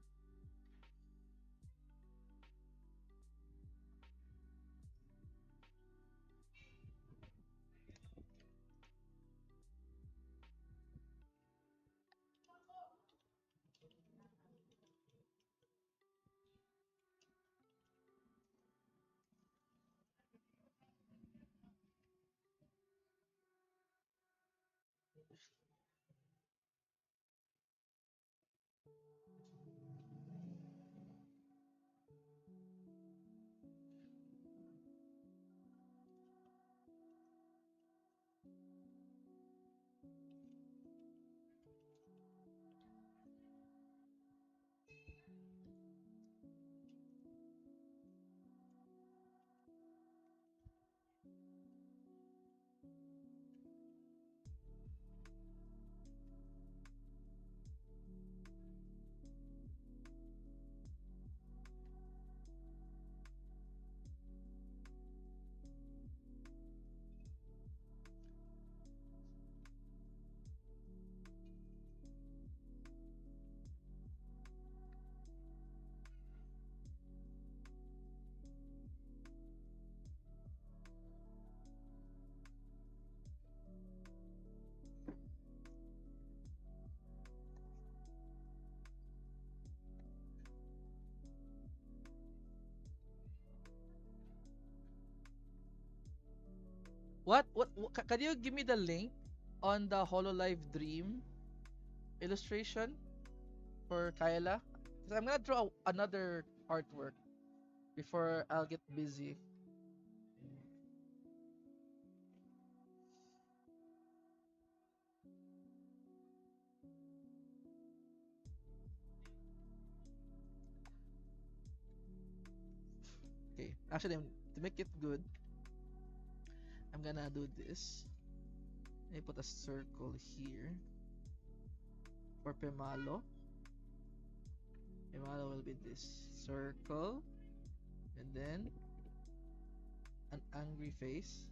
Can you give me the link on the hololive dream illustration for Kaela? Because I'm gonna draw another artwork before I'll get busy. Okay, actually, to make it good, I'm gonna do this. Let me put a circle here for Pemalo. Pemalo will be this circle, and then an angry face.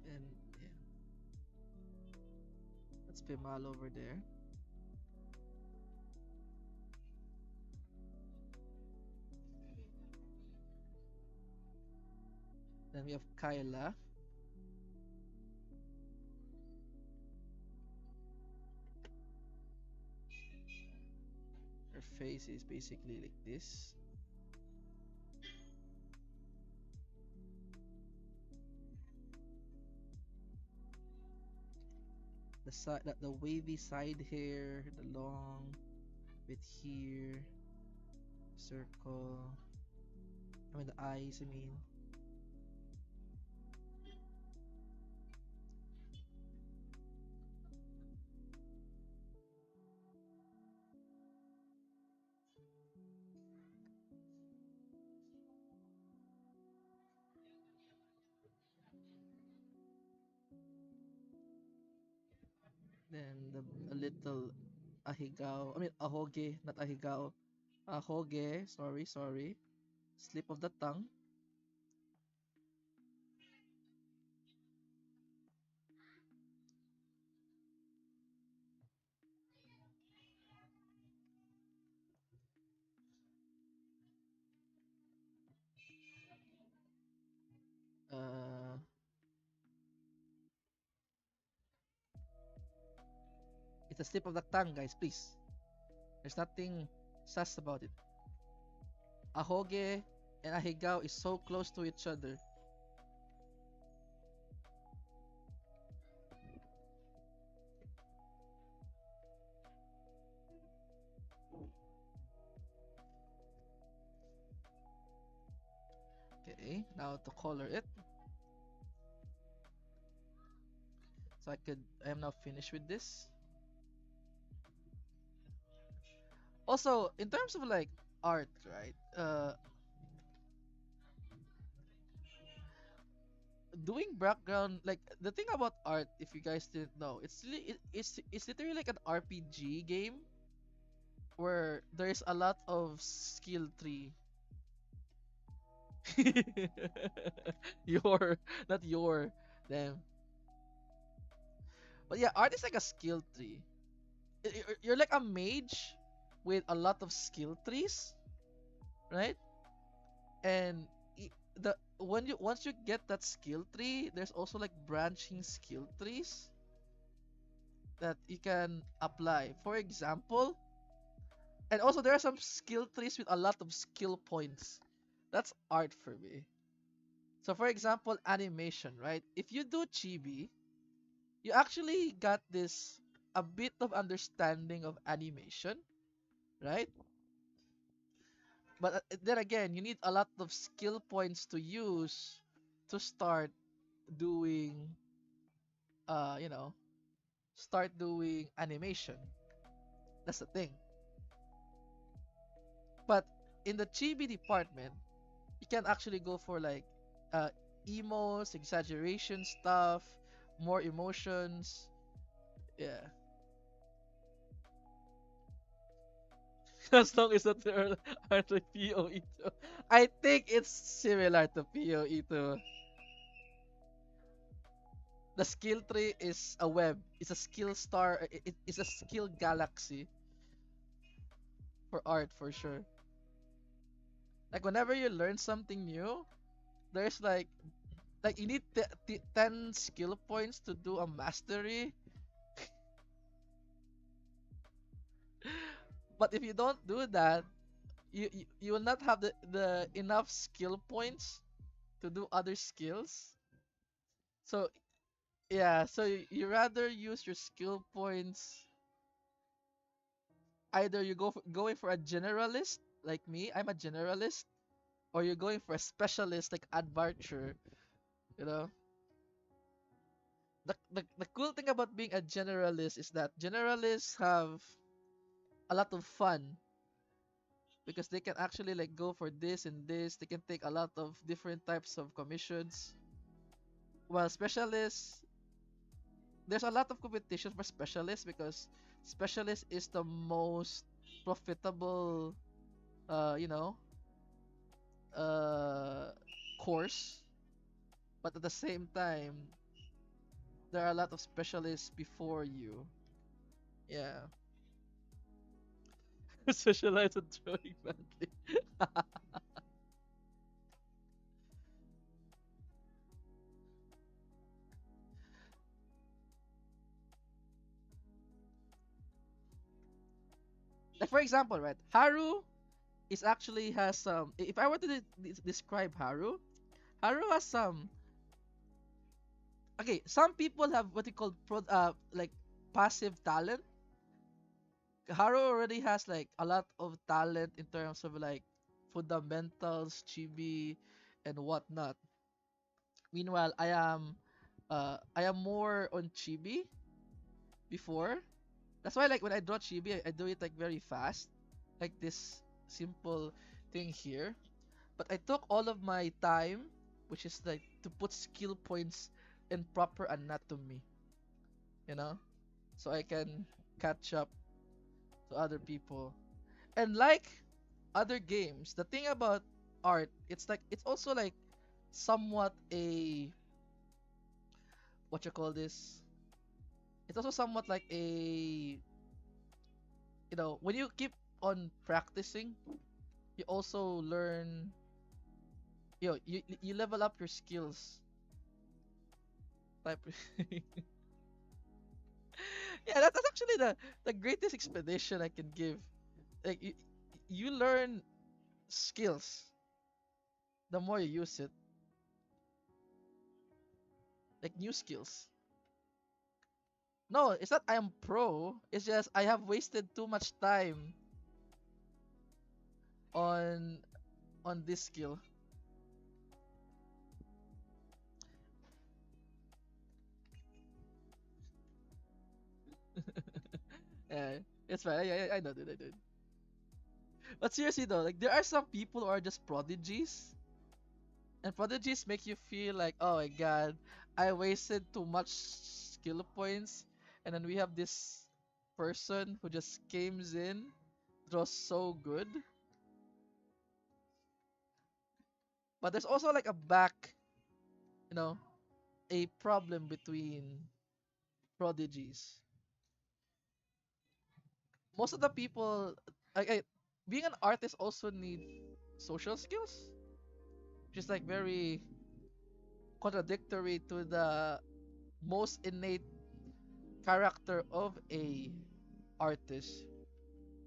And yeah, that's Pemalo over there. Then we have Kyla. Her face is basically like this. The wavy side hair, the long bit here, circle. I mean the eyes. I mean, then the a little ahigao. I mean ahoge, not ahigao. Ahoge. Sorry, sorry. Slip of the tongue. Uh, it's a slip of the tongue, guys. Please. There's nothing sus about it. Ahoge and ahigao is so close to each other. Okay, now to color it. So I am now finished with this. Also, in terms of like art, right? Doing background, like the thing about art, if you guys didn't know, it's literally like an RPG game where there's a lot of skill tree. Your, not your, them. But yeah, art is like a skill tree. You're like a mage with a lot of skill trees, right? And the when you once you get that skill tree, there's also like branching skill trees that you can apply. For example, and also there are some skill trees with a lot of skill points. That's art for me. So for example, animation, right? If you do chibi, you actually got this a bit of understanding of animation, right? But then again, you need a lot of skill points to use to start doing uh, you know, start doing animation. That's the thing. But in the chibi department, you can actually go for like uh emos, exaggeration stuff, more emotions. Yeah. As long as that there are like POE too. I think it's similar to POE too. The skill tree is a web. It's a skill star. It's a skill galaxy for art for sure. Like whenever you learn something new, there's like Like you need 10 skill points to do a mastery. But if you don't do that, you will not have the enough skill points to do other skills. So yeah, so you rather use your skill points. Either you going for a generalist like me, I'm a generalist, or you're going for a specialist like Advarcher, you know. The cool thing about being a generalist is that generalists have a lot of fun because they can actually like go for this and this. They can take a lot of different types of commissions. While specialists, there's a lot of competition for specialists because specialist is the most profitable, you know, uh, course. But at the same time, there are a lot of specialists before you. Yeah. Specialize on throwing badly. Like for example, right? Haru is actually has some. If I were to describe Haru, Haru has some. Okay, some people have what you call like passive talent. Haru already has like a lot of talent in terms of like fundamentals, chibi, and whatnot. Meanwhile, I am more on chibi before. That's why like when I draw chibi, I do it like very fast, like this simple thing here. But I took all of my time, which is like to put skill points in proper anatomy, you know, so I can catch up to other people. And like other games, the thing about art, it's like it's also like somewhat a what you call this. It's also somewhat like a when you keep on practicing, you also learn. You level up your skills. Type. Yeah, that's actually the greatest expedition I can give. Like you learn skills the more you use it, like new skills. No, it's not I am pro. It's just I have wasted too much time on this skill. Yeah, it's fine. I know, dude. I did. But seriously though, like there are some people who are just prodigies, and prodigies make you feel like, oh my god, I wasted too much skill points, and then we have this person who just comes in, draws so good. But there's also like a you know, a problem between prodigies. Most of the people, being an artist also need social skills, which is like very contradictory to the most innate character of a artist.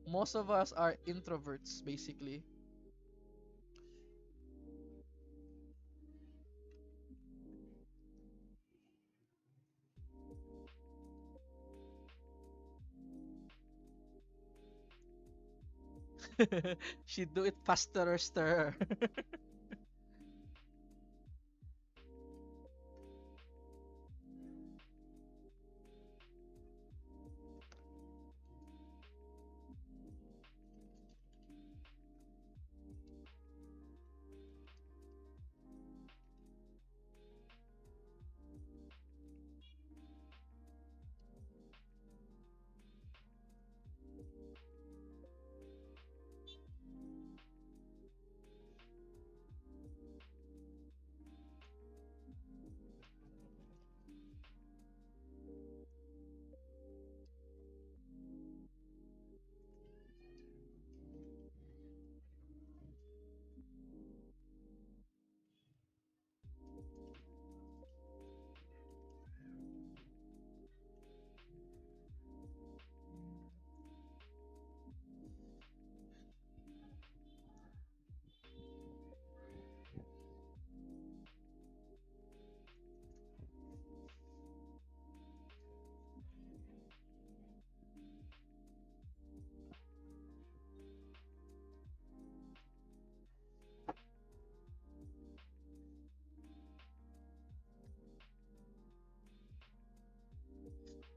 Most of us are introverts, basically. She do it faster, stir.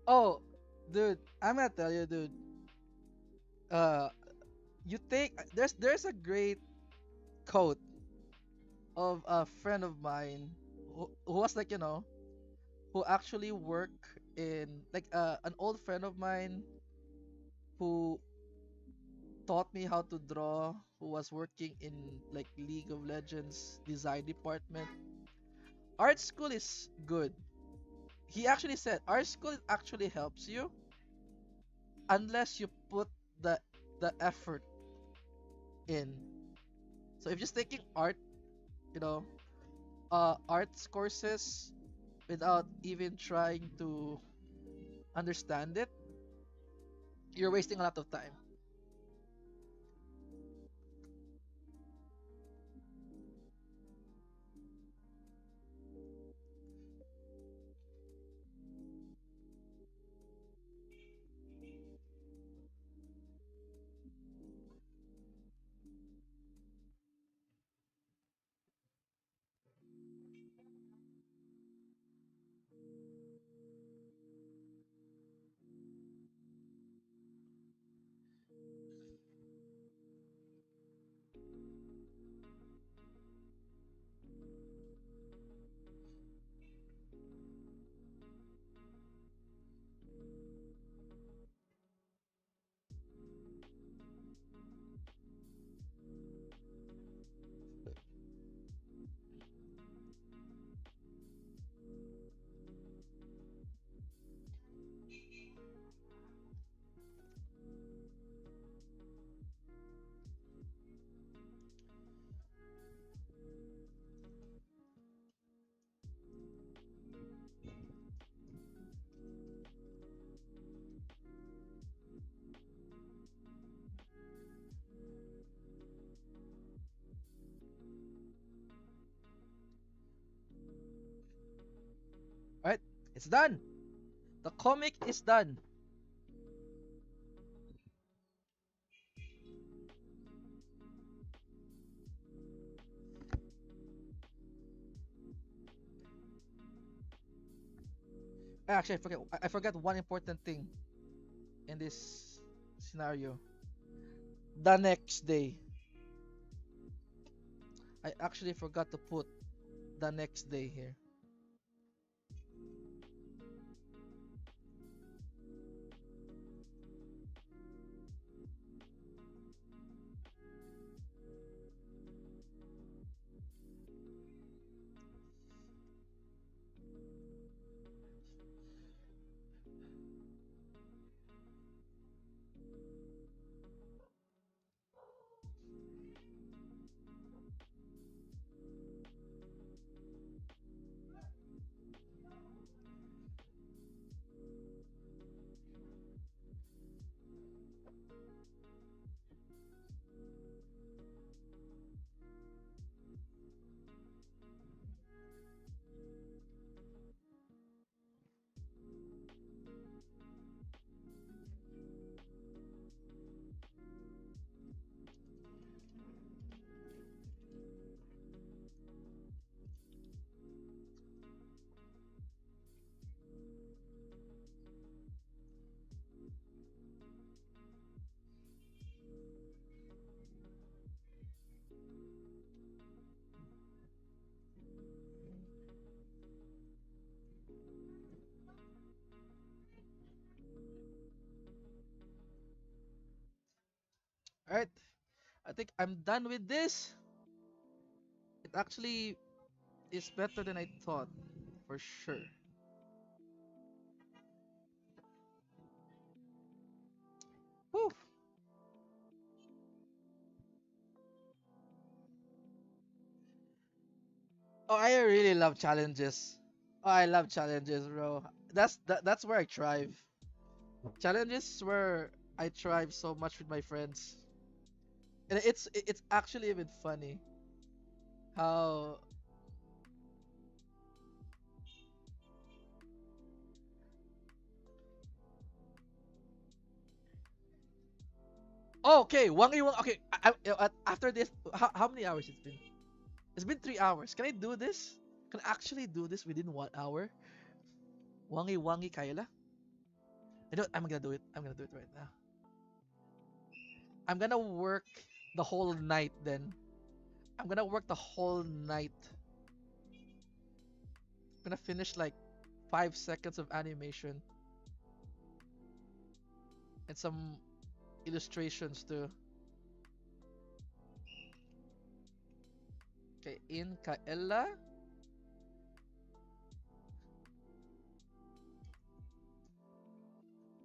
Oh, dude, I'm gonna tell you, dude. Uh, you take there's a great quote of a friend of mine who was like, who actually work in like an old friend of mine who taught me how to draw, who was working in like League of Legends design department. Art school is good. He actually said art school actually helps you unless you put the effort in. So if you're just taking art, you know, arts courses without even trying to understand it, you're wasting a lot of time. Right? It's done. The comic is done. Actually, I forgot one important thing in this scenario. The next day. I actually forgot to put the next day here. Alright, I think I'm done with this. It actually is better than I thought, for sure. Whew. Oh, I really love challenges. Oh, I love challenges, bro. That's where I thrive. Challenges is where I thrive so much with my friends. And it's actually even funny how. Oh, okay, okay, after this, how many hours it's been? It's been 3 hours. Can I do this? Can I actually do this within 1 hour? Wangi Wangi Kaela? You know what? I'm gonna do it. I'm gonna do it right now. I'm gonna work the whole night then. I'm gonna work the whole night. I'm gonna finish like 5 seconds of animation and some illustrations too. Okay, in Kaela.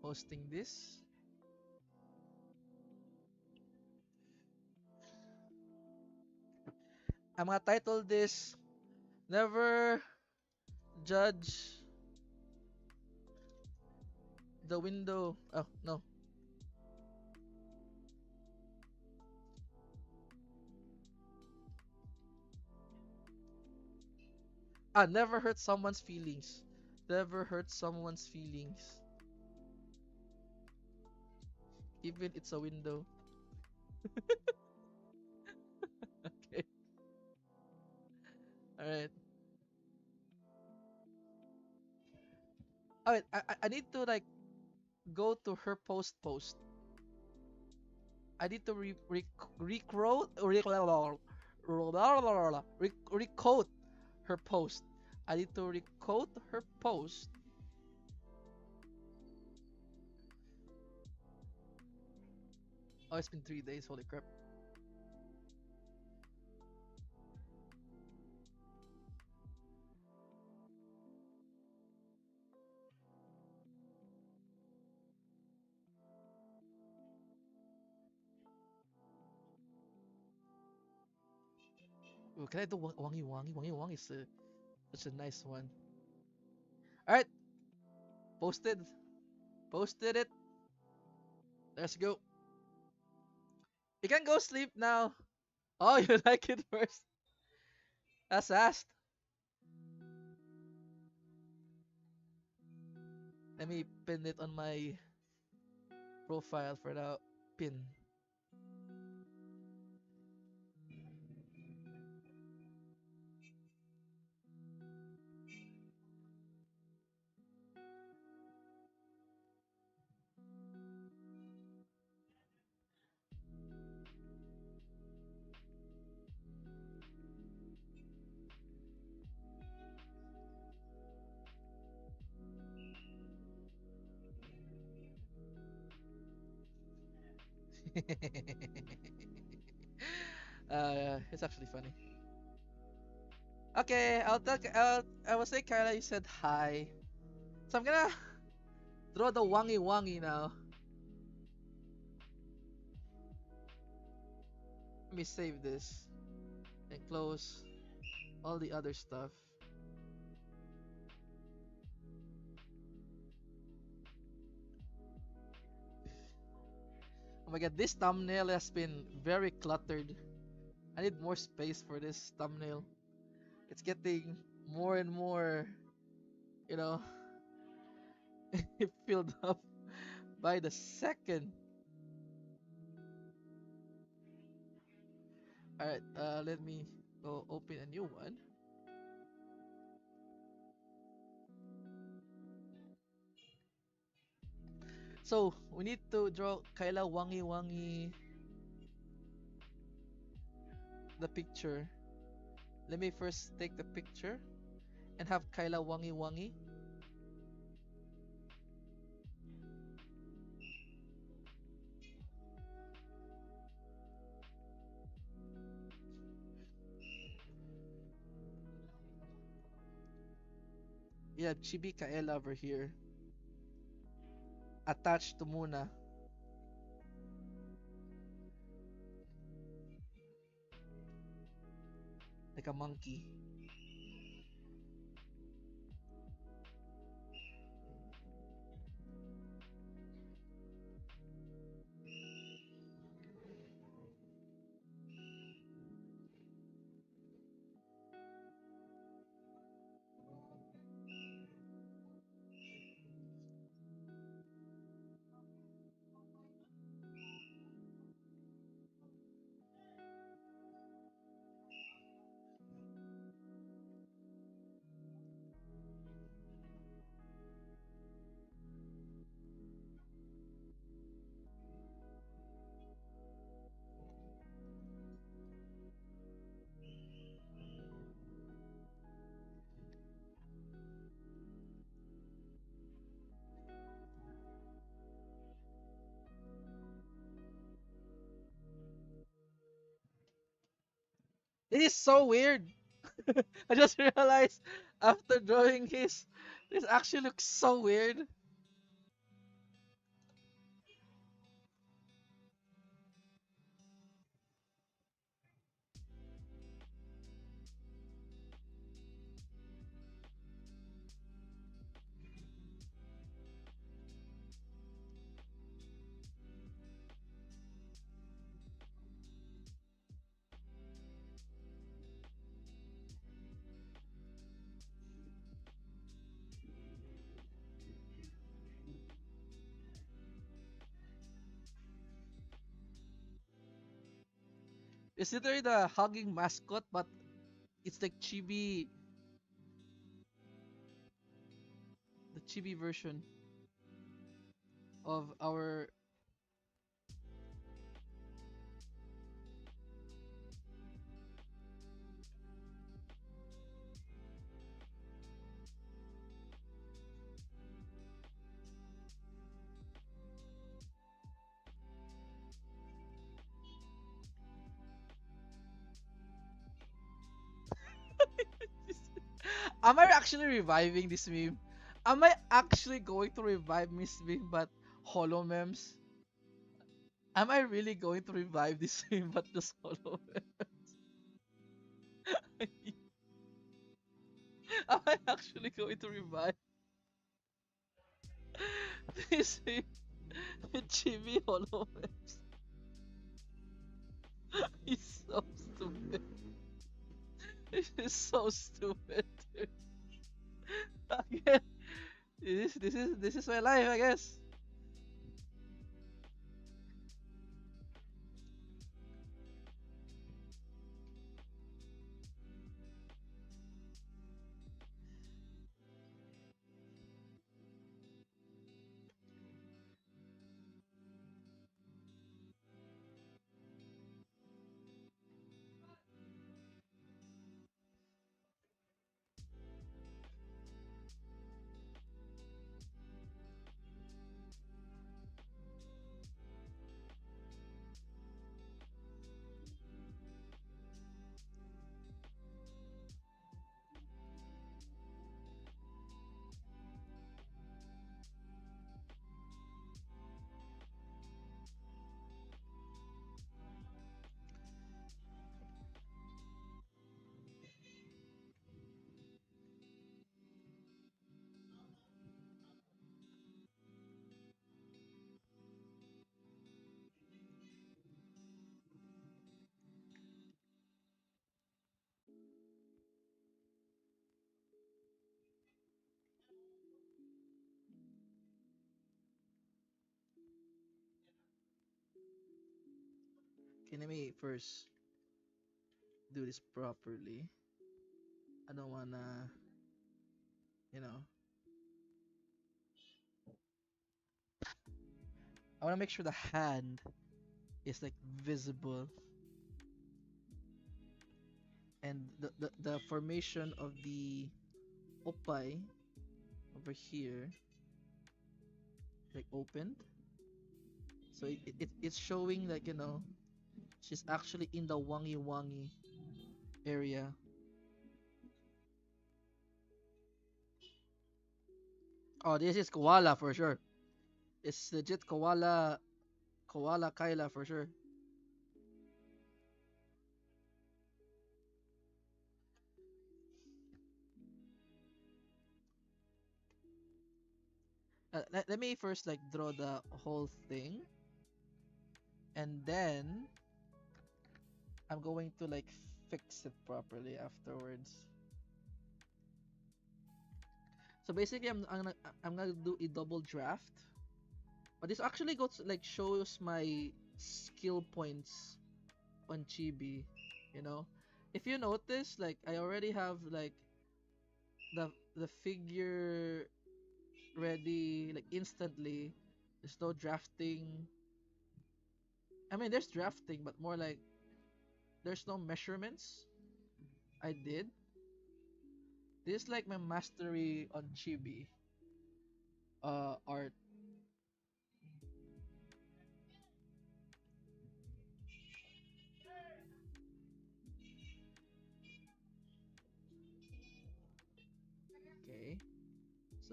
Posting this. I'm gonna title this Never Judge the Window. Oh, no. Never hurt someone's feelings. Never hurt someone's feelings. Even it's a window. Okay. Alright. Alright, I need to like go to her post. I need to recode recode her post. I need to recode her post. Oh, it's been 3 days. Holy crap. Ooh, can I do Wangi Wangi? Wangi Wangi is such a nice one. Alright, posted. Posted it. Let's go. You can go sleep now. Oh, you like it first? That's fast. Let me pin it on my profile for the pin. It's actually funny. Okay, I will say Kyla, you said hi. So I'm gonna draw the Wangi Wangi now. Let me save this and close all the other stuff. Oh my god, this thumbnail has been very cluttered. I need more space for this thumbnail. It's getting more and more, you know, filled up by the second. Alright, let me go open a new one. So, we need to draw Kaela Wangi Wangi the picture. Let me first take the picture and have Kaela Wangi Wangi. Yeah, Chibi Kaela over here. Attached to Muna. Like a monkey. It is so weird. I just realized after drawing his, this actually looks so weird. It's literally the hugging mascot, but it's like chibi, the chibi version of our. Am I actually reviving this meme? Am I actually going to revive this meme, but holo memes? Am I really going to revive this meme, but just holo memes? Am I actually going to revive this meme with chibi holo memes? It's so stupid. It is so stupid, dude. Again, this is my life, I guess. Okay, let me first do this properly. I don't wanna, you know, I wanna make sure the hand is like visible and the formation of the oppai over here like opened. So it's showing like she's actually in the wangi wangi area. Oh, this is koala for sure. It's legit koala Kaela for sure. Let me first like draw the whole thing, and then I'm going to like fix it properly afterwards. So basically, I'm gonna do a double draft, but this actually goes like shows my skill points on Chibi. You know, if you notice, like I already have like the figure ready like instantly. There's no drafting. I mean, there's drafting, but more like there's no measurements I did. This is like my mastery on Chibi art.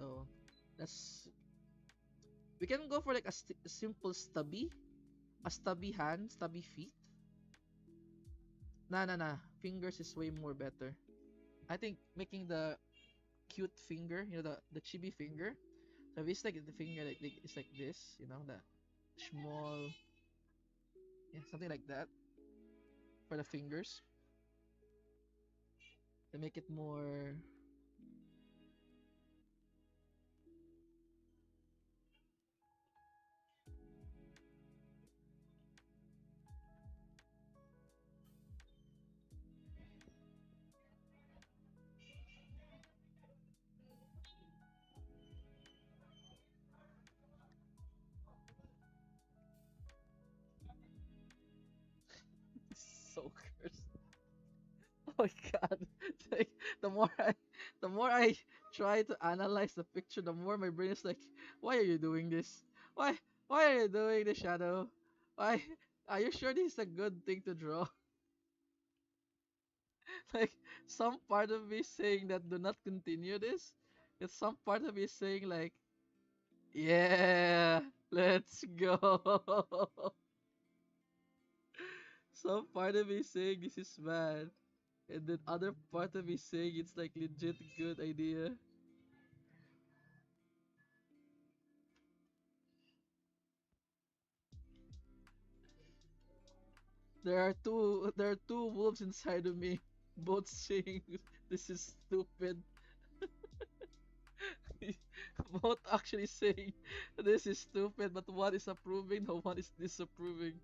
So that's we can go for like a simple stubby hand, stubby feet. Nah, nah, nah. Fingers is way more better. I think making the cute finger, the chibi finger. So if it's like the finger like it's like this, the small, yeah, something like that for the fingers to make it more. So cursed. Oh my god. Like the more I the more I try to analyze the picture, the more my brain is like, why are you doing this? Why why are you doing this, Shadow? Why are you sure this is a good thing to draw? Like some part of me saying that do not continue this. It's some part of me saying like, yeah, let's go. Some part of me saying this is bad. And then other part of me saying it's like legit good idea. There are two wolves inside of me, both saying this is stupid. Both actually saying this is stupid, but one is approving, the one is disapproving.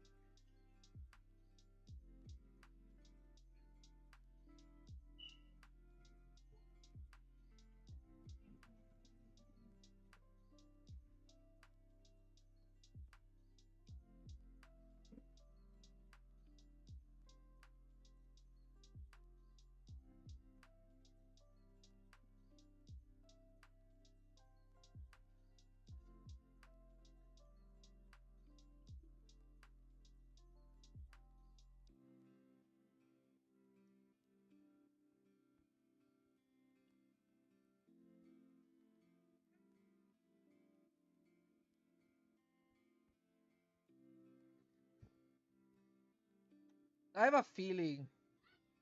I have a feeling,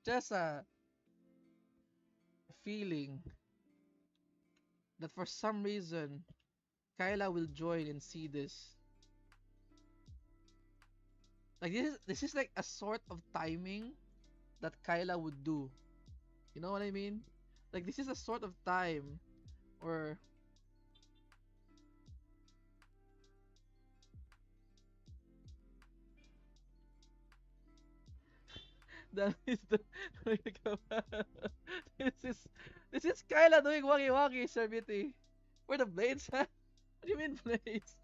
just a feeling that for some reason Kyla will join and see this. Like this is like a sort of timing that Kyla would do. You know what I mean? Like this is a sort of time or that is the this is this is Kyla doing wagi wagi, Sir Bitty. Where the blades, huh? What do you mean blades?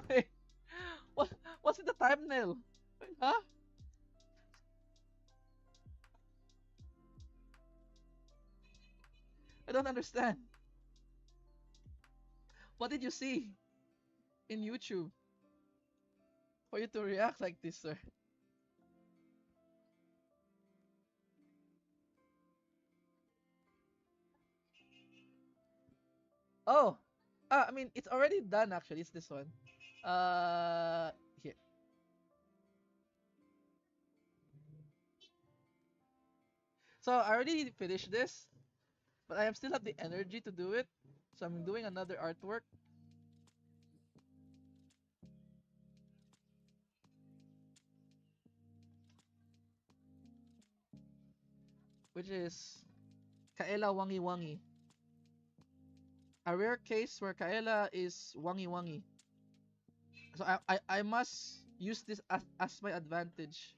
Wait, what what's in the thumbnail? Wait, huh? I don't understand. What did you see in YouTube for you to react like this, sir? Oh, I mean it's already done actually. It's this one. Here. So I already finished this, but I am still have the energy to do it. So I'm doing another artwork, which is Kaela Wangi Wangi. A rare case where Kaela is Wangi Wangi. So I must use this as my advantage.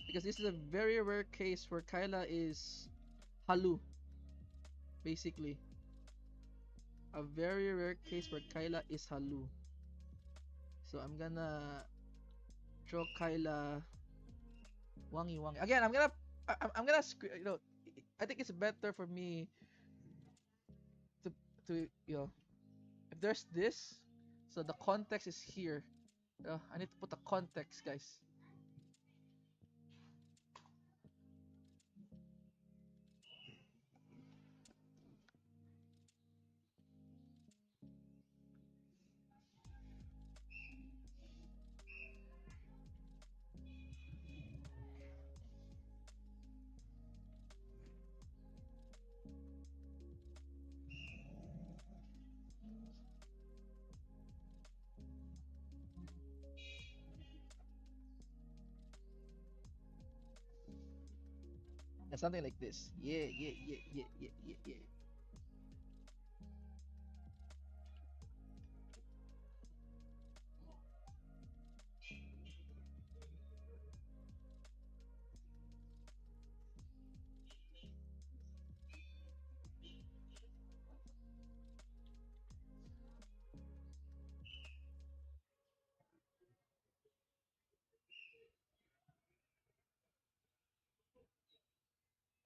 Because this is a very rare case where Kyla is Halu. basically. A very rare case where Kaela is Halu. So I'm gonna draw Kaela Wangi Wangi. Again, I'm gonna I think it's better for me to if there's this, so the context is here. I need to put the context, guys. And something like this. Yeah, yeah, yeah, yeah, yeah, yeah, yeah.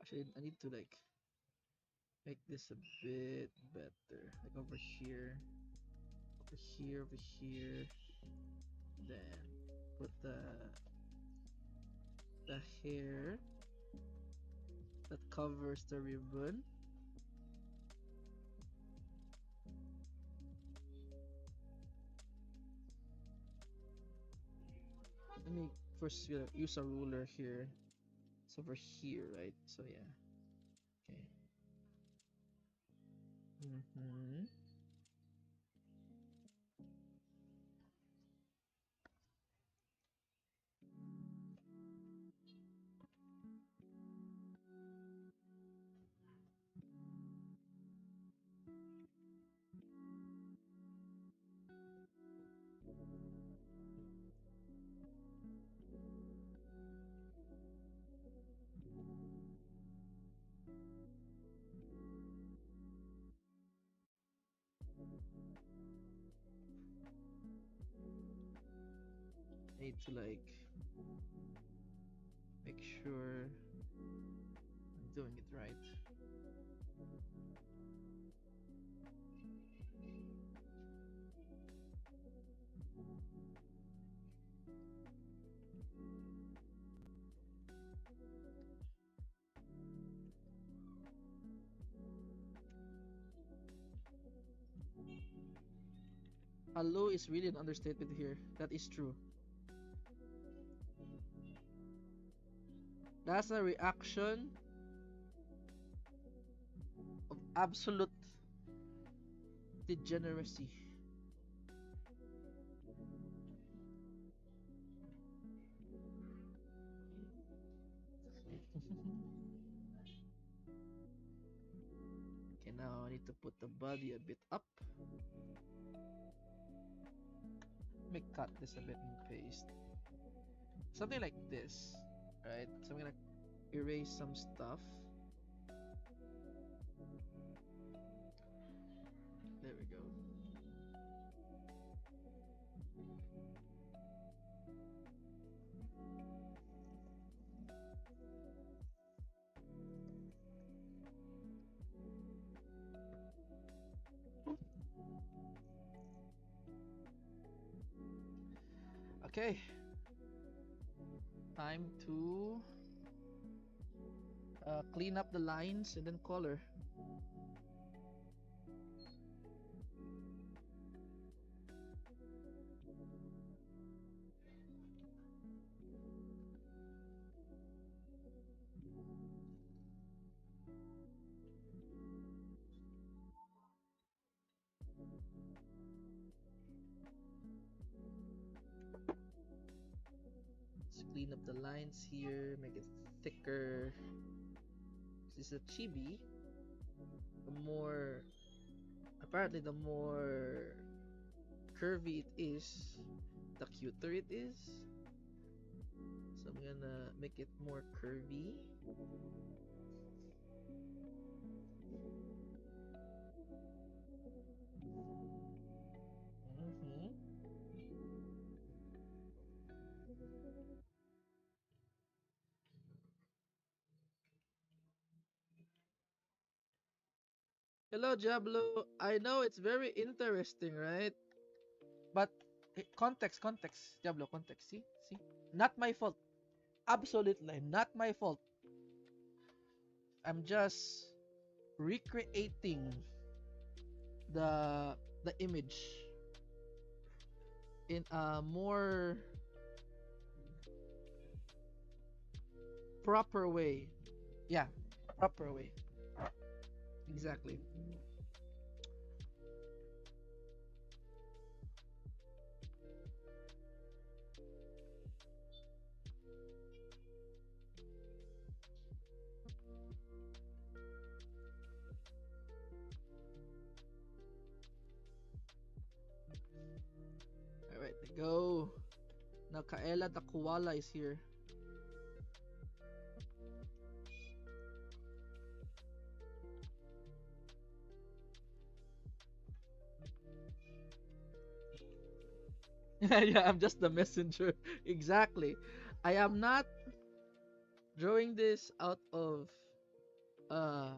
Actually, I need to like make this a bit better. Like over here, over here, over here. Then put the hair that covers the ribbon. Let me first use a ruler here. It's over here, right? So yeah. Okay. Mm-hmm. I need to like make sure I'm doing it right. Hello is really an understatement here. That is true. That's a reaction of absolute degeneracy. Okay, now I need to put the body a bit up. Let me cut this a bit and paste. Something like this, right? So I'm gonna erase some stuff. There we go. Okay. Time to clean up the lines and then color. Let's clean up the lines here, make it thicker. This is a chibi. The more, apparently, the more curvy it is, the cuter it is. So I'm gonna make it more curvy. Hello, Jablo. I know it's very interesting, right? But context, Diablo, context. See, not my fault. Absolutely not my fault. I'm just recreating the the image in a more proper way. Yeah, proper way. Exactly. All right, go. Now Kaela the koala is here. Yeah, I'm just the messenger. Exactly. I am not drawing this out of uh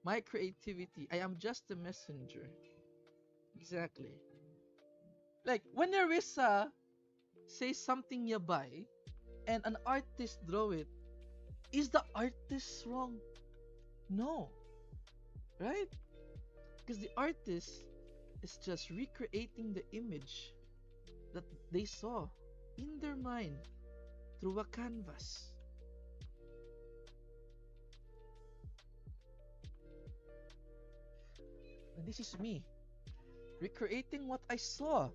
my creativity. I am just the messenger. Exactly. Like when Nerissa says something yabay and an artist draw it, is the artist wrong? No, right? Because the artist is just recreating the image that they saw in their mind through a canvas. And this is me recreating what I saw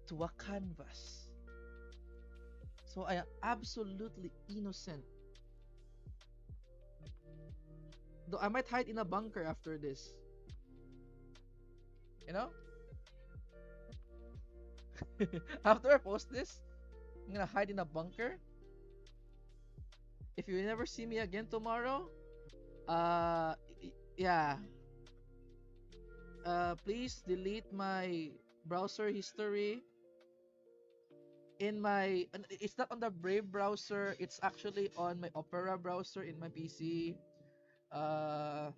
to a canvas. So I am absolutely innocent. Though I might hide in a bunker after this. You know? After I post this, I'm gonna hide in a bunker. If you never see me again tomorrow, yeah, please delete my browser history in my. It's not on the Brave browser. It's actually on my Opera browser in my PC. Uh,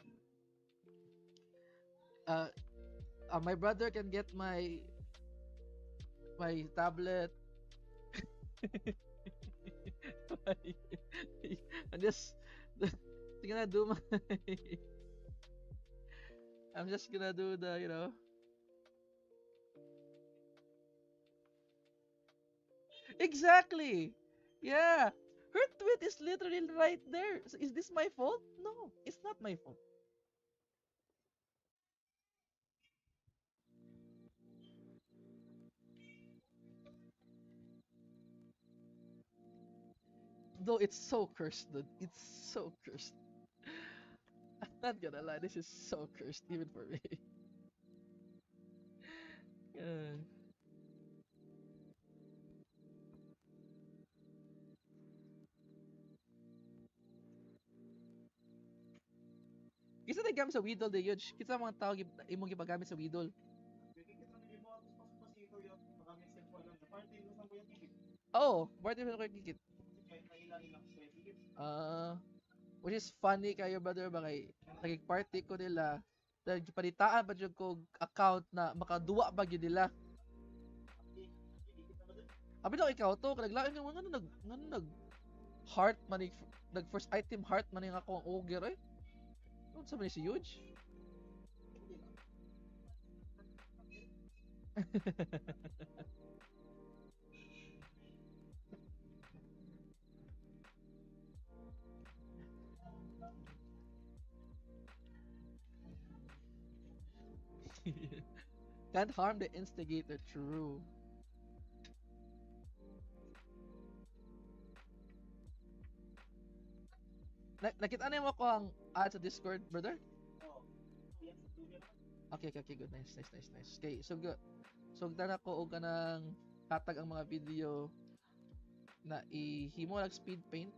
uh, my brother can get my tablet. I'm just gonna do my. I'm just gonna do the exactly. Yeah. Her tweet is literally right there. So is this my fault? No, it's not my fault. Though it's so cursed, dude. It's so cursed. I'm not gonna lie, this is so cursed even for me. Uh, Kisa na gamit sa Weedle de yun. Kita mga tao imong gipagamit sa Weedle. Oh, party mo ko kikit. Ah, which is funny kayo brother ba kay naging party ko nila. Panitaan pa jud ko account na makaduwa ba gyud nila. Abi daw ikaw to, naglain nga nag heart man nag first item heart man ako ang ogre eh. Ano sa man si huge? Can't harm the instigator, true. Nakita na mo ko ang add sa Discord, brother? Okay, okay, okay, good. Nice. Okay, so good. So dana ko og kanang hatag ang mga video na ihimo lang speed paint.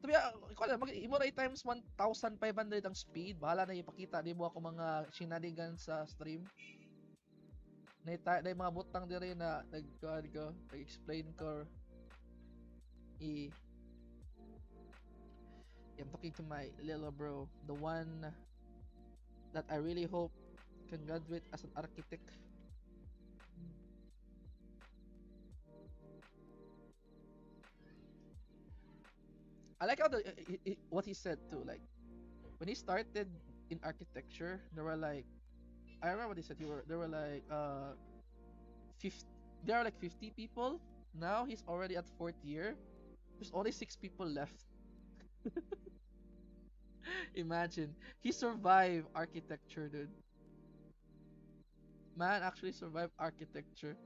Sabi ko na imo na times 1,500 ang speed. Bahala na ipakita di mo ako mga shenanigans sa stream. Na mga butang dire na nag-explain ko. Eh, I'm talking to my little bro, the one that I really hope can graduate as an architect. I like how what he said too. Like when he started in architecture, there were like I remember what he said. There were like 50. There are like 50 people. Now he's already at fourth year. There's only six people left. Imagine he survived architecture, dude. Man actually survived architecture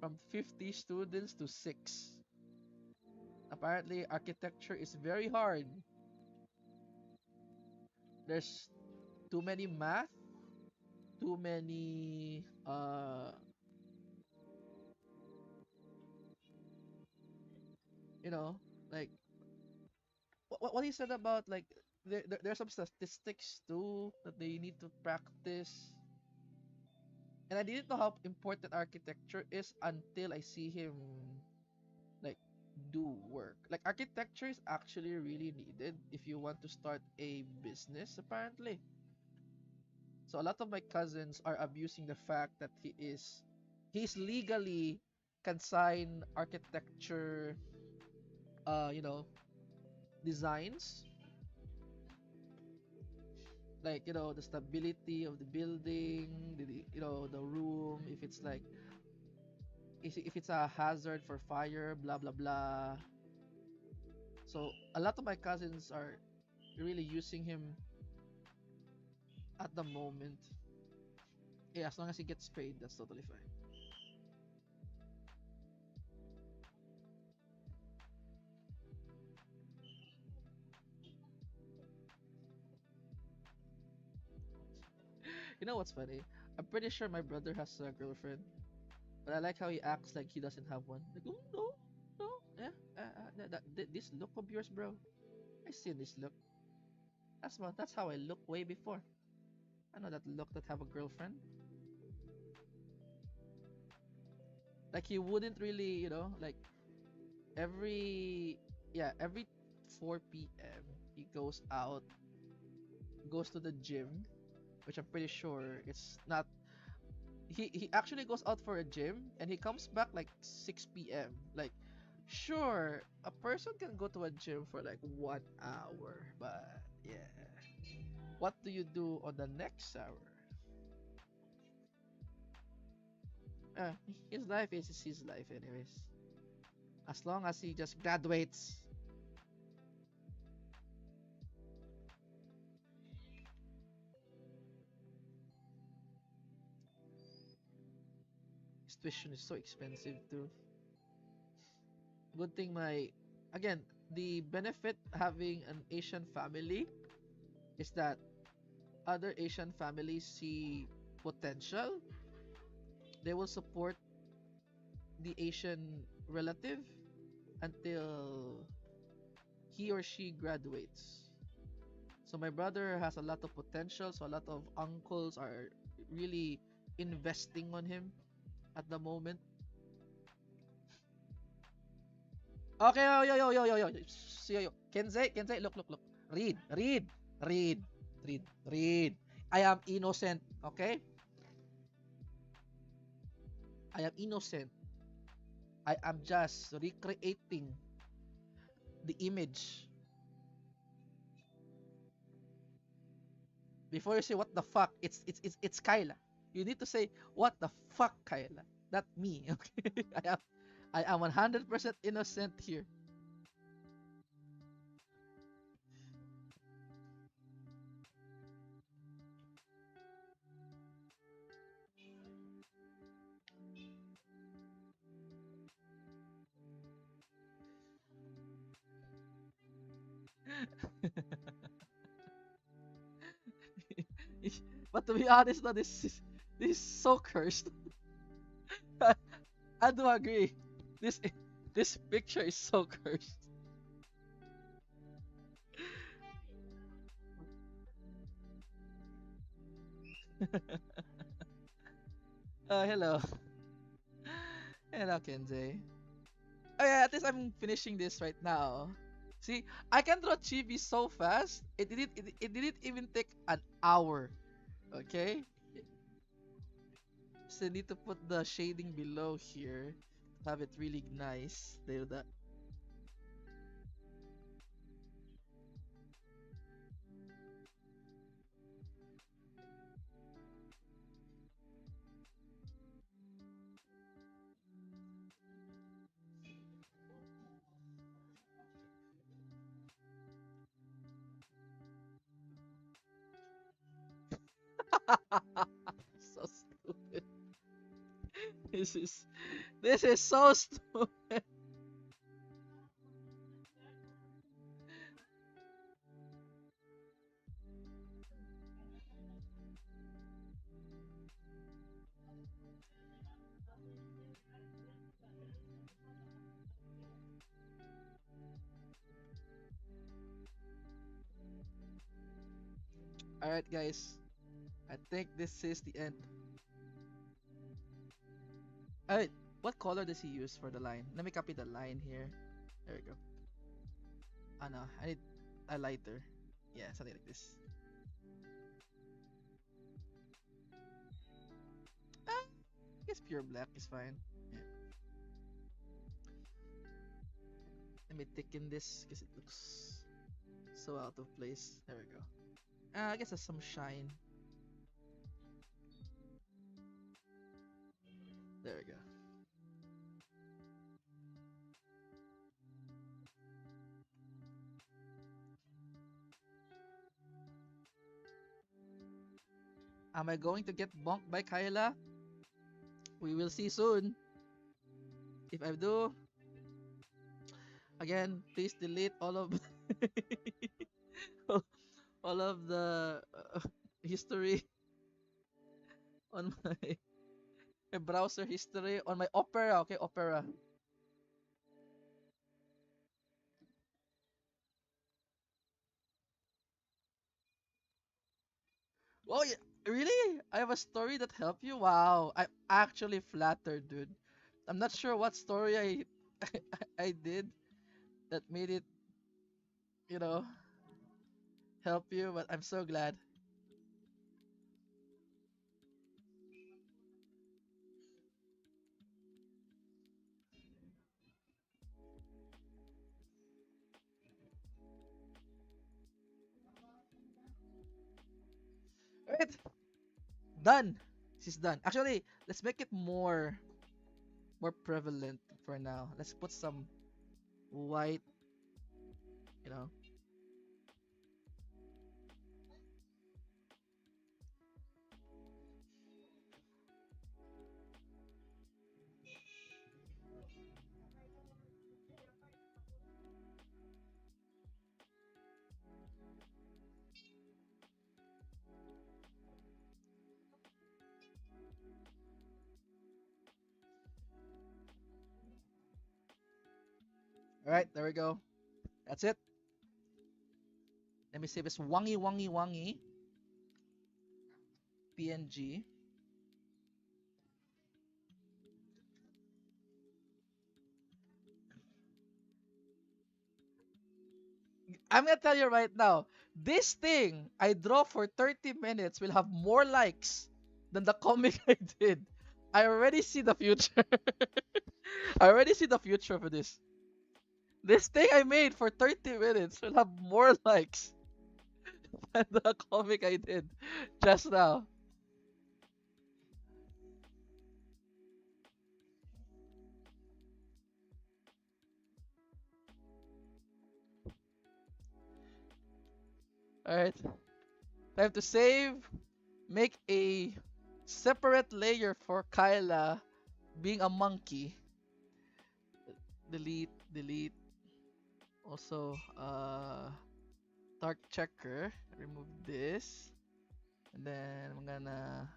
from 50 students to six. Apparently, architecture is very hard. There's too many math, too many you know, like what he said about like there's some statistics too that they need to practice. And I didn't know how important architecture is until I see him like do work. Like architecture is actually really needed if you want to start a business apparently. So a lot of my cousins are abusing the fact that he's legally can sign architecture you know designs, like the stability of the building, the room, if it's like if it's a hazard for fire, blah blah blah. So a lot of my cousins are really using him at the moment. Yeah, as long as he gets paid, that's totally fine. You know what's funny? I'm pretty sure my brother has a girlfriend, but I like how he acts like he doesn't have one. Like, oh no, no, yeah, this look of yours, bro. I see this look. That's how I look way before. I know that look that have a girlfriend. Like he wouldn't really, like every every 4 p.m. he goes to the gym, which I'm pretty sure it's not. He actually goes out for a gym and he comes back like 6 p.m. Like, sure, a person can go to a gym for like 1 hour, but yeah, what do you do on the next hour? His life is his life, anyways. As long as he just graduates. His tuition is so expensive too. Good thing again, the benefit having an Asian family is that other Asian families see potential. They will support the Asian relative until he or she graduates. So my brother has a lot of potential, so a lot of uncles are really investing on him at the moment. Okay, yo, yo, yo, yo, yo, yo. Yo, yo. Kensei, look, look, look. Read, read, read, read, read. I am innocent, okay? I am innocent. I am just recreating the image. Before you say what the fuck, it's Kyla. You need to say what the fuck, Kyla. Not me, okay? I am 100% innocent here. But to be honest, no, this is so cursed. I do agree. This this picture is so cursed. Hello. Hello, Kenzie. Oh yeah, at least I'm finishing this right now. See, I can draw chibi so fast. It didn't even take an hour. Okay, so I need to put the shading below here to have it really nice. There, that. So stupid. This is this is so stupid. All right, guys. I think this is the end. All right. What color does he use for the line? Let me copy the line here. There we go. Oh no, I need a lighter. Yeah, something like this. I guess pure black is fine. Yeah. Let me thicken this because it looks so out of place. There we go. I guess there's some shine. There we go. Am I going to get bonked by Kaela? We will see soon. If I do, again, please delete all of all of the history on my browser history on my Opera. Okay, Opera. Oh, yeah, really? I have a story that helped you? Wow, I'm actually flattered, dude. I'm not sure what story I I did that made it, you know, help you, but I'm so glad. Alright, done. This is done. Actually, let's make it more prevalent for now. Let's put some white, you know. Alright, there we go. That's it. Let me save this wangy wangy wangy PNG. I'm gonna tell you right now, this thing I draw for 30 minutes will have more likes than the comic I did. I already see the future. I already see the future for this. This thing I made for 30 minutes will have more likes than the comic I did just now. Alright. Time to save. Make a separate layer for Kyla being a monkey. Delete, delete. Also, dark checker. Remove this. And then I'm gonna.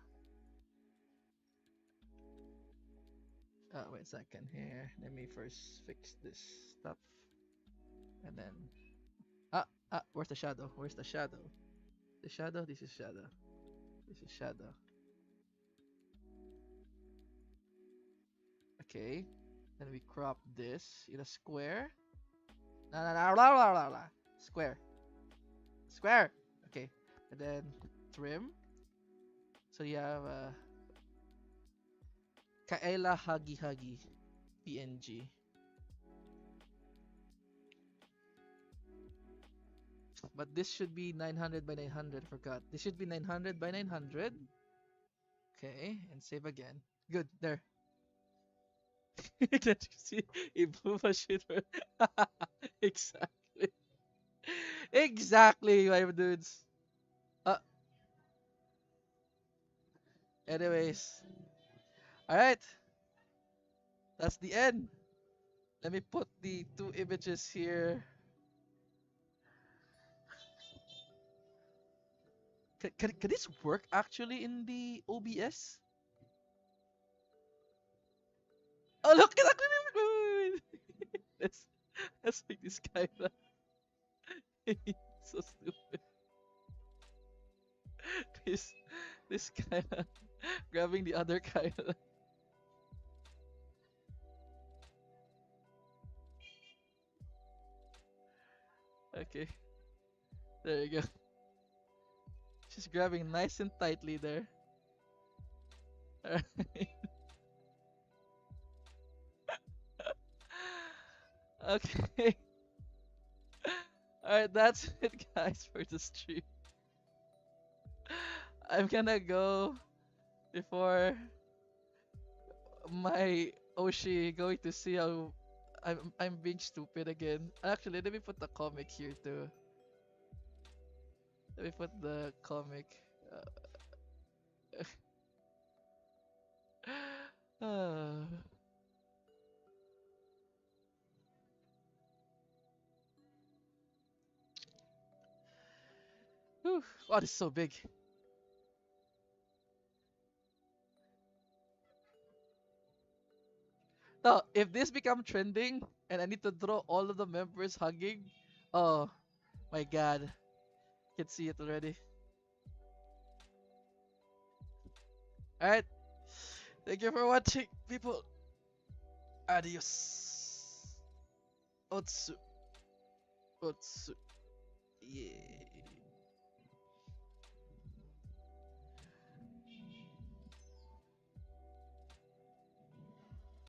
Wait a second here. Let me first fix this stuff. And then. Where's the shadow? Where's the shadow? The shadow? This is shadow. This is shadow. Okay. Then we crop this in a square. No, no, no, blah, blah, blah, blah. Square. Square. Okay. And then trim. So you have Kaela Huggy Huggy PNG. But this should be 900 by 900. Forgot. This should be 900 by 900. Okay, and save again. Good. There. Can't you see? Ibuba shit. Exactly. Exactly, my dudes. Uh, anyways. Alright. That's the end. Let me put the two images here. Can this work actually in the OBS? Oh, look at that! let's, let's make this guy laugh. So stupid. This, this guy grabbing the other guy. Okay, there you go. She's grabbing nice and tightly there. Alright. Okay. Alright, that's it guys for the stream. I'm gonna go before my OSHI going to see how I'm being stupid again. Actually, let me put the comic here too. Let me put the comic. Uh, whew. Wow, this is so big. Now, if this become trending and I need to draw all of the members hugging, oh my god, I can see it already. Alright, thank you for watching, people. Adios. Otsu. Otsu. Yeah.